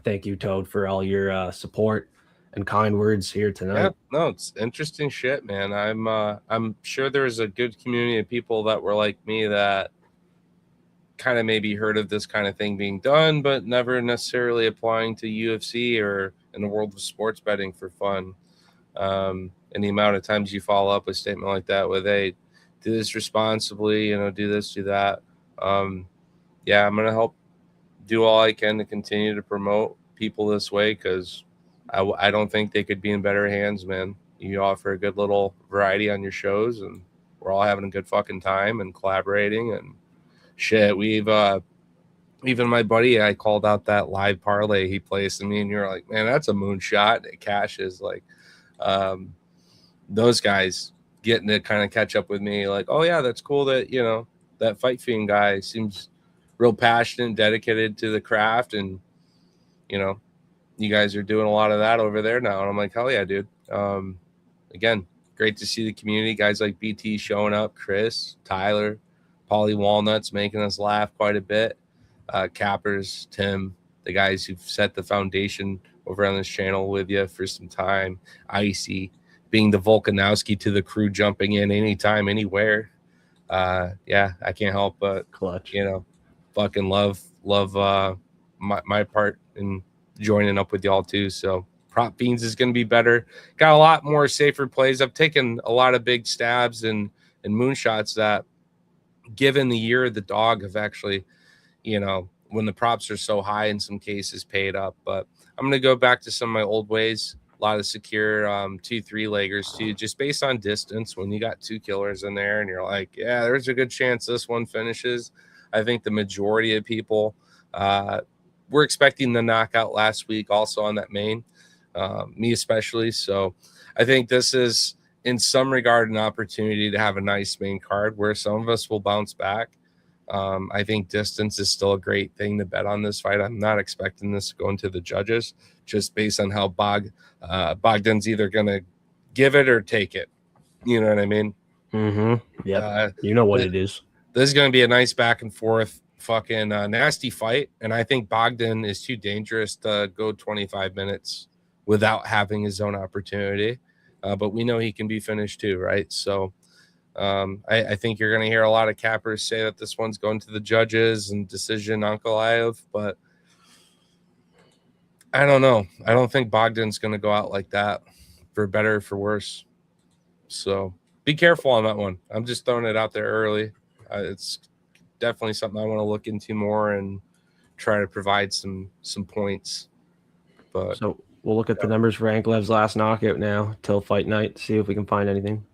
thank you, Toad, for all your support and kind words here tonight. Yeah, no, it's interesting shit, man. I'm sure there's a good community of people that were like me that kind of maybe heard of this kind of thing being done, but never necessarily applying to UFC or in the world of sports betting for fun. And the amount of times you follow up a statement like that with, hey, do this responsibly, do this, do that. Yeah, I'm going to help do all I can to continue to promote people this way, because I don't think they could be in better hands, man. You offer a good little variety on your shows, and we're all having a good fucking time and collaborating and shit. We've even my buddy, I called out that live parlay he placed in me, and you're like, man, that's a moonshot. It cashes. Like, those guys getting to kind of catch up with me, like, oh yeah, that's cool that that Fight Fiend guy seems real passionate, dedicated to the craft, and you guys are doing a lot of that over there now. And I'm like, hell yeah, dude. Again, great to see the community, guys like BT showing up, Chris, Tyler, Polly Walnuts making us laugh quite a bit, Cappers, Tim, the guys who've set the foundation over on this channel with you for some time, Icy, being the Volkanowski to the crew, jumping in anytime, anywhere. Yeah, I can't help but Clutch. Fucking love my part in joining up with y'all too. So Prop Fiends is going to be better. Got a lot more safer plays. I've taken a lot of big stabs and moonshots that, given the year of the dog, have actually, when the props are so high, in some cases paid up. But I'm going to go back to some of my old ways. A lot of secure 2-3 leggers too, just based on distance. When you got two killers in there and you're like, yeah, there's a good chance this one finishes. I think the majority of people were expecting the knockout last week also on that main, me especially. So I think this is, in some regard, an opportunity to have a nice main card where some of us will bounce back. I think distance is still a great thing to bet on this fight. I'm not expecting this to go into the judges, just based on how Bogdan's either going to give it or take it. You know what I mean? Mm-hmm. Yeah. You know what it is. This is going to be a nice back and forth fucking nasty fight. And I think Bogdan is too dangerous to go 25 minutes without having his own opportunity. But we know he can be finished too, right? So I think you're going to hear a lot of cappers say that this one's going to the judges and decision Ankalaev, but I don't know. I don't think Bogdan's going to go out like that, for better or for worse. So be careful on that one. I'm just throwing it out there early. It's definitely something I want to look into more and try to provide some points. But so we'll look at the numbers for Ankalev's last knockout now till fight night, see if we can find anything.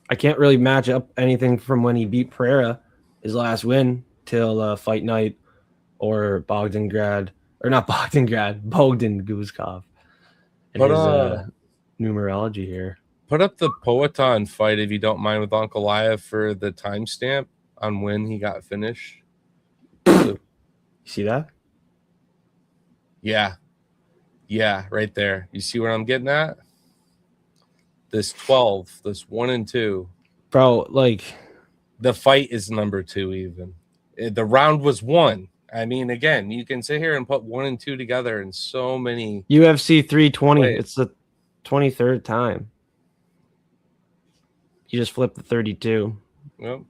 I can't really match up anything from when he beat Pereira, his last win, till fight night, or Bogdan Guzkov. And his numerology here. Put up the Poetan fight, if you don't mind, with Ankalaev for the timestamp on when he got finished. You see that? Yeah, right there. You see what I'm getting at? This 12, this 1 and 2. Bro, like, the fight is number 2 even. The round was 1. I mean, again, you can sit here and put 1 and 2 together in so many. UFC 320. It's the 23rd time. You just flip the 32. Yep.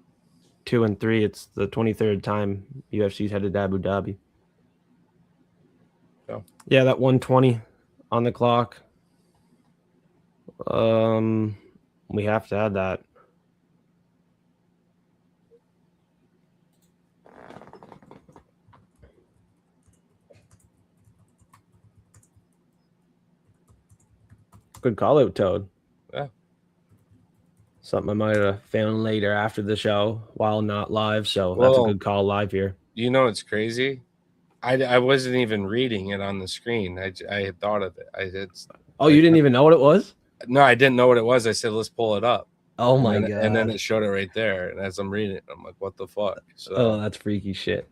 2 and 3. It's the 23rd time UFC's headed to Abu Dhabi. Oh. Yeah, that 120 on the clock. We have to add that. Good call out, Toad. Yeah. Something I might have found later after the show while not live. So that's a good call live here. You know, it's crazy. I wasn't even reading it on the screen. I had thought of it. You didn't even know what it was? No, I didn't know what it was. I said, let's pull it up. Oh my God. And then it showed it right there. And as I'm reading it, I'm like, what the fuck? So, that's freaky shit.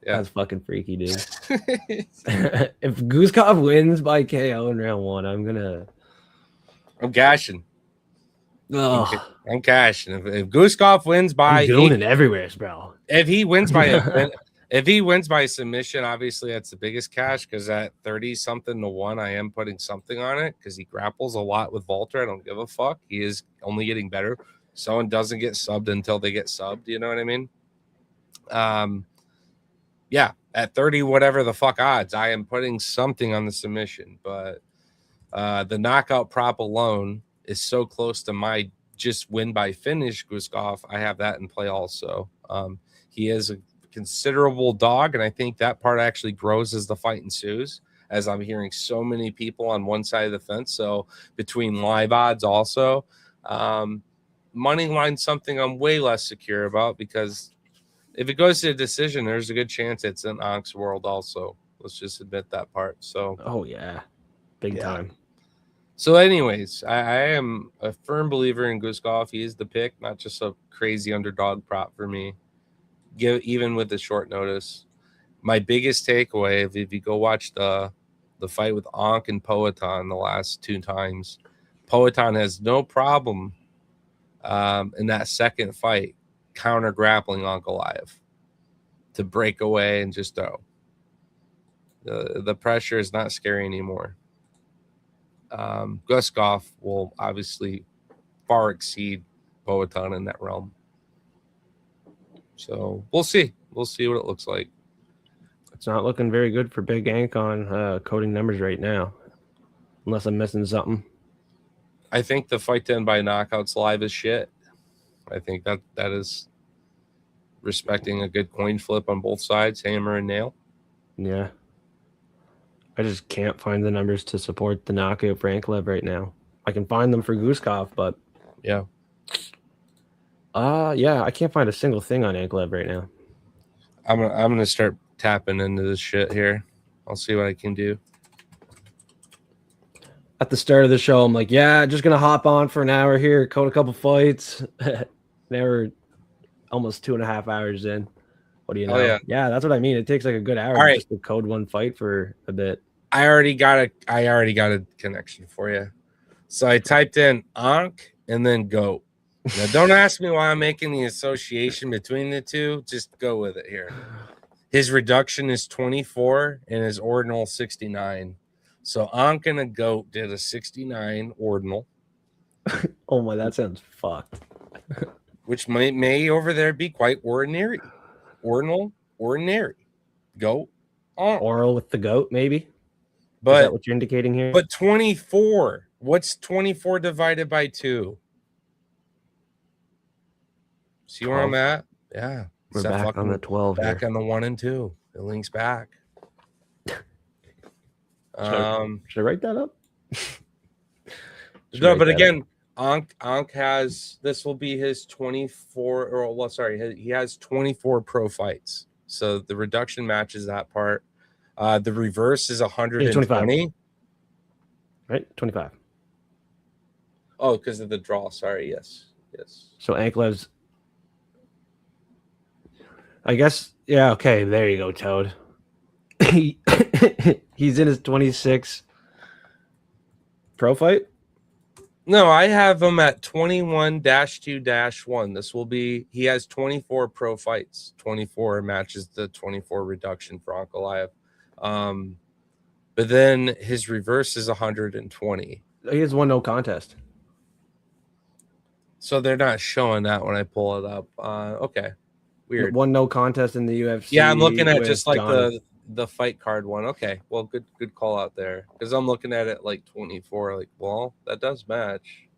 Yeah. That's fucking freaky, dude. If Guzkov wins by KO in round 1, I'm gashing. Ugh. I'm cashing. If Guskov wins by I'm doing it everywhere, bro. if he wins by if he wins by submission, obviously that's the biggest cash because at 30 something to 1, I am putting something on it because he grapples a lot with Walter. I don't give a fuck. He is only getting better. Someone doesn't get subbed until they get subbed. You know what I mean? Yeah, at 30, whatever the fuck odds, I am putting something on the submission, but the knockout prop alone is so close to my just win by finish Guskov. I have that in play also. He is a considerable dog, and I think that part actually grows as the fight ensues, as I'm hearing so many people on one side of the fence. So between live odds also, money line something I'm way less secure about because if it goes to a decision, there's a good chance it's in Onk's world also. Let's just admit that part. So, oh yeah, big time. So, anyways, I am a firm believer in Guskov. He is the pick, not just a crazy underdog prop for me. Even with the short notice, my biggest takeaway, if you go watch the fight with Onk and Poetan the last 2 times, Poetan has no problem in that second fight counter grappling Ankalaev to break away and just throw. The pressure is not scary anymore. Guskov will obviously far exceed Poetan in that realm. So we'll see. We'll see what it looks like. It's not looking very good for Big Ank on coding numbers right now, unless I'm missing something. I think the fight to end by knockouts live is shit. I think that is respecting a good coin flip on both sides, hammer and nail. Yeah. I just can't find the numbers to support the knockout for Ankalaev right now. I can find them for Guskov, but yeah. Yeah, I can't find a single thing on Ankalaev right now. I'm gonna start tapping into this shit here. I'll see what I can do. At the start of the show, I'm like, yeah, just gonna hop on for an hour here, code a couple fights. Now we're almost 2.5 hours in. What do you know? Oh, yeah, that's what I mean. It takes like a good hour just to code one fight for a bit. I already got a connection for you. So I typed in Onk and then Goat. Now don't ask me why I'm making the association between the two. Just go with it here. His reduction is 24 and his ordinal 69. So Onk and a Goat did a 69 ordinal. Oh my, that sounds fucked. Which may over there be quite ordinary. Ordinal, ordinary. Goat, Onk. Oral with the Goat, maybe? But, is that what you're indicating here? But 24. What's 24 divided by 2? See 12. Where I'm at? Yeah. We're back on the 12 back here. On the 1 and 2. It links back. Should I write that up? No, but again, Onk has, this will be his 24, or well, sorry, he has 24 pro fights. So the reduction matches that part. The reverse is 120. Right? 25. Oh, because of the draw. Sorry. Yes. So Ankalev's, I guess, yeah, okay, there you go, Toad. He's in his 26 pro fight? No, I have him at 21-2-1. This will be, he has 24 pro fights. 24 matches the 24 reduction for Ankalaev. But then his reverse is 120. He has 1 no contest. So they're not showing that when I pull it up. Okay. Weird. 1 no contest in the UFC. Yeah, I'm looking at just like Johnny. the fight card one. Okay. Well, good call out there. Because I'm looking at it like 24. Like, well, that does match.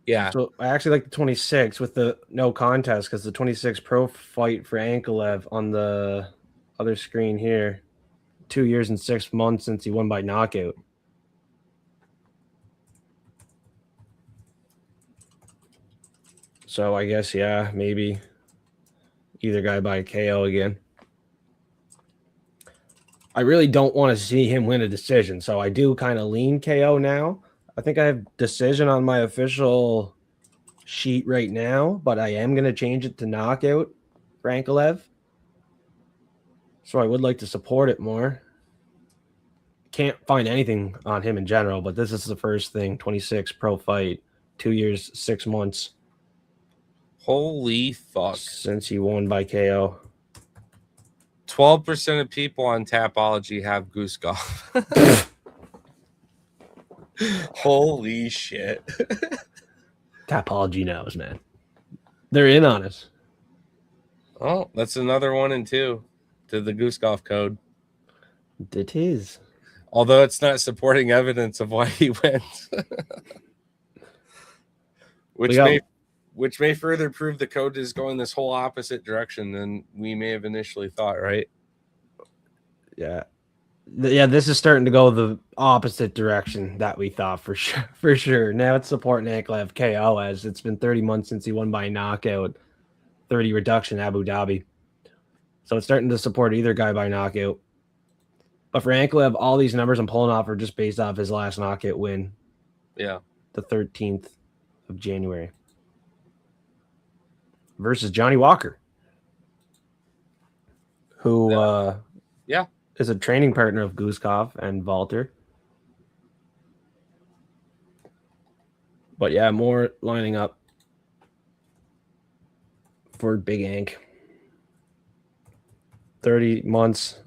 Yeah. So I actually like the 26 with the no contest because the 26 pro fight for Ankalaev on the other screen here. 2 years and 6 months since he won by knockout. So I guess, yeah, maybe either guy by KO again. I really don't want to see him win a decision, so I do kind of lean KO now. I think I have decision on my official sheet right now, but I am going to change it to knockout for Ankalaev. So I would like to support it more. Can't find anything on him in general, but this is the first thing, 26 pro fight. 2 years, 6 months. Holy fuck. Since he won by KO. 12% of people on Tapology have Goose Golf. Holy shit. Tapology knows, man. They're in on us. Oh, that's another 1 and 2 to the Goose Golf code. It is. Although it's not supporting evidence of why he went. Which may further prove the code is going this whole opposite direction than we may have initially thought, right? Yeah. Yeah, this is starting to go the opposite direction that we thought for sure. Now it's supporting Anklev KO, as it's been 30 months since he won by knockout, 30 reduction Abu Dhabi. So it's starting to support either guy by knockout. But for Anklev, all these numbers I'm pulling off are just based off his last knockout win. Yeah. The 13th of January. Versus Johnny Walker. Who is a training partner of Guzkov and Walter. But yeah, more lining up for Big Ank. 30 months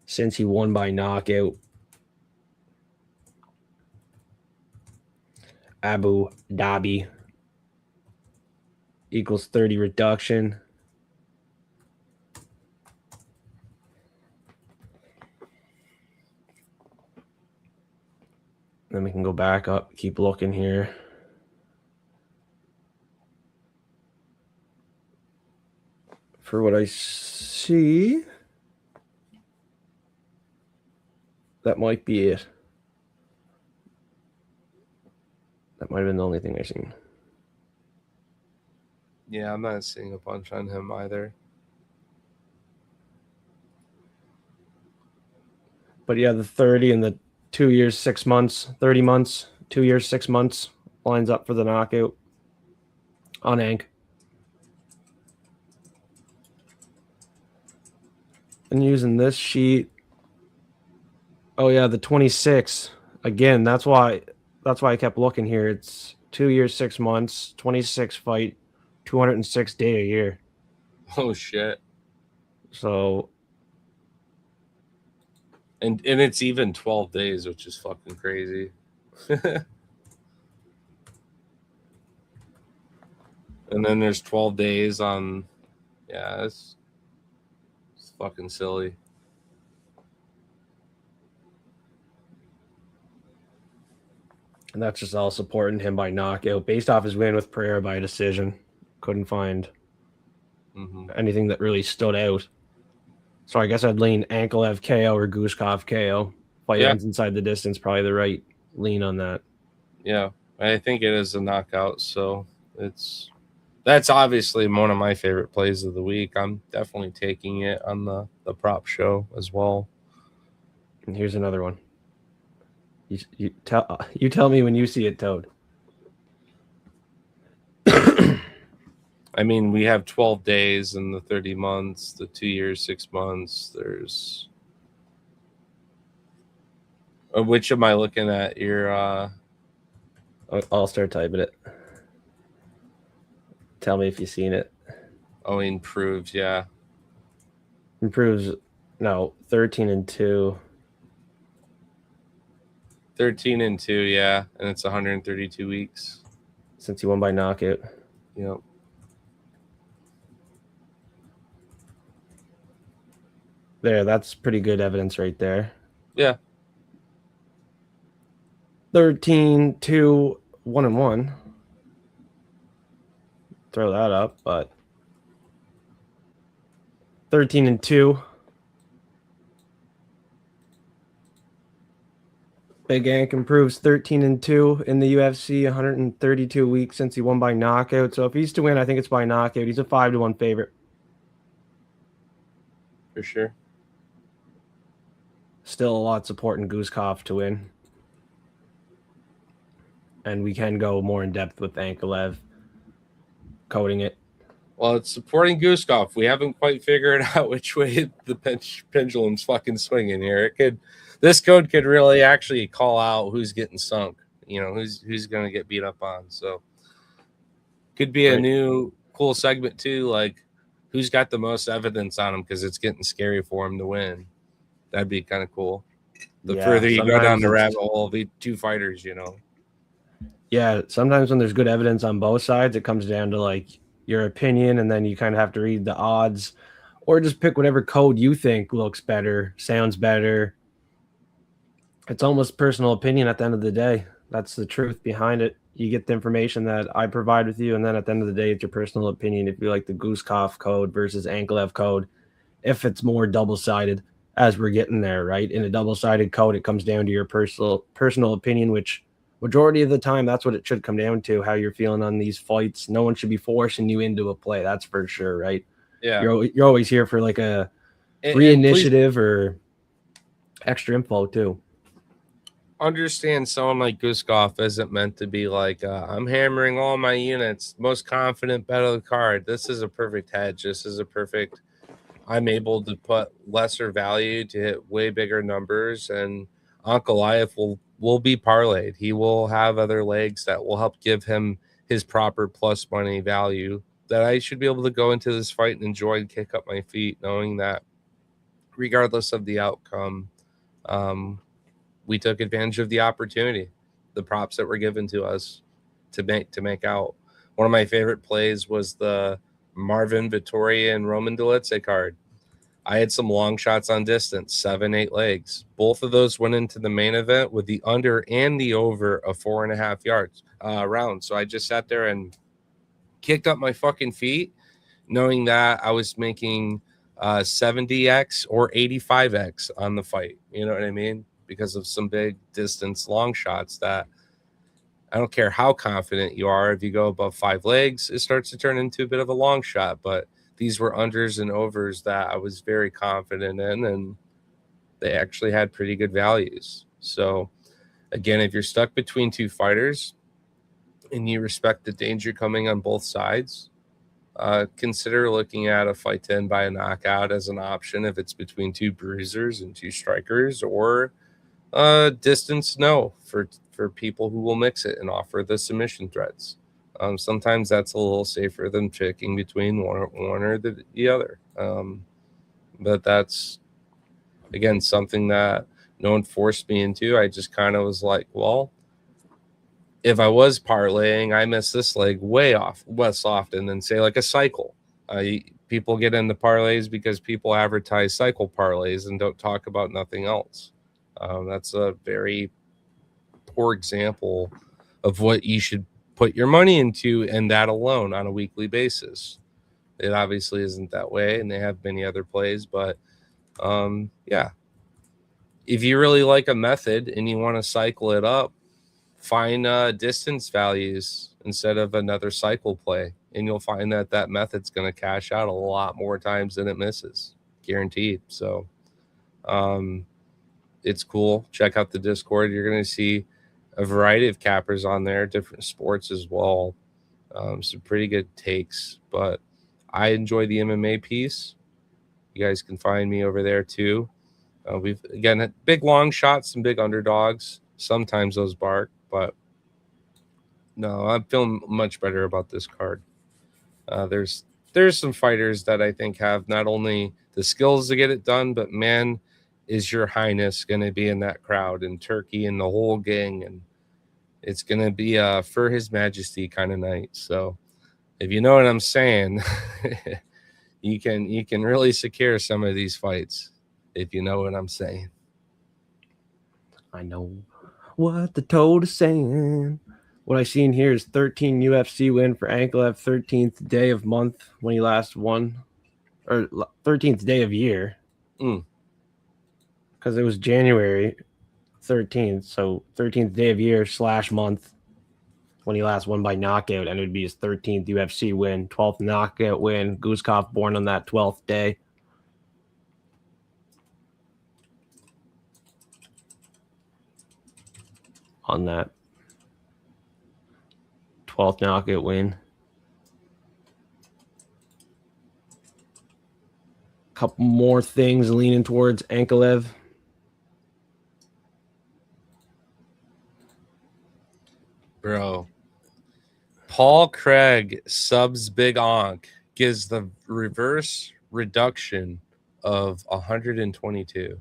since he won by knockout. Abu Dhabi equals 30 reduction. Then we can go back up, keep looking here. For what I see, that might be it. That might have been the only thing I seen. Yeah, I'm not seeing a bunch on him either. But yeah, the 30 and the 2 years, 6 months, 30 months, 2 years, 6 months lines up for the knockout on Ank. And using this sheet. Oh yeah, the 26. Again, that's why I kept looking here. It's 2 years, 6 months, 26 fight, 206 day a year. Oh shit. So and it's even 12 days, which is fucking crazy. And then there's 12 days on it's fucking silly. And that's just all supporting him by knockout based off his win with Pereira by decision. Couldn't find anything that really stood out. So I guess I'd lean Anklev KO or Guzkov KO. Fight ends inside the distance, probably the right lean on that. Yeah, I think it is a knockout. So that's obviously one of my favorite plays of the week. I'm definitely taking it on the prop show as well. And here's another one. You tell me when you see it, Toad. I mean, we have 12 days and the 30 months, the 2 years, 6 months. There's which am I looking at? I'll start typing it. Tell me if you've seen it. Oh, improved, yeah. Improves, no, 13 and 2. 13 and 2, yeah. And it's 132 weeks. Since he won by knockout. Yep. There, that's pretty good evidence right there. Yeah. 13, 2, 1 and 1. Throw that up, but 13 and 2. Big Ank improves 13 and 2 in the UFC, 132 weeks since he won by knockout. So if he's to win, I think it's by knockout. He's a 5-1 favorite. For sure. Still a lot supporting Guzkov to win. And we can go more in depth with Anklev coding it. Well, it's supporting Guzkov. We haven't quite figured out which way the pendulum's fucking swinging here. This code could really actually call out who's getting sunk You know, who's going to get beat up on. So could be a new cool segment too, like who's got the most evidence on him, because it's getting scary for him to win. That'd be kind of cool. The further you go down the rabbit hole, the two fighters, you know. Yeah, sometimes when there's good evidence on both sides, it comes down to like your opinion, and then you kind of have to read the odds, or just pick whatever code you think looks better, sounds better. It's almost personal opinion at the end of the day. That's the truth behind it. You get the information that I provide with you, and then at the end of the day, it's your personal opinion. If you like the Goosekoff code versus Anklev code, if it's more double-sided, as we're getting there, right? In a double-sided code, it comes down to your personal opinion, which majority of the time, that's what it should come down to, how you're feeling on these fights. No one should be forcing you into a play. That's for sure, right? Yeah. You're always here for like a free initiative or extra info too. Understand someone like Goosekoff isn't meant to be like, I'm hammering all my units, most confident bet of the card. This is a perfect hedge. This is a perfect, I'm able to put lesser value to hit way bigger numbers. And Uncle Goliath will be parlayed. He will have other legs that will help give him his proper plus money value, that I should be able to go into this fight and enjoy and kick up my feet, knowing that regardless of the outcome, we took advantage of the opportunity, the props that were given to us to make out. One of my favorite plays was the Marvin Vittoria and Roman Dolidze card. I had some long shots on distance, 7-8 legs. Both of those went into the main event with the under and the over of 4.5 yards rounds. So I just sat there and kicked up my fucking feet, knowing that I was making 70x or 85x on the fight. You know what I mean? Because of some big distance long shots that I don't care how confident you are. If you go above 5 legs, it starts to turn into a bit of a long shot. But these were unders and overs that I was very confident in, and they actually had pretty good values. So again, if you're stuck between two fighters and you respect the danger coming on both sides, consider looking at a fight to end by a knockout as an option if it's between two bruisers and two strikers, or distance no for people who will mix it and offer the submission threats. Sometimes that's a little safer than picking between one or the other. But that's, again, something that no one forced me into. I just kind of was like, well, if I was parlaying, I miss this leg way off less often than, say, like a cycle. People get into parlays because people advertise cycle parlays and don't talk about nothing else. That's a very poor example of what you should put your money into, and that alone on a weekly basis. It obviously isn't that way, and they have many other plays, but yeah. If you really like a method and you want to cycle it up, find distance values instead of another cycle play, and you'll find that that method's going to cash out a lot more times than it misses, guaranteed. So it's cool. Check out the Discord. You're going to see a variety of cappers on there, different sports as well. Some pretty good takes, but I enjoy the MMA piece. You guys can find me over there too. We've, again, had big long shots and big underdogs. Sometimes those bark, but no, I'm feeling much better about this card. There's some fighters that I think have not only the skills to get it done, but man, is your highness going to be in that crowd, and Turkey and the whole gang, and it's going to be for his majesty kind of night. So if you know what I'm saying, you can really secure some of these fights if you know what I'm saying. I know what the toad is saying. What I see in here is 13 UFC win for Anklev, 13th day of month when he last won, or 13th day of year. Because it was January 13th, so 13th day of year / month when he last won by knockout, and it would be his 13th UFC win, 12th knockout win. Goosekoff born on that 12th day. On that 12th knockout win. Couple more things leaning towards Anklev. Bro. Paul Craig subs Big Onk gives the reverse reduction of 122,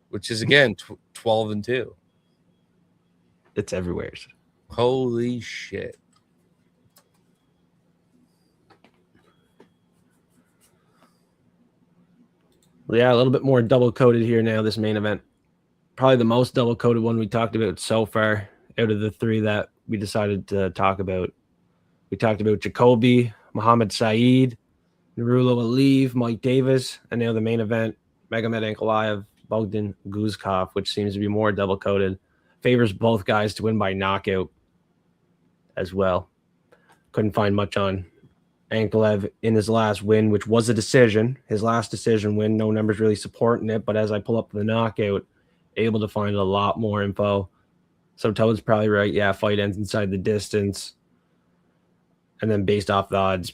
which is again 12-2. It's everywhere. Holy shit. Yeah, a little bit more double coded here now, this main event. Probably the most double coded one we talked about so far out of the three that we decided to talk about. We talked about Jacoby, Muhammad Saeed, Narulo Aliyev, Mike Davis, and now the main event, Magomed Ankalaev, Bogdan Guzkov, which seems to be more double coded. Favors both guys to win by knockout as well. Couldn't find much on Ankalaev in his last win, which was a decision. His last decision win, no numbers really supporting it, but as I pull up the knockout, able to find a lot more info. So Toad's probably right. Yeah, fight ends inside the distance. And then based off the odds,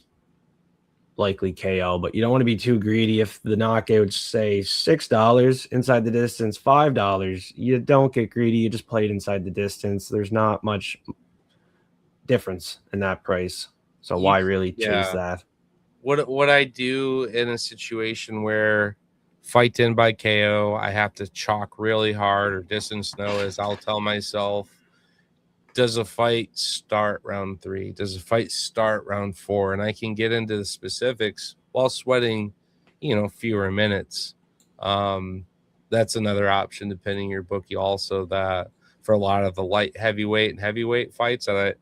likely KO. But you don't want to be too greedy. If the knockouts say $6 inside the distance, $5, you don't get greedy. You just play it inside the distance. There's not much difference in that price. So why really chase that? What I do in a situation where fight in by KO, I have to chalk really hard, or distance no, is I'll tell myself, does a fight start round 3? Does a fight start round 4? And I can get into the specifics while sweating, fewer minutes. That's another option, depending on your bookie. Also, that for a lot of the light heavyweight and heavyweight fights, that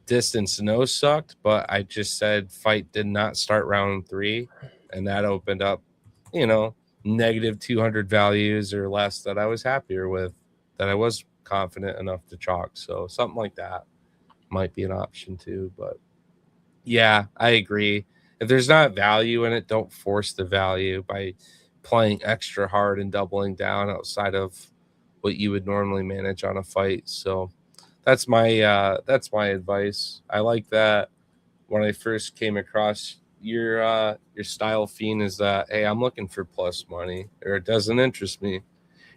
distance no sucked, but I just said fight did not start round 3, and that opened up, negative 200 values or less that I was happier with, that I was confident enough to chalk. So something like that might be an option too. But yeah, I agree. If there's not value in it, don't force the value by playing extra hard and doubling down outside of what you would normally manage on a fight. So that's my advice. I like that. When I first came across your style, Fiend, is that, hey, I'm looking for plus money, or it doesn't interest me.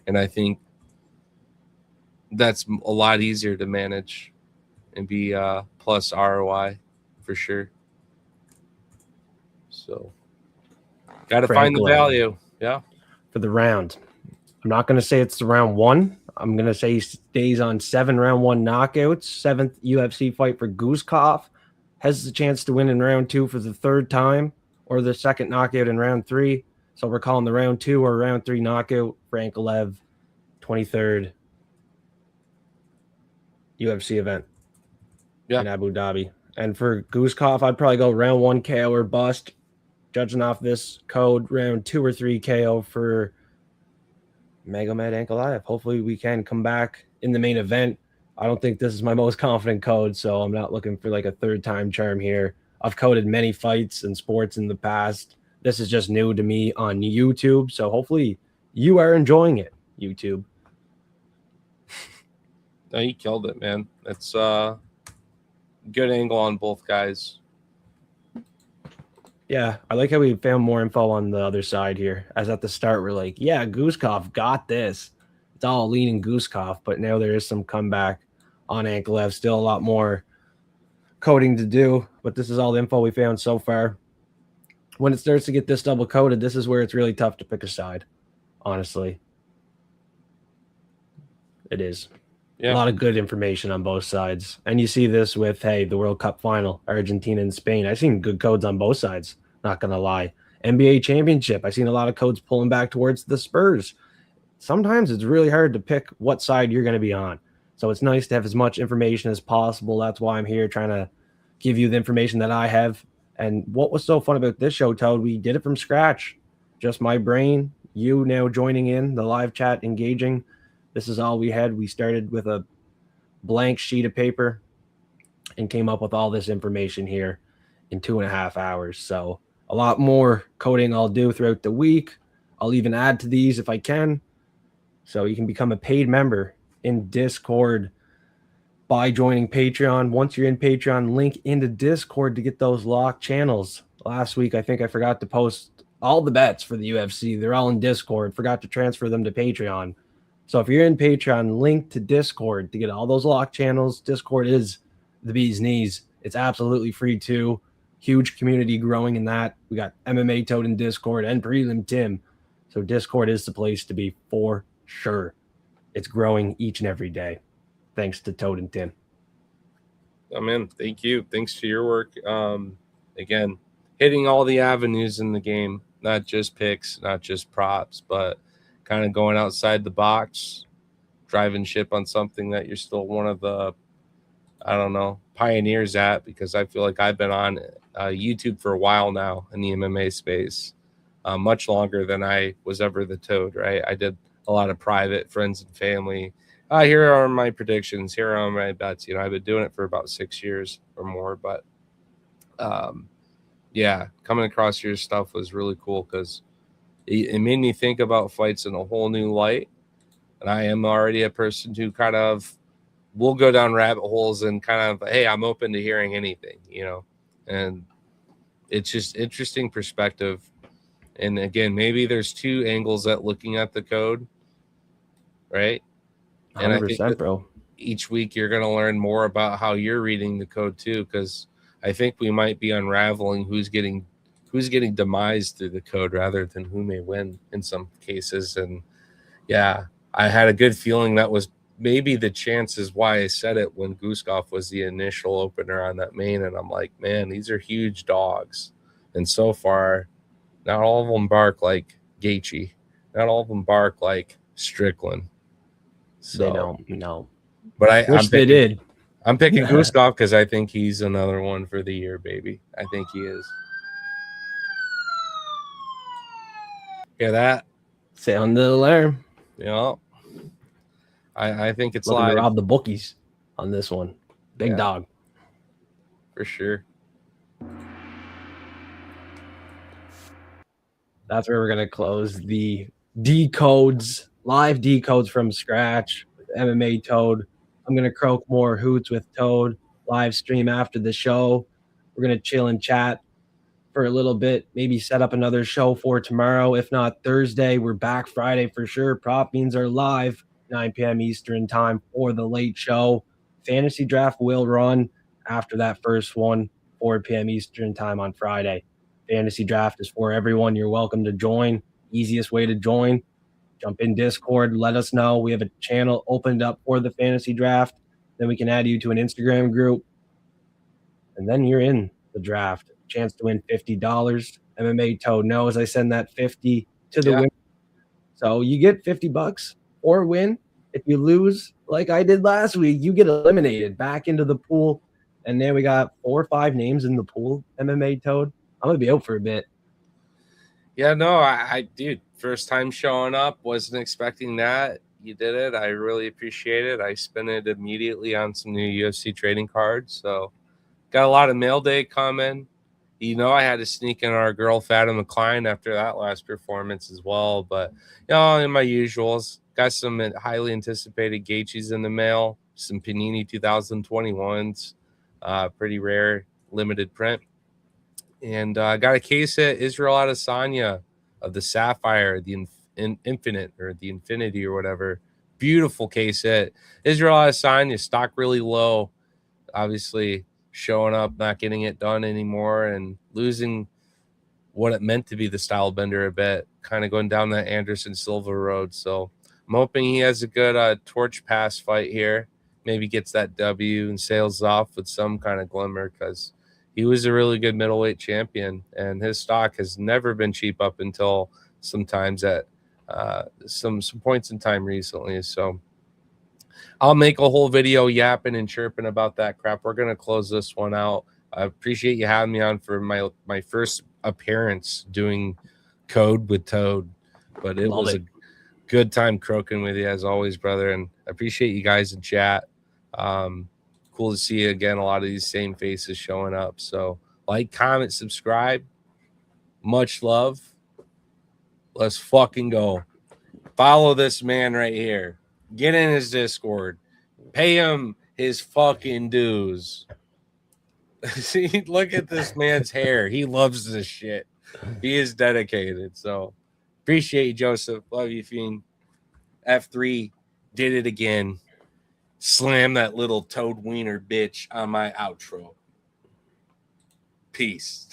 And I think that's a lot easier to manage and be plus ROI for sure. So got to find the value. Yeah. For the round, I'm not going to say it's round 1. I'm going to say he stays on 7 round 1 knockouts. 7th UFC fight for Guzkov. Has the chance to win in round 2 for the 3rd time, or the 2nd knockout in round 3. So we're calling the round 2 or round 3 knockout for Ankalaev, 23rd UFC event in Abu Dhabi. And for Guzkov, I'd probably go round 1 KO or bust. Judging off this code, round 2 or 3 KO for Magomed Ankalaev. Hopefully we can come back in the main event. I don't think this is my most confident code, so I'm not looking for like a 3rd-time charm here. I've coded many fights and sports in the past. This is just new to me on YouTube, so hopefully you are enjoying it, YouTube. No, you killed it, man. It's good angle on both guys. Yeah, I like how we found more info on the other side here. As at the start, we're like, yeah, Guzkov got this. It's all leaning Guzkov, but now there is some comeback on Ankalaev. Still a lot more coding to do, but this is all the info we found so far. When it starts to get this double coded, this is where it's really tough to pick a side, honestly. It is. Yeah. A lot of good information on both sides. And you see this with, hey, the World Cup final, Argentina and Spain. I've seen good codes on both sides, not going to lie. NBA championship, I've seen a lot of codes pulling back towards the Spurs. Sometimes it's really hard to pick what side you're going to be on. So it's nice to have as much information as possible. That's why I'm here trying to give you the information that I have. And what was so fun about this show, Toad, we did it from scratch. Just my brain, you now joining in, the live chat, engaging. This is all we had. We started with a blank sheet of paper and came up with all this information here in 2.5 hours. So a lot more coding I'll do throughout the week. I'll even add to these if I can. So you can become a paid member in Discord by joining Patreon. Once you're in Patreon, link into Discord to get those locked channels. Last week, I think I forgot to post all the bets for the UFC. They're all in Discord. Forgot to transfer them to Patreon. So if you're in Patreon, link to Discord to get all those lock channels. Discord is the bee's knees. It's absolutely free too. Huge community growing in that. We got MMA Toad in Discord and Prelim Tim. So Discord is the place to be for sure. It's growing each and every day. Thanks to Toad and Tim. Oh man, thank you. Thanks to your work. Again, hitting all the avenues in the game, not just picks, not just props, but kind of going outside the box, driving ship on something that you're still one of the, I don't know, pioneers at, because I feel like I've been on YouTube for a while now in the MMA space, much longer than I was ever the Toad, right? I did a lot of private, friends and family. Here are my predictions. Here are my bets. I've been doing it for about 6 years or more, but yeah, coming across your stuff was really cool because it made me think about fights in a whole new light. And I am already a person who kind of will go down rabbit holes and kind of, hey, I'm open to hearing anything, and it's just interesting perspective. And again, maybe there's two angles at looking at the code, right? And 100%, I think that bro. each week you're going to learn more about how you're reading the code too, because I think we might be unraveling who's getting demised through the code rather than who may win in some cases. And yeah, I had a good feeling that was maybe the chances why I said it when Guskov was the initial opener on that main. And I'm like, man, these are huge dogs. And so far, not all of them bark like Gaethje. Not all of them bark like Strickland. So, they don't, no. But Wish they did. I'm picking Guskov because I think he's another one for the year, baby. I think he is. Hear that? Sound the alarm. I think it's looking live. to rob the bookies on this one. Big dog. For sure. That's where we're going to close the decodes, live decodes from scratch with MMA Toad. I'm going to croak more hoots with Toad live stream after the show. We're going to chill and chat for a little bit, maybe set up another show for tomorrow. If not Thursday, we're back Friday for sure. Prop Beans are live 9 p.m. Eastern time for the late show. Fantasy draft will run after that first one, 4 p.m. Eastern time on Friday. Fantasy draft is for everyone. You're welcome to join. Easiest way to join, jump in Discord. Let us know. We have a channel opened up for the fantasy draft. Then we can add you to an Instagram group. And then you're in the draft. Chance to win $50. MMA Toad knows I send that 50 to the winner. So you get $50 or win. If you lose, like I did last week, you get eliminated back into the pool. And then we got 4 or 5 names in the pool. MMA Toad. I'm going to be out for a bit. Yeah, no, I dude, first time showing up, wasn't expecting that. You did it. I really appreciate it. I spent it immediately on some new UFC trading cards. So got a lot of mail day coming. I had to sneak in our girl Fatima Klein after that last performance as well. But in my usuals, got some highly anticipated Gaethjes in the mail, some Panini 2021s, pretty rare limited print. And I got a case at Israel Adesanya of the Sapphire, the Infinite or the Infinity or whatever. Beautiful case set. Israel Adesanya, stock really low. Obviously showing up, not getting it done anymore and losing what it meant to be the style bender a bit, kind of going down that Anderson Silva road. So I'm hoping he has a good torch pass fight here. Maybe gets that W and sails off with some kind of glimmer because he was a really good middleweight champion, and his stock has never been cheap up until sometimes at some points in time recently. So I'll make a whole video yapping and chirping about that crap. We're going to close this one out. I appreciate you having me on for my first appearance doing code with Toad, but it was a good time croaking with you as always, brother. And I appreciate you guys in chat. Cool to see you again. A lot of these same faces showing up. So like, comment, subscribe. Much love. Let's fucking go. Follow this man right here. Get in his Discord. Pay him his fucking dues. See, look at this man's hair. He loves this shit. He is dedicated. So appreciate you, Joseph. Love you, Fiend. F3 did it again. Slam that little toad wiener bitch on my outro. Peace.